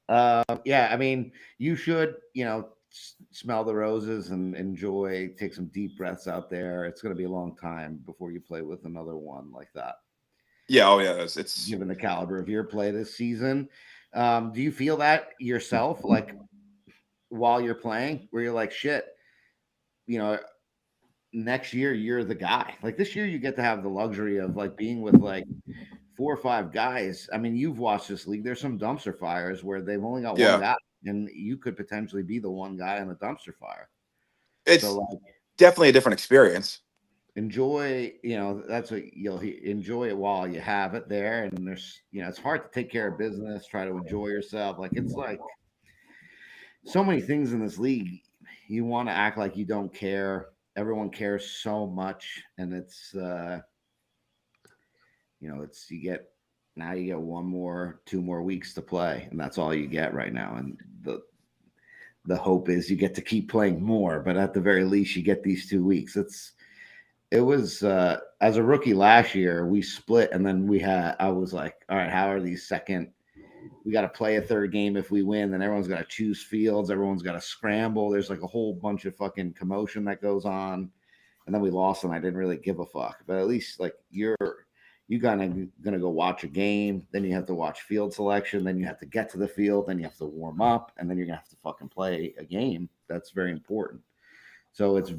Yeah, I mean, you should, smell the roses and take some deep breaths out there. It's going to be a long time before you play with another one like that. Yeah, oh yeah, it's given the caliber of your play this season. Do you feel that yourself, like while you're playing, where you're like, shit, you know, next year you're the guy. Like this year, you get to have the luxury of like being with like 4 or 5 guys. I mean, you've watched this league. There's some dumpster fires where they've only got one Yeah. guy, and you could potentially be the one guy in a dumpster fire. It's So like, definitely a different experience. enjoy, that's what you'll enjoy it while you have it there. And there's, it's hard to take care of business, try to enjoy yourself. Like it's like so many things in this league. You want to act like you don't care. Everyone cares so much, and it's you get 2 more weeks to play, and that's all you get right now. And the hope is you get to keep playing more, but at the very least you get these 2 weeks. It was as a rookie last year, we split, and then I was like, all right, how are these we got to play a third game. If we win, then everyone's got to choose fields. Everyone's got to scramble. There's like a whole bunch of fucking commotion that goes on. And then we lost, and I didn't really give a fuck. But at least like you kind of gonna go watch a game. Then you have to watch field selection. Then you have to get to the field. Then you have to warm up, and then you're gonna have to fucking play a game. That's very important. So it's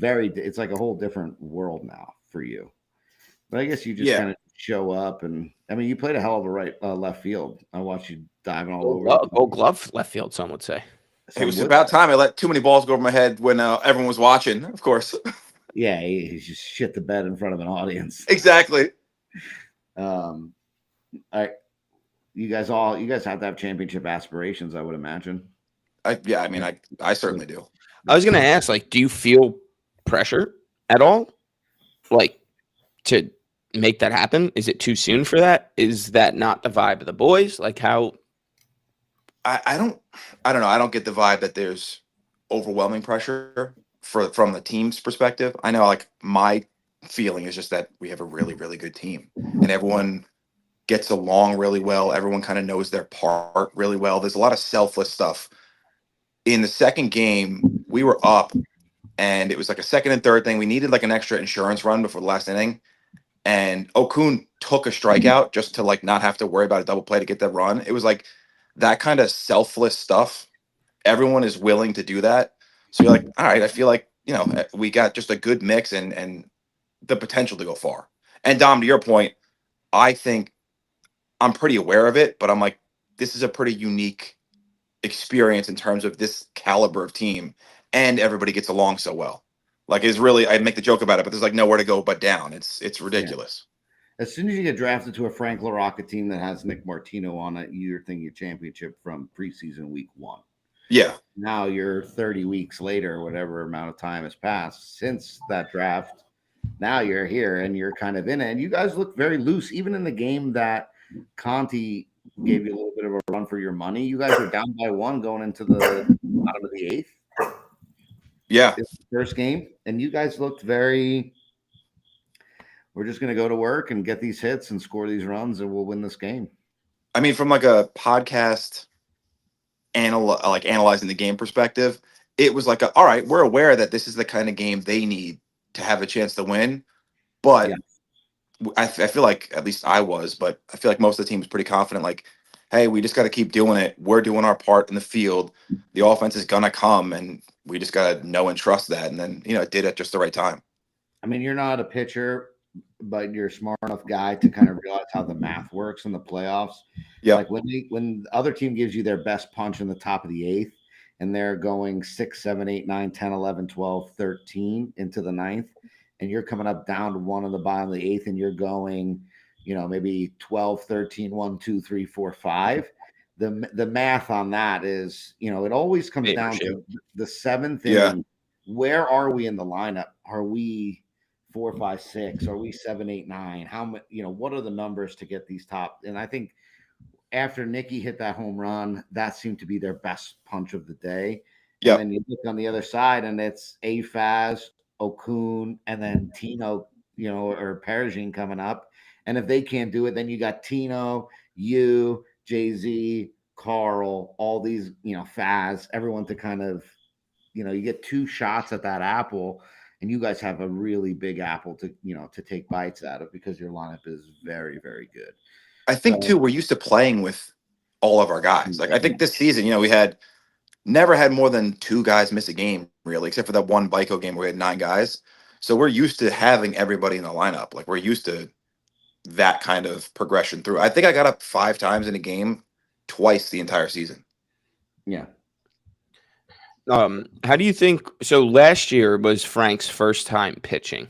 like a whole different world now for you. But I guess you just kind of show up, and I mean, you played a hell of a left field. I watched you diving all over. Gold glove left field, some would say. It was about time I let too many balls go over my head when everyone was watching, of course. Yeah, he just shit the bed in front of an audience. Exactly. You guys have to have championship aspirations, I would imagine. I certainly do. I was gonna ask, like, do you feel pressure at all, like, to make that happen? Is it too soon for that? Is that not the vibe of the boys? Like, how? I don't know. I don't get the vibe that there's overwhelming pressure from the team's perspective. I know, like, my feeling is just that we have a really, really good team, and everyone gets along really well. Everyone kind of knows their part really well. There's a lot of selfless stuff. In the second game, we were up, and it was like a second and third thing. We needed like an extra insurance run before the last inning, and Okun took a strikeout just to like not have to worry about a double play to get that run. It was like that kind of selfless stuff. Everyone is willing to do that. So you're like, all right, I feel like, we got just a good mix and the potential to go far. And Dom, to your point, I think I'm pretty aware of it, but I'm like, this is a pretty unique experience in terms of this caliber of team, and everybody gets along so well. Like, it's really, I make the joke about it, but there's like nowhere to go but down. It's ridiculous. Yeah. As soon as you get drafted to a Frank Loraca team that has Nick Martino on it, you're thinking championship from preseason week 1. Yeah. Now you're 30 weeks later, whatever amount of time has passed since that draft. Now you're here and you're kind of in it. And you guys look very loose, even in the game that Conti gave you a little bit of a run for your money. You guys are down by 1 going into the bottom of the 8th. Yeah. It's the first game. And you guys looked very, we're just going to go to work and get these hits and score these runs and we'll win this game. I mean, from like a podcast analyzing the game perspective, it was like, all right, we're aware that this is the kind of game they need to have a chance to win. But I feel like, at least I was, but I feel like most of the team was pretty confident. Like, hey, we just got to keep doing it. We're doing our part in the field. The offense is going to come, and we just got to know and trust that. And then, it did at just the right time. I mean, you're not a pitcher, but you're a smart enough guy to kind of realize how the math works in the playoffs. Yeah. Like when the other team gives you their best punch in the top of the 8th, and they're going 6, 7, 8, 9, 10, 11, 12, 13 into the 9th, and you're coming up down to 1 on the bottom of the 8th, and you're going, maybe 12, 13, 1, 2, 3, 4, 5. The math on that is, it always comes down to the 7th inning. Where are we in the lineup? Are we 4, 5, 6? Are we 7, 8, 9? How much? What are the numbers to get these top? And I think after Nicky hit that home run, that seemed to be their best punch of the day. Yeah. And then you look on the other side, and it's Afaz, Okun, and then Tino, or Perigin coming up. And if they can't do it, then you got Tino, you, Jay-Z, Carl, all these, Faz, everyone to kind of, you get 2 shots at that apple, and you guys have a really big apple to, to take bites out of because your lineup is very, very good. I think too, we're used to playing with all of our guys. Like I think this season, we had never had more than 2 guys miss a game, really, except for that one Bico game where we had 9 guys. So we're used to having everybody in the lineup. Like we're used to that kind of progression through. I think I got up 5 times in a game, twice the entire season. Yeah. How do you think? So last year was Frank's first time pitching,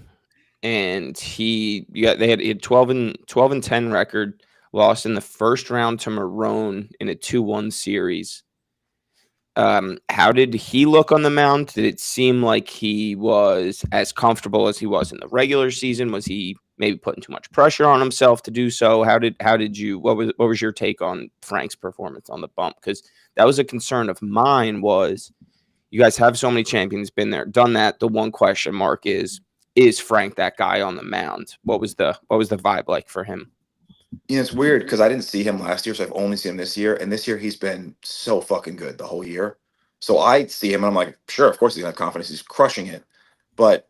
and he had 12-10 record, lost in the first round to Marone in a 2-1 series. How did he look on the mound? Did it seem like he was as comfortable as he was in the regular season? Was he maybe putting too much pressure on himself to do so? What was your take on Frank's performance on the bump? Because that was a concern of mine. Was you guys have so many champions, been there, done that. The one question mark is Frank that guy on the mound? What was the vibe like for him? It's weird because I didn't see him last year, so I've only seen him this year. And this year he's been so fucking good the whole year. So I see him and I'm like, sure, of course he's gonna have confidence. He's crushing it. But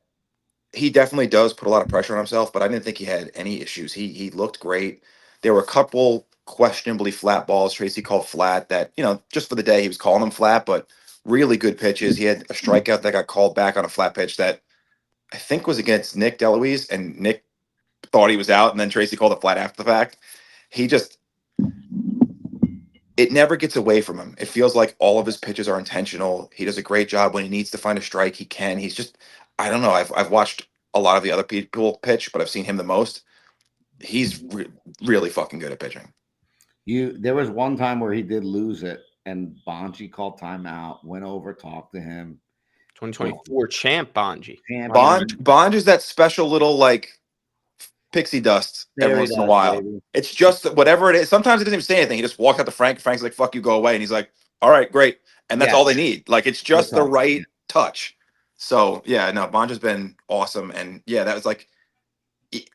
he definitely does put a lot of pressure on himself, but I didn't think he had any issues. He looked great. There were a couple questionably flat balls Tracy called flat that, just for the day he was calling them flat, but really good pitches. He had a strikeout that got called back on a flat pitch that I think was against Nick DeLuise, and Nick thought he was out, and then Tracy called it flat after the fact. It never gets away from him. It feels like all of his pitches are intentional. He does a great job when he needs to find a strike. He can. He's just, I don't know. I've watched a lot of the other people pitch, but I've seen him the most. He's really fucking good at pitching. There was one time where he did lose it, and Bonji called timeout, went over, talked to him. 2024 champ Bonji. Bonj is that special little pixie dust every once in a while. Baby. It's just whatever it is. Sometimes he doesn't even say anything. He just walks out to Frank. Frank's like, "Fuck you, go away," and he's like, "All right, great." And that's all they need. It's just the right touch. So yeah, no, Bonj has been awesome, and yeah, that was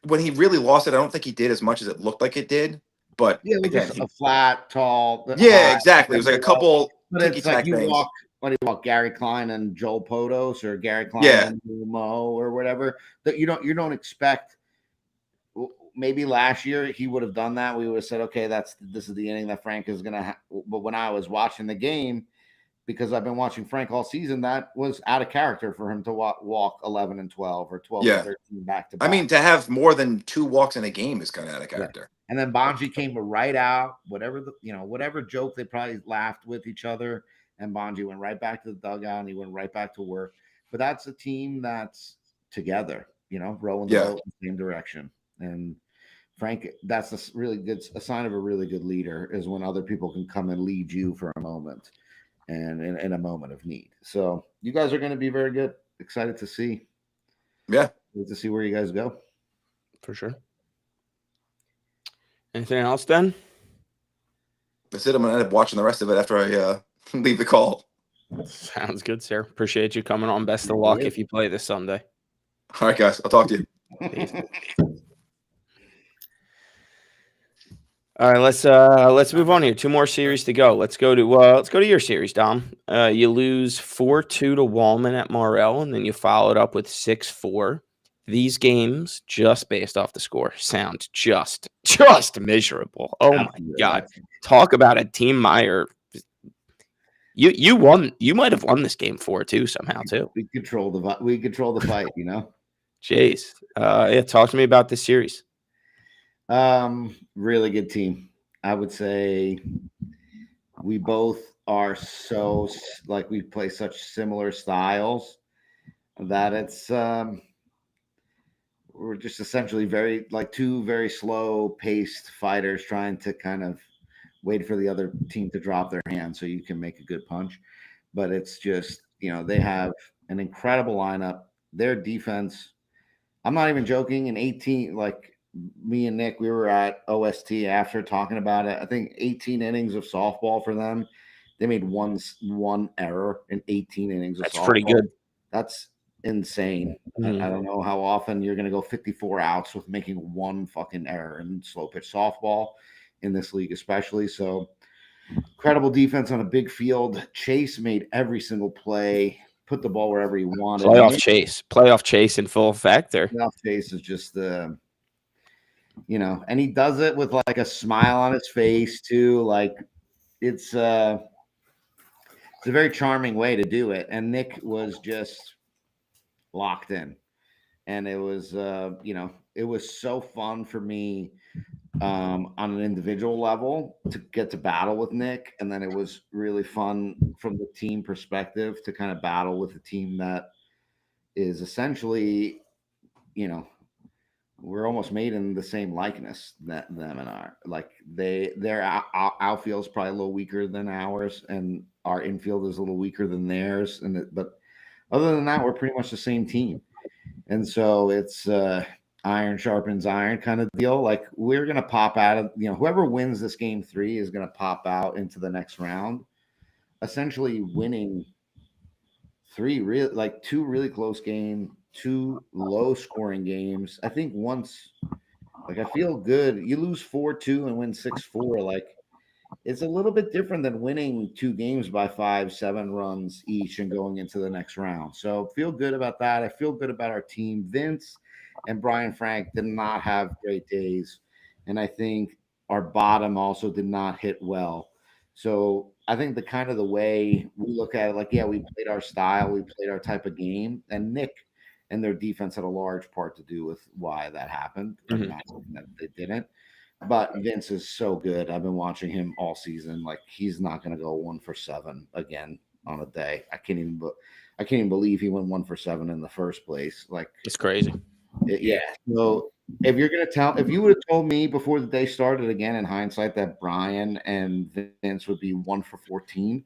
when he really lost it. I don't think he did as much as it looked like it did. But yeah, it was just a flat, tall. Yeah, exactly. It was like a couple. But it's like you walk Gary Klein and Joel Podos, or Gary Klein and Mo, or whatever. That you don't expect. Maybe last year he would have done that. We would have said, okay, this is the inning that Frank is gonna. But when I was watching the game, because I've been watching Frank all season, that was out of character for him to walk 11 and 12 or 12 and 13 back to back. I mean, to have more than 2 walks in a game is kind of out of character. Yeah. And then Bonji came right out, whatever joke they probably laughed with each other, and Bonji went right back to the dugout and he went right back to work. But that's a team that's together, rowing the boat in the same direction. And Frank, that's a sign of a really good leader, is when other people can come and lead you for a moment, and in a moment of need. So you guys are going to be very good. Excited to see. Yeah. To see where you guys go. For sure. Anything else then? That's it. I'm going to end up watching the rest of it after I leave the call. Sounds good, sir. Appreciate you coming on. Best of luck if you play this Sunday. All right, guys. I'll talk to you. All right, let's move on here. 2 more series to go. Let's go to your series, Dom. You lose 4-2 to Walman at Morel, and then you followed up with 6-4. These games, just based off the score, sound just miserable. Oh my God! Talk about a team Meyer. You won. You might have won this game 4-2 somehow too. We control the fight. Jeez. Talk to me about this series. Really good team. I would say we both are we play such similar styles that it's we're just essentially two very slow paced fighters trying to kind of wait for the other team to drop their hand so you can make a good punch. But it's just, they have an incredible lineup. Their defense, I'm not even joking, in 18, me and Nick, we were at OST after talking about it. I think 18 innings of softball for them. They made one error in 18 innings of softball. That's pretty good. That's insane. I don't know how often you're going to go 54 outs with making one fucking error in slow pitch softball in this league, especially. So incredible defense on a big field. Chase made every single play, put the ball wherever he wanted. Playoff Chase in full effect there. Playoff Chase is just and he does it with a smile on his face too. it's a very charming way to do it. And Nick was just locked in, and it was it was so fun for me on an individual level to get to battle with Nick, and then it was really fun from the team perspective to kind of battle with a team that is essentially, we're almost made in the same likeness that them and our, like their outfield is probably a little weaker than ours, and our infield is a little weaker than theirs, but other than that, we're pretty much the same team. And so it's iron sharpens iron kind of deal. Like, we're going to pop out of, whoever wins this game 3 is going to pop out into the next round, essentially winning 2 really close games, 2 low scoring games. I think I feel good. You lose 4-2 and win 6-4. Like, it's a little bit different than winning 2 games by 5-7 runs each and going into the next round. So feel good about that. I feel good about our team. Vince and Brian Frank did not have great days, and I think our bottom also did not hit well. So I think the way we look at it, like, yeah, we played our style, we played our type of game, and Nick and their defense had a large part to do with why that happened. Mhm. Not that they didn't. But Vince is so good. I've been watching him all season. Like, he's not going to go 1 for 7 again on a day. I can't even believe he went 1 for 7 in the first place. Like, It's crazy. yeah. So if you would have told me before the day started, again in hindsight, that Brian and Vince would be 1 for 14,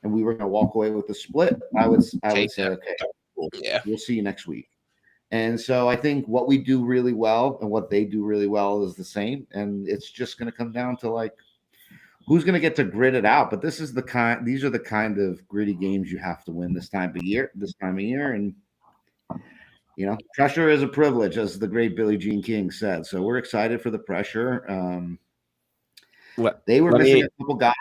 and we were going to walk away with the split, I would say, okay, cool. Yeah. We'll see you next week. And so I think what we do really well and what they do really well is the same. And it's just going to come down to, like, who's going to get to grit it out. But these are the kind of gritty games you have to win this time of year. And, pressure is a privilege, as the great Billie Jean King said. So we're excited for the pressure. They were missing a couple guys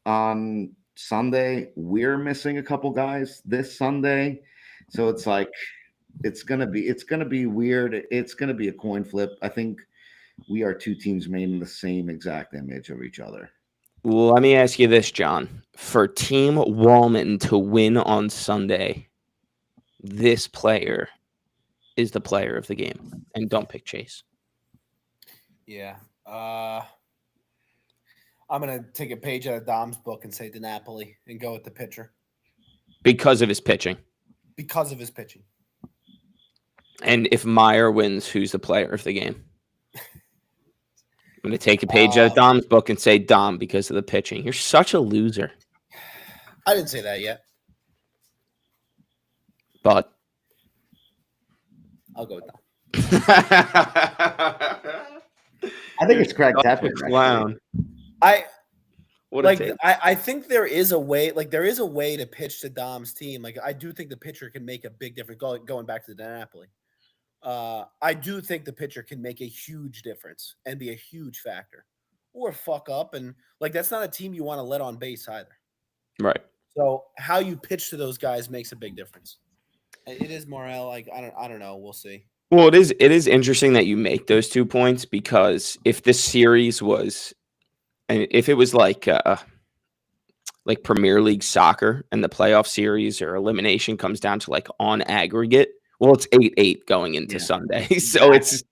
on Sunday. We're missing a couple guys this Sunday. So it's like, it's gonna be weird. It's gonna be a coin flip. I think we are 2 teams made in the same exact image of each other. Well, let me ask you this, John. For Team Walman to win on Sunday, this player is the player of the game, and don't pick Chase. Yeah. I'm gonna take a page out of Dom's book and say DiNapoli and go with the pitcher Because of his pitching. because of his pitching. And if Meyer wins, who's the player of the game? I'm going to take a page out of Dom's book and say Dom because of the pitching. You're such a loser. I didn't say that yet. But I'll go with Dom. I think it's Craig Tepper. Clown. What I think there is a way. Like, there is a way to pitch to Dom's team. Like, I do think the pitcher can make a big difference. Going back to DiNapoli. I do think the pitcher can make a huge difference and be a huge factor, or fuck up, and like, that's not a team you want to let on base either. Right. So how you pitch to those guys makes a big difference. It is Morel. Like, I don't know. We'll see. Well, it is interesting that you make those 2 points, because if this series was, and if it was like Premier League soccer and the playoff series or elimination comes down to, like, on aggregate, well, it's 8-8 going into Sunday. So it's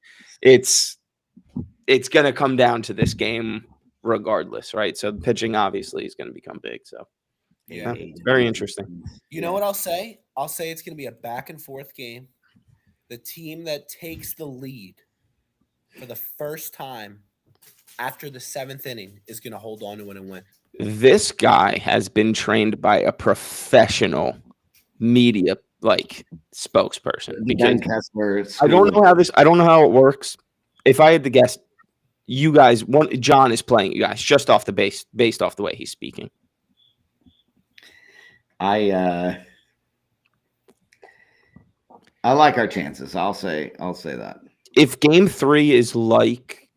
going to come down to this game regardless, right? So the pitching obviously is going to become big. So yeah, it's very interesting. You know what I'll say? I'll say it's going to be a back and forth game. The team that takes the lead for the first time after the 7th inning is going to hold on to it and win. This guy has been trained by a professional media spokesperson. Because Kesler, I don't know how it works. If I had to guess, you guys, John is playing you guys just off the base, based off the way he's speaking. I like our chances. I'll say that. If game 3 is like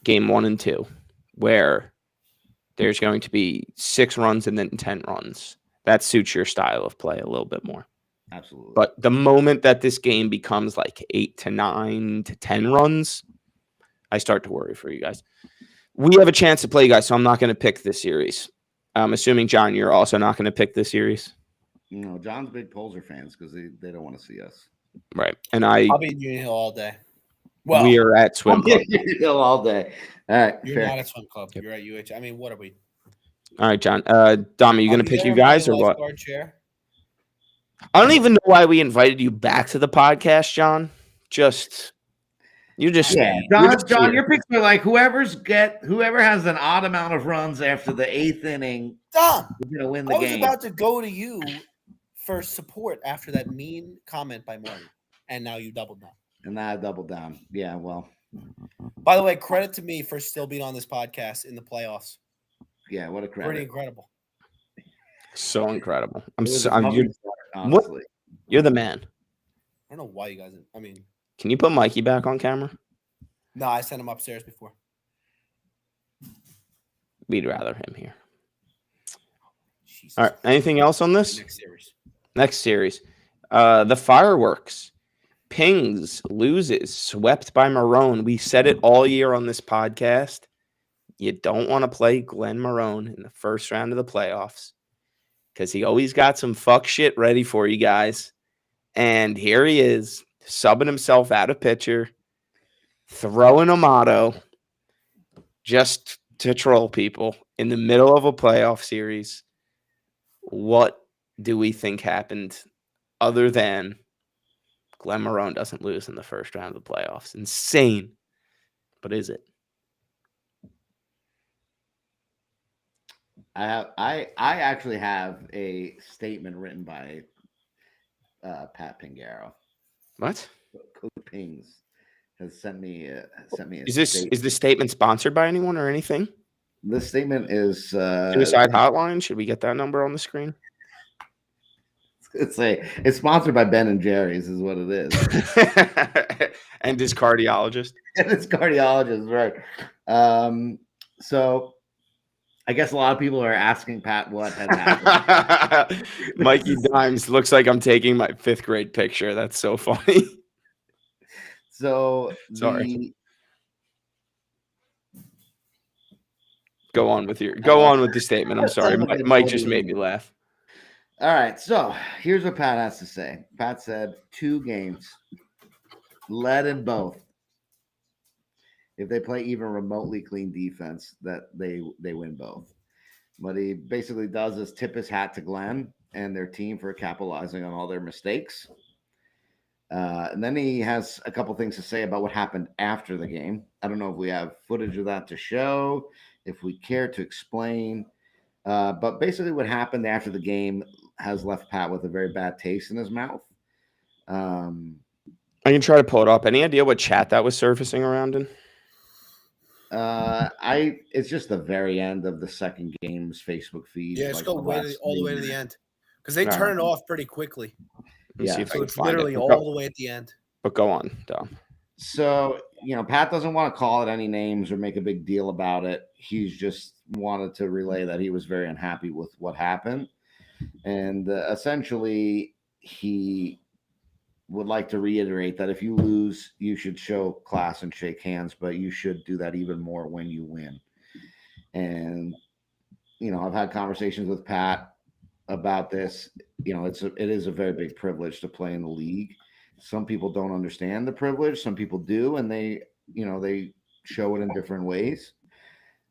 game 1 and 2, where there's going to be 6 runs and then 10 runs, that suits your style of play a little bit more. Absolutely. But the moment that this game becomes like 8 to 9 to 10 runs, I start to worry for you guys. We have a chance to play, guys, so I'm not going to pick this series. I'm assuming, John, you're also not going to pick this series. John's big Pzer fans because they don't want to see us. Right. And I'll be in Union Hill all day. Well, we are at swim club. all day. All right. You're fair. not at swim club. You're at UH. I mean, what are we? All right, John. Dom, are you going to pick you guys or what? Chair. I don't even know why we invited you back to the podcast, John. You're just John, your picks are like whoever has an odd amount of runs after the 8th inning. Dom, you're gonna win the game. I was about to go to you for support after that mean comment by Marty, and now you doubled down. And now I doubled down. Yeah, well. By the way, credit to me for still being on this podcast in the playoffs. Yeah, what a credit! Pretty incredible. So incredible. Honestly, you're the man. I don't know why you guys. I mean. Can you put Mikey back on camera? No, I sent him upstairs before. We'd rather him here. Jesus. All right. Anything else on this? Next series. The fireworks. Pings loses. Swept by Marone. We said it all year on this podcast. You don't want to play Glenn Marone in the first round of the playoffs because he always got some fuck shit ready for you guys. And here he is. Subbing himself out of pitcher, throwing a motto just to troll people in the middle of a playoff series. What do we think happened other than Glenn Marone doesn't lose in the first round of the playoffs? Insane. But is it? I actually have a statement written by Pat Pingaro. What? Coach Pings has sent me a is this statement sponsored by anyone or anything? This statement is Suicide Hotline. Should we get that number on the screen? It's sponsored by Ben and Jerry's, is what it is. And his cardiologist. And his cardiologist, right? So I guess a lot of people are asking Pat what had happened. Mikey Dimes looks like I'm taking my 5th grade picture. That's so funny. So sorry. Go on with the statement. I'm sorry. Mike just made me laugh. All right. So here's what Pat has to say. Pat said 2 games, led in both. If they play even remotely clean defense, that they win both. What he basically does is tip his hat to Glenn and their team for capitalizing on all their mistakes. And then he has a couple things to say about what happened after the game. I don't know if we have footage of that to show, if we care to explain. But basically what happened after the game has left Pat with a very bad taste in his mouth. I can try to pull it up. Any idea what chat that was surfacing around in? It's just the very end of the second game's Facebook feed. Yeah, just go all the way to the end because they turn it off pretty quickly. Yeah, so it's literally all the way at the end. But go on, Dom. So Pat doesn't want to call it any names or make a big deal about it. He's just wanted to relay that he was very unhappy with what happened, and essentially he would like to reiterate that if you lose, you should show class and shake hands, but you should do that even more when you win. And, I've had conversations with Pat about this. It is a very big privilege to play in the league. Some people don't understand the privilege. Some people do. And they show it in different ways.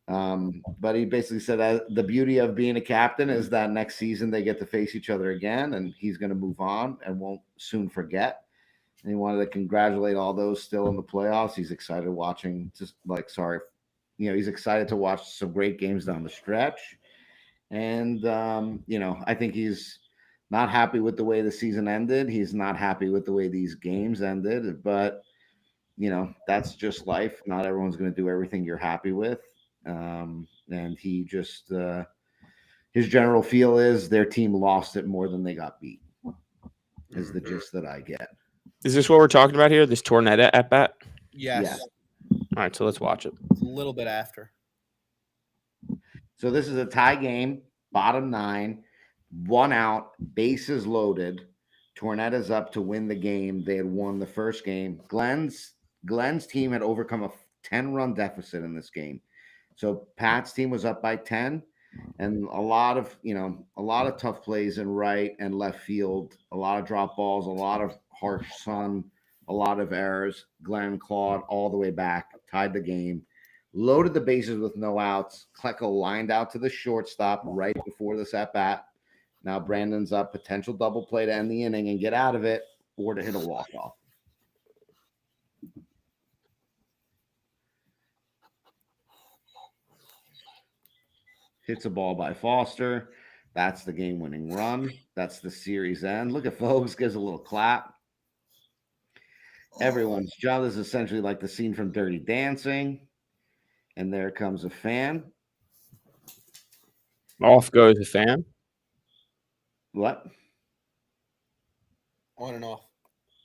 But he basically said that the beauty of being a captain is that next season they get to face each other again, and he's going to move on and won't soon forget. And he wanted to congratulate all those still in the playoffs. He's excited watching, he's excited to watch some great games down the stretch. And, I think he's not happy with the way the season ended. He's not happy with the way these games ended, but, that's just life. Not everyone's going to do everything you're happy with. And he just his general feel is their team lost it more than they got beat, is the gist that I get. Is this what we're talking about here? This Tornetta at bat? Yes. All right, so let's watch it. It's a little bit after. So this is a tie game, bottom 9, 1 out, bases loaded. Tornetta's up to win the game. They had won the first game. Glenn's team had overcome a 10-run deficit in this game. So Pat's team was up by 10, and a lot of tough plays in right and left field, a lot of drop balls, a lot of harsh sun, a lot of errors. Glenn clawed all the way back, tied the game, loaded the bases with no outs. Klecko lined out to the shortstop right before this at bat. Now Brandon's up, potential double play to end the inning and get out of it, or to hit a walk-off. Hits a ball by Foster. That's the game-winning run. That's the series end. Look at folks, gives a little clap. Everyone's job is essentially like the scene from Dirty Dancing. And there comes a fan. Off goes a fan. What? On and off.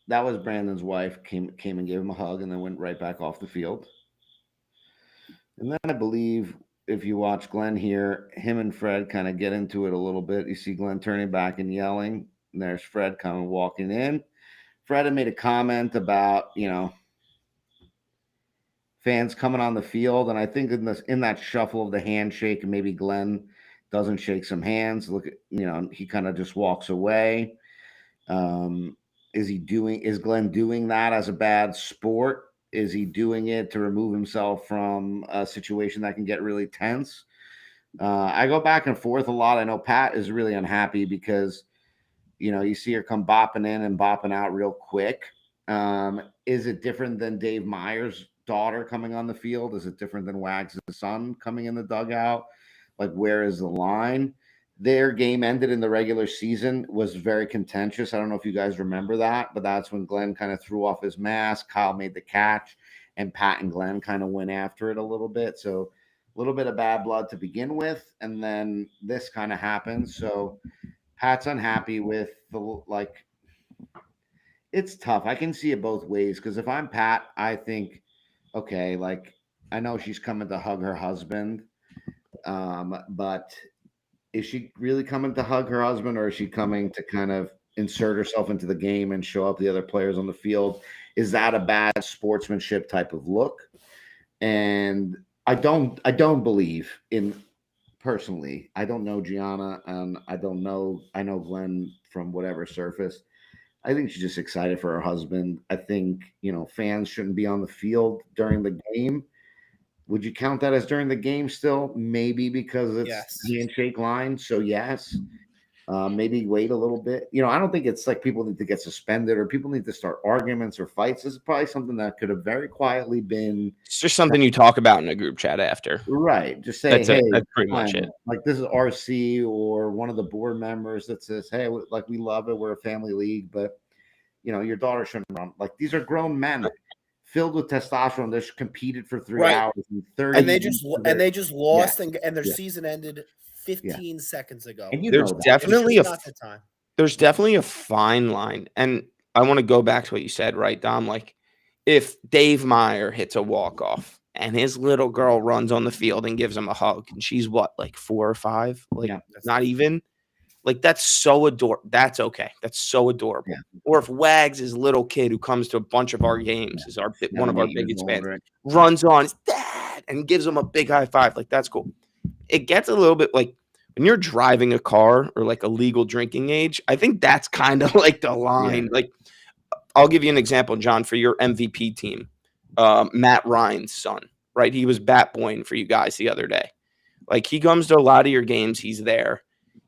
That was Brandon's wife. Came and gave him a hug and then went right back off the field. And then I believe if you watch Glenn here, him and Fred kind of get into it a little bit. You see Glenn turning back and yelling. And there's Fred kind of walking in. Fred had made a comment about, fans coming on the field. And I think in that shuffle of the handshake, maybe Glenn doesn't shake some hands. Look at, he kind of just walks away. Is Glenn doing that as a bad sport? Is he doing it to remove himself from a situation that can get really tense? I go back and forth a lot. I know Pat is really unhappy because, you see her come bopping in and bopping out real quick. Is it different than Dave Meyer's daughter coming on the field? Is it different than Wags' son coming in the dugout? Like, where is the line? Their game ended in the regular season, was very contentious. I don't know if you guys remember that, but that's when Glenn kind of threw off his mask. Kyle made the catch, and Pat and Glenn kind of went after it a little bit. So a little bit of bad blood to begin with, and then this kind of happened. So Pat's unhappy with it's tough. I can see it both ways, because if I'm Pat, I think, okay, I know she's coming to hug her husband, but is she really coming to hug her husband, or is she coming to kind of insert herself into the game and show up the other players on the field? Is that a bad sportsmanship type of look? And I don't believe in, personally, I don't know Gianna, and I know Glenn from whatever surface. I think she's just excited for her husband. I think, fans shouldn't be on the field during the game. Would you count that as during the game still? Maybe, because it's handshake line. So yes, maybe wait a little bit. I don't think it's like people need to get suspended or people need to start arguments or fights. This is probably something that could have very quietly been. It's just something you talk about in a group chat after. Right. Just say, hey, that's pretty much it. Like, this is RC or one of the board members that says, hey, we love it. We're a family league, but your daughter shouldn't run. Like, these are grown men filled with testosterone. They competed for 3 hours and 30. And they just lost, and their season ended 15 seconds ago. And there's definitely a fine line. And I want to go back to what you said, right, Dom? Like, if Dave Meyer hits a walk-off and his little girl runs on the field and gives him a hug, and she's what, like 4 or 5? Like, not even. Like, that's so adorable. That's okay. That's so adorable. Yeah. Or if Wags' little kid who comes to a bunch of our games is one of our biggest fans, runs on his dad and gives him a big high five. Like, that's cool. It gets a little bit like when you're driving a car or like a legal drinking age, I think that's kind of like the line. Yeah. Like, I'll give you an example, John, for your MVP team. Matt Ryan's son, right? He was bat boying for you guys the other day. Like, he comes to a lot of your games. He's there.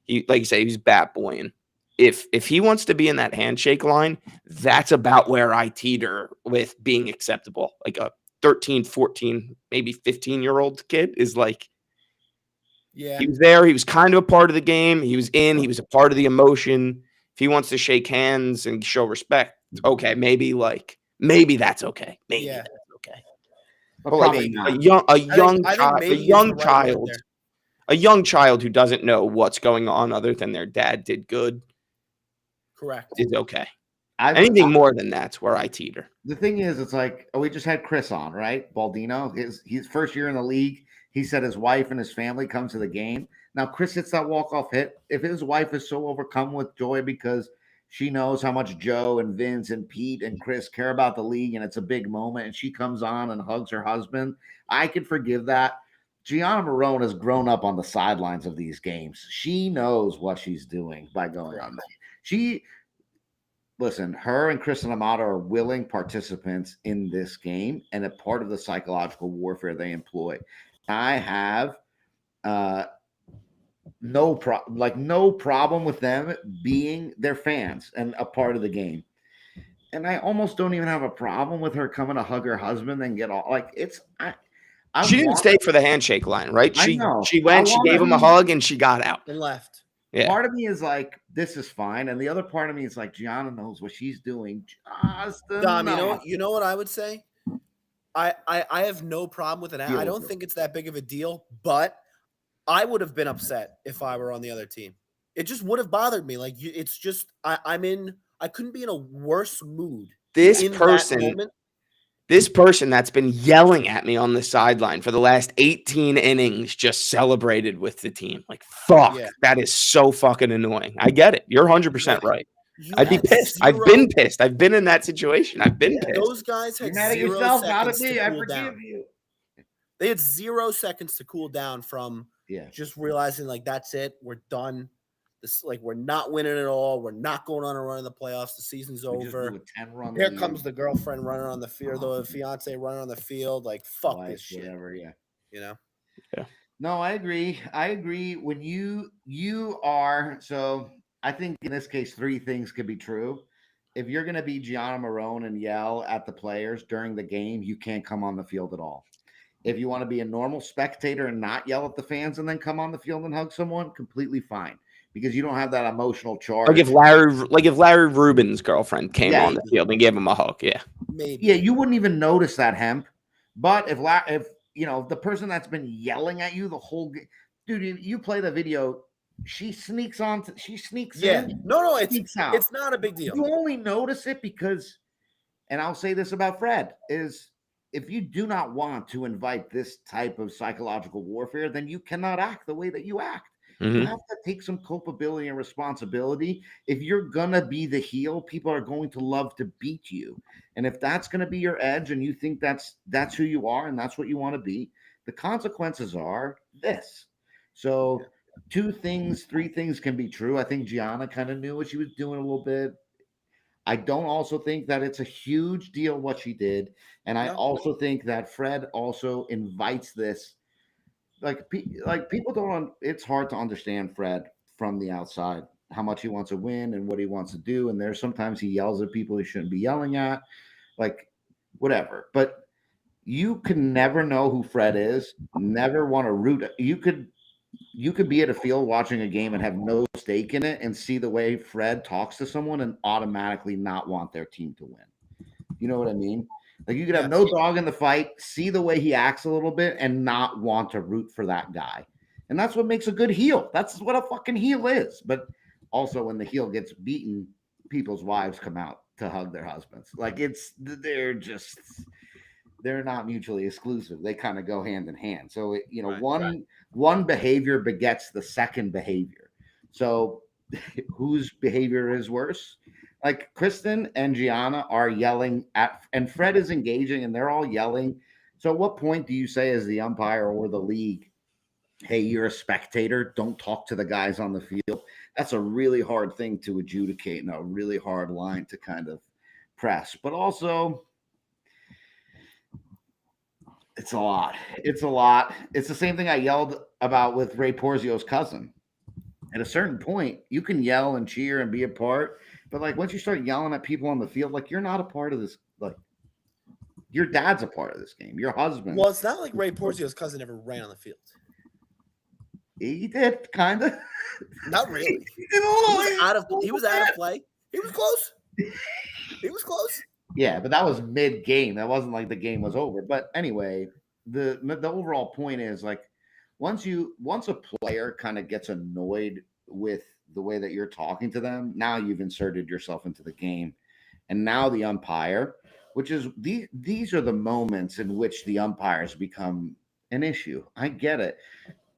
He, like you say, he's bat boying. If he wants to be in that handshake line, that's about where I teeter with being acceptable. Like a 13, 14, maybe 15-year-old kid is like, he was there. He was kind of a part of the game. He was in. He was a part of the emotion. If he wants to shake hands and show respect, okay, maybe that's okay. Maybe that's okay. But like a young child who doesn't know what's going on other than their dad did good, correct, is okay. Anything more than that's where I teeter. The thing is, it's like, we just had Chris on, right? Baldino, his first year in the league. He said his wife and his family come to the game. Now, Chris hits that walk-off hit. If his wife is so overcome with joy because she knows how much Joe and Vince and Pete and Chris care about the league and it's a big moment, and she comes on and hugs her husband, I could forgive that. Gianna Marone has grown up on the sidelines of these games. She knows what she's doing by going on them. Listen, her and Kristen Amato are willing participants in this game and a part of the psychological warfare they employ. I have no problem with them being their fans and a part of the game. And I almost don't even have a problem with her coming to hug her husband and get all like it's. She didn't stay for the handshake line, right? I know. She went, she gave him a hug, and she got out and left. Yeah. Part of me is like, this is fine, and the other part of me is like, Gianna knows what she's doing. Just Dom, you know what I would say? I have no problem with it. I don't think it's that big of a deal, but I would have been upset if I were on the other team. It just would have bothered me. Like it's just I couldn't be in a worse mood. This person that's been yelling at me on the sideline for the last 18 innings just celebrated with the team. Like, fuck, that is so fucking annoying. I get it. You're 100% right. I'd be pissed. I've been pissed. I've been in that situation. I've been pissed. Those guys had mad at 0 yourself, seconds not at me. to I cool forgive down. you. They had 0 seconds to cool down from just realizing like that's it. We're done. This like we're not winning at all. We're not going on a run in the playoffs. The season's over. Here comes the girlfriend running on the field, the fiance running on the field. Like fuck this shit. Whatever, you know. Yeah. No, I agree. When you are so. I think in this case, 3 things could be true. If you're going to be Gianna Marone and yell at the players during the game, you can't come on the field at all. If you want to be a normal spectator and not yell at the fans and then come on the field and hug someone, completely fine. Because you don't have that emotional charge. Like if Larry Rubin's girlfriend came on the field and gave him a hug, maybe. Yeah, you wouldn't even notice that, Hemp. But if the person that's been yelling at you the whole game, dude, you play the video, she sneaks in. No, it's not a big deal. You only notice it because, and I'll say this about Fred, is if you do not want to invite this type of psychological warfare, then you cannot act the way that you act. You have to take some culpability and responsibility. If you're going to be the heel, people are going to love to beat you. And if that's going to be your edge and you think that's who you are and that's what you want to be, the consequences are this. So 3 things can be true. I think Gianna kind of knew what she was doing a little bit. I don't also think that it's a huge deal what she did. And I also think that Fred also invites this. Like people don't. It's hard to understand Fred from the outside, how much he wants to win and what he wants to do. And there's sometimes he yells at people he shouldn't be yelling at, like whatever. But you can never know who Fred is. Never want to root. You could be at a field watching a game and have no stake in it and see the way Fred talks to someone and automatically not want their team to win. You know what I mean? Like you could have no dog in the fight, see the way he acts a little bit and not want to root for that guy. And that's what makes a good heel. That's what a fucking heel is. But also when the heel gets beaten, people's wives come out to hug their husbands. Like they're not mutually exclusive. They kind of go hand in hand. So, one behavior begets the second behavior. So whose behavior is worse? Like Kristen and Gianna are yelling at, and Fred is engaging, and they're all yelling. So, at what point do you say, as the umpire or the league, hey, you're a spectator, don't talk to the guys on the field? That's a really hard thing to adjudicate and a really hard line to kind of press. But also, it's a lot. It's a lot. It's the same thing I yelled about with Ray Porzio's cousin. At a certain point, you can yell and cheer and be a part. But like once you start yelling at people on the field, like you're not a part of this. Like your dad's a part of this game. Your husband. Well, it's not like Ray Porzio's cousin ever ran on the field. He did, kind of. Not really. He was out of play. He was close. Yeah, but that was mid-game. That wasn't like the game was over. But anyway, the overall point is like once a player kind of gets annoyed with the way that you're talking to them, now you've inserted yourself into the game. And now the umpire, which is these are the moments in which the umpires become an issue. I get it.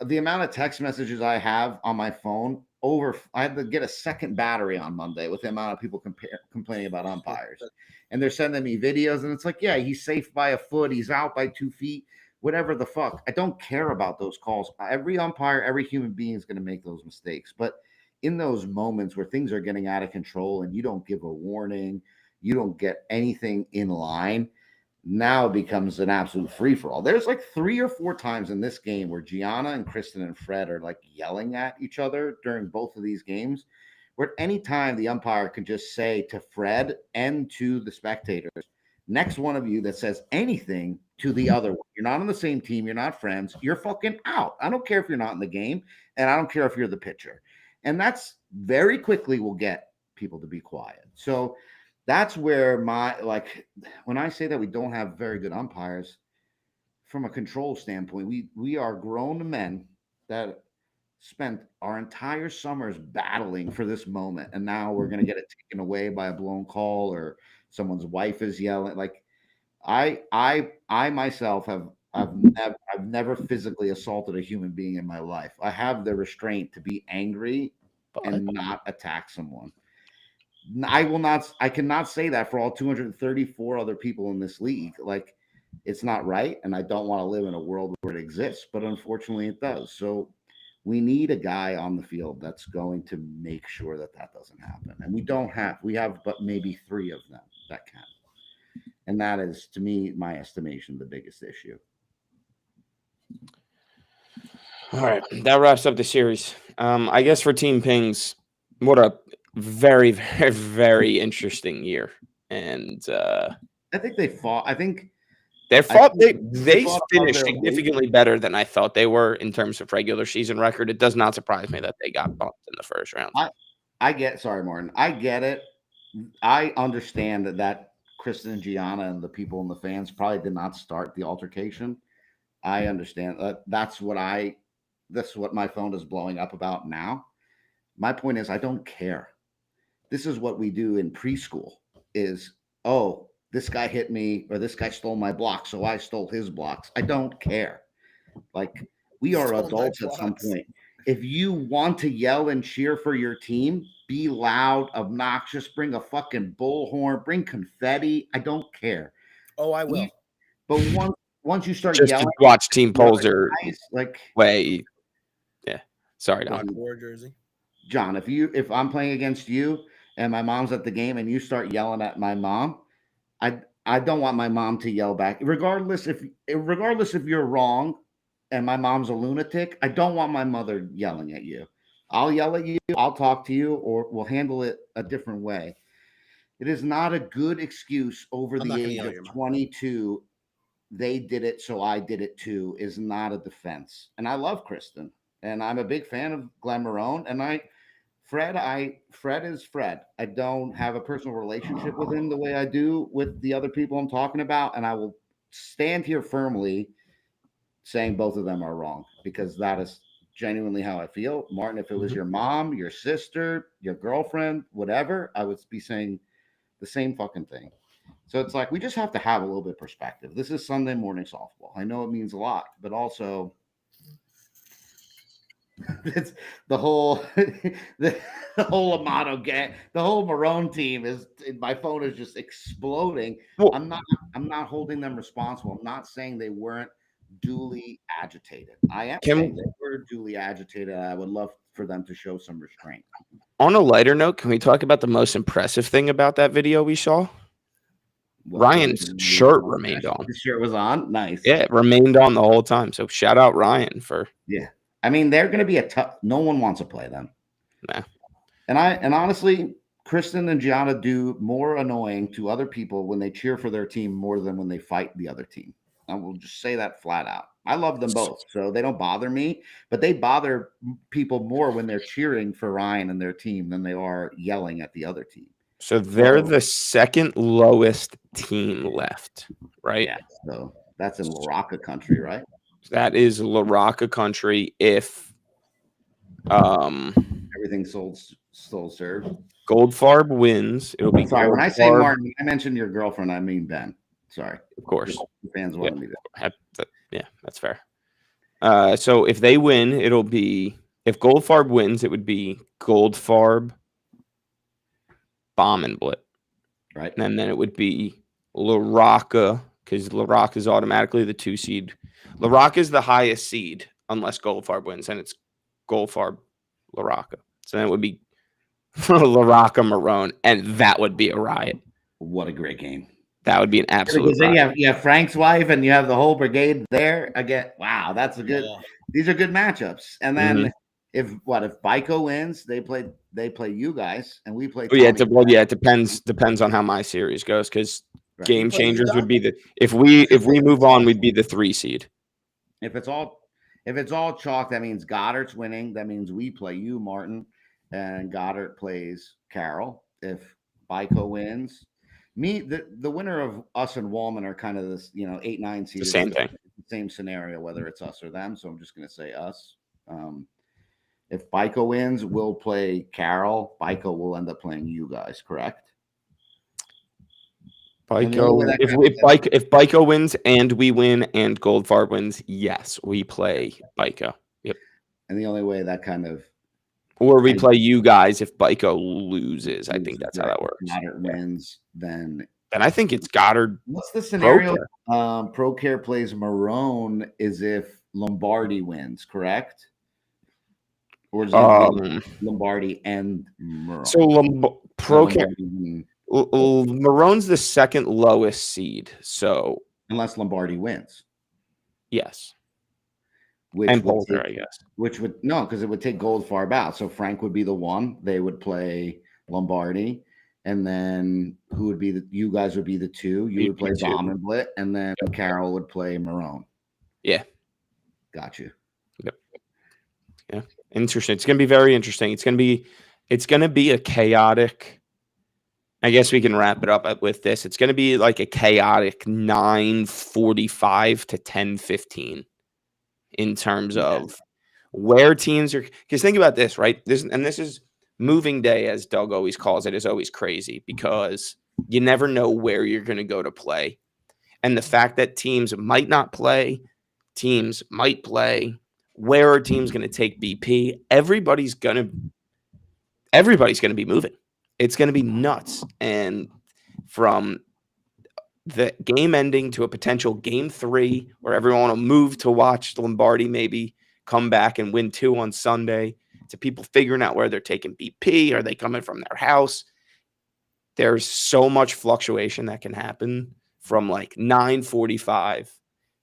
The amount of text messages I have on my phone I had to get a second battery on Monday with the amount of people complaining about umpires. And they're sending me videos and it's like, yeah, he's safe by a foot. He's out by 2 feet. whatever the fuck. I don't care about those calls. Every umpire, every human being is going to make those mistakes. But in those moments where things are getting out of control and you don't give a warning, you don't get anything in line, now it becomes an absolute free-for-all. There's like 3 or 4 times in this game where Gianna and Kristen and Fred are like yelling at each other during both of these games, where at any time the umpire could just say to Fred and to the spectators, next one of you that says anything to the other one, you're not on the same team, you're not friends, you're fucking out. I don't care if you're not in the game, and I don't care if you're the pitcher. And that's very quickly will get people to be quiet. So that's where when I say that we don't have very good umpires from a control standpoint, we are grown men that spent our entire summers battling for this moment, and now we're going to get it taken away by a blown call or someone's wife is yelling. Like I myself I've never physically assaulted a human being in my life. I have the restraint to be angry and not attack someone. I cannot say that for all 234 other people in this league. Like, it's not right, and I don't want to live in a world where it exists, but unfortunately it does. So we need a guy on the field that's going to make sure that doesn't happen. And we have but maybe 3 of them that can. And that is, to me, my estimation, the biggest issue. All right, that wraps up the series. I guess for Team Pings, what a very, very, very interesting year. And I think they fought. They finished significantly better than I thought they were in terms of regular season record. It does not surprise me that they got bumped in the first round. Sorry, Martin. I get it. I understand that Kristen and Gianna and the people and the fans probably did not start the altercation. I understand that. That's what my phone is blowing up about now. My point is, I don't care. This is what we do in preschool is, oh, this guy hit me or this guy stole my block, so I stole his blocks. I don't care. Like, we are adults at some point. If you want to yell and cheer for your team, be loud, obnoxious, bring a fucking bullhorn, bring confetti. I don't care. Oh, I will. But once you start just yelling, to watch Team Pzer like way. Yeah. Sorry, Don. Jersey. John, if I'm playing against you and my mom's at the game and you start yelling at my mom, I don't want my mom to yell back. Regardless if you're wrong and my mom's a lunatic, I don't want my mother yelling at you. I'll yell at you, I'll talk to you, or we'll handle it a different way. It is not a good excuse over the age of 22. They did it, so I did it too, is not a defense. And I love Kristen, and I'm a big fan of Glenn Marone, and Fred is Fred. I don't have a personal relationship with him the way I do with the other people I'm talking about, and I will stand here firmly saying both of them are wrong, because that is genuinely how I feel. Martin, if it was your mom, your sister, your girlfriend, whatever, I would be saying the same fucking thing. So it's like, we just have to have a little bit of perspective. This is Sunday morning softball. I know it means a lot, but also it's the whole the whole Amato gang, the whole Marone team is, my phone is just exploding. Well, I'm not holding them responsible. I'm not saying they weren't duly agitated. I am saying they were duly agitated. I would love for them to show some restraint. On a lighter note, can we talk about the most impressive thing about that video we saw? Ryan's shirt remained on. The shirt was on? Nice. Yeah, it remained on the whole time. So shout out Ryan for. Yeah. I mean, they're going to be a tough. No one wants to play them. Nah. And honestly, Kristen and Gianna do more annoying to other people when they cheer for their team more than when they fight the other team. I will just say that flat out. I love them both, so they don't bother me, but they bother people more when they're cheering for Ryan and their team than they are yelling at the other team. So they're the second lowest team left, right? Yeah. So that's in Loraca country, right? That is Loraca country. If everything still served. Goldfarb wins, it'll be. Sorry, when I say Martin, I mentioned your girlfriend. I mean Ben. Sorry, of course. The fans wanted me to. Yeah, that's fair. So if they win, it'll be. If Goldfarb wins, it would be Goldfarb, Bomb, and Blit. Right. And then it would be Loraca, because Loraca is automatically the 2 seed. Loraca is the highest seed unless Goldfarb wins, and it's Goldfarb Loraca. So then it would be Loraca Marone, and that would be a riot. What a great game. That would be an absolute Because then riot. you have Frank's wife and you have the whole brigade there again. Wow, that's a good. Yeah. These are good matchups. And then if Bico wins, they play you guys and we play. Yeah, Tommy. it depends on how my series goes, because Right. Game You play Changers Utah? would be the if we move on, we'd be the 3 seed. If it's all chalk, that means Goddard's winning. That means we play you, Martin, and Goddard plays Carol. If Bico wins, the winner of us and Walman are kind of this, 8-9 seed. The same thing. Same scenario, whether it's us or them. So I'm just going to say us. If Bico wins, we'll play Carol. Bico will end up playing you guys, correct? Bico, if Bico wins and we win and Goldfarb wins, yes, we play Bico. Yep. And the only way that kind of, or we play you guys if Bico loses. I think that's how that works. Goddard wins, then I think it's Goddard. What's the scenario? Procare. Procare plays Marone is if Lombardi wins, correct? Or is it Lombardi and Marone? So Procare. Marone's the second lowest seed, so unless Lombardi wins, yes, and Pzer, I guess. Which would because it would take Goldfarb out. So Frank would be the one. They would play Lombardi, and then who would be you guys would be the 2. You would play Bomb and Blit, and then Carol would play Marone. Yeah, got you. Yep. Yeah, interesting. It's gonna be very interesting. It's gonna be a chaotic. I guess we can wrap it up with this. It's going to be like a chaotic 9:45 to 10:15 in terms of where teams are. Because think about this, right? This is moving day, as Doug always calls it, is always crazy because you never know where you're going to go to play. And the fact that teams might not play, teams might play, where are teams going to take BP? Everybody's going to be moving. It's going to be nuts. And from the game ending to a potential game 3 where everyone will move to watch Lombardi maybe come back and win 2 on Sunday, to people figuring out where they're taking BP. Are they coming from their house? There's so much fluctuation that can happen from like 9:45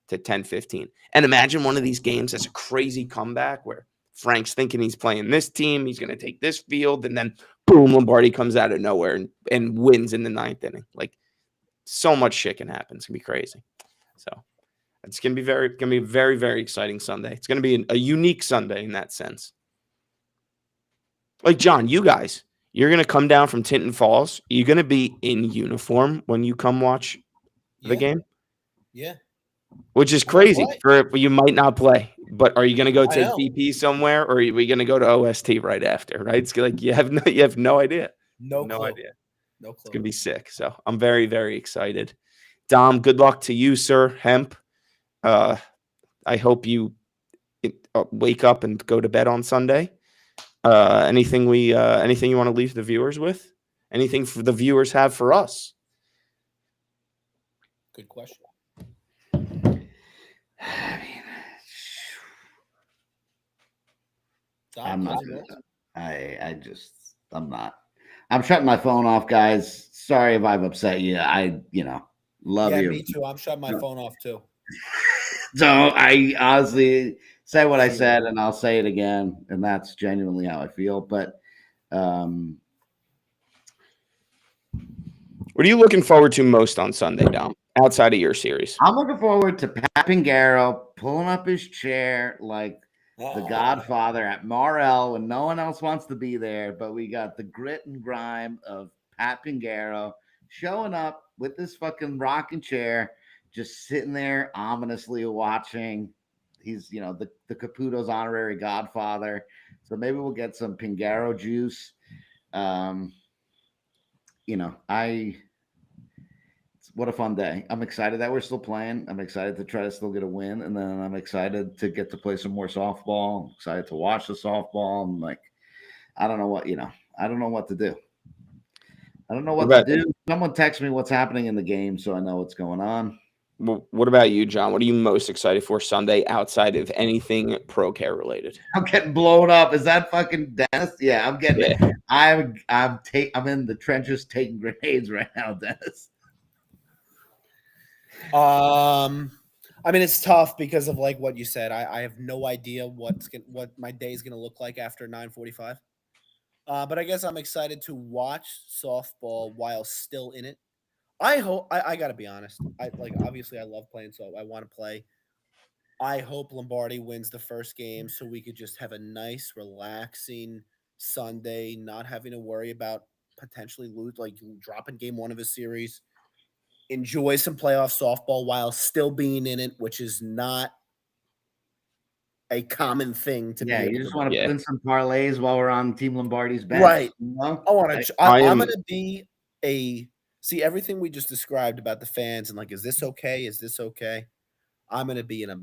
to 10:15. And imagine one of these games as a crazy comeback where Frank's thinking he's playing this team, he's going to take this field, and then boom, Lombardi comes out of nowhere and wins in the 9th inning. Like, so much shit can happen. It's gonna be crazy. So it's gonna be very, very exciting Sunday. It's gonna be a unique Sunday in that sense. Like, John, you guys, you're gonna come down from Tinton Falls. You're gonna be in uniform when you come watch the game. Yeah. Which is crazy. You might not play, but are you going to go take BP somewhere, or are we going to go to OST right after? Right? It's like you have no idea. No idea. No clue. It's going to be sick. So I'm very, very excited. Dom, good luck to you, sir. Hemp. I hope you wake up and go to bed on Sunday. Anything you want to leave the viewers with? Anything for the viewers have for us? Good question. I mean, I'm not. I'm not. I'm shutting my phone off, guys. Sorry if I've upset you. Love you. Me too. I'm shutting my phone off too. So I honestly say what I said, and I'll say it again, and that's genuinely how I feel. But what are you looking forward to most on Sunday, Dom? Outside of your series, I'm looking forward to Pat Pingaro pulling up his chair like the Godfather at Morel when no one else wants to be there. But we got the grit and grime of Pat Pingaro showing up with this fucking rocking chair, just sitting there ominously watching. He's, the Caputo's honorary Godfather. So maybe we'll get some Pingaro juice. What a fun day. I'm excited that we're still playing. I'm excited to try to still get a win. And then I'm excited to get to play some more softball. I'm excited to watch the softball. I'm like, I don't know what to do. I don't know what to do. Someone text me what's happening in the game so I know what's going on. What about you, John? What are you most excited for Sunday outside of anything pro care related? I'm getting blown up. Is that fucking Dennis? Yeah, I'm getting Yeah. it. I'm in the trenches taking grenades right now, Dennis. I mean, it's tough because of like what you said. I have no idea what my day is gonna look like after 9:45. But I guess I'm excited to watch softball while still in it. I hope I gotta be honest. Obviously I love playing, so I want to play. I hope Lombardi wins the first game so we could just have a nice, relaxing Sunday, not having to worry about potentially dropping game one of a series. Enjoy some playoff softball while still being in it, which is not a common thing to Yeah, be. you just want to Yeah. put in some parlays while we're on Team Lombardi's bench. Right. You know? I want to. I I'm am- going to be see everything we just described about the fans and like, is this okay? Is this okay? I'm going to be in a.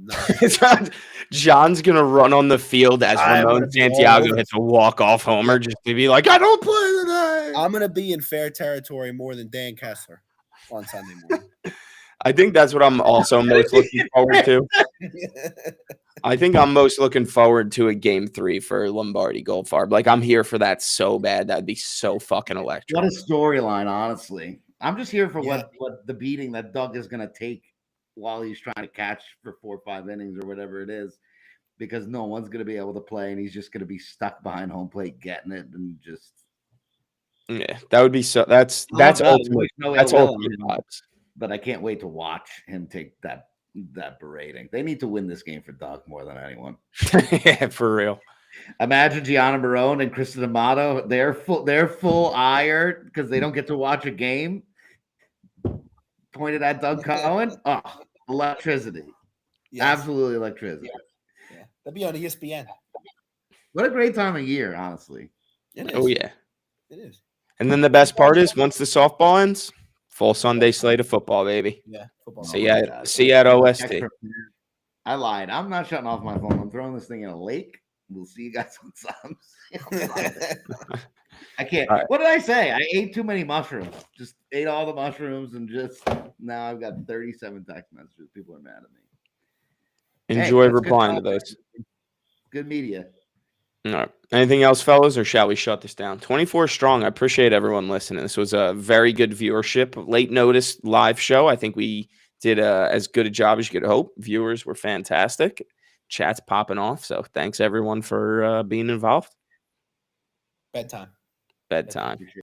John's gonna run on the field as I'm Ramon gonna be all Santiago over hits a walk-off homer just to be like, I don't play today. I'm going to be in fair territory more than Dan Kesler on Sunday morning. I think that's what I'm also most looking forward to. I think I'm most looking forward to a game 3 for Lombardi Goldfarb. Like, I'm here for that so bad. That'd be so fucking electric. What a storyline, honestly. I'm just here for Yeah. what the beating that Doug is going to take while he's trying to catch for 4 or 5 innings or whatever it is, because no one's going to be able to play and he's just going to be stuck behind home plate getting it and just. Yeah, that would be so. That's Doug. ultimate. No That's ill will on ultimate him, vibes. but I can't wait to watch him take that berating. They need to win this game for Doug more than anyone. Yeah, for real. Imagine Gianna Barone and Kristen Amato. They're full ire because they don't get to watch a game. Pointed at Doug Cohen. Oh, electricity. Yes. Absolutely electricity. Yeah. That'd be on ESPN. What a great time of year, honestly. It is. Oh yeah. It is. And then the best part is once the softball ends, full Sunday slate of football, baby. Yeah. Football. See ya at OST. I lied. I'm not shutting off my phone. I'm throwing this thing in a lake. We'll see you guys on Sunday. I can't. All right. What did I say? I ate too many mushrooms. Just ate all the mushrooms and just now I've got 37 text messages. People are mad at me. Enjoy Hey, that's good replying to content. those. Good media. All right. Anything else, fellas, or shall we shut this down? 24 strong. I appreciate everyone listening. This was a very good viewership. Late notice live show. I think we did as good a job as you could hope. Viewers were fantastic. Chat's popping off. So thanks everyone for being involved. Bedtime. Bedtime.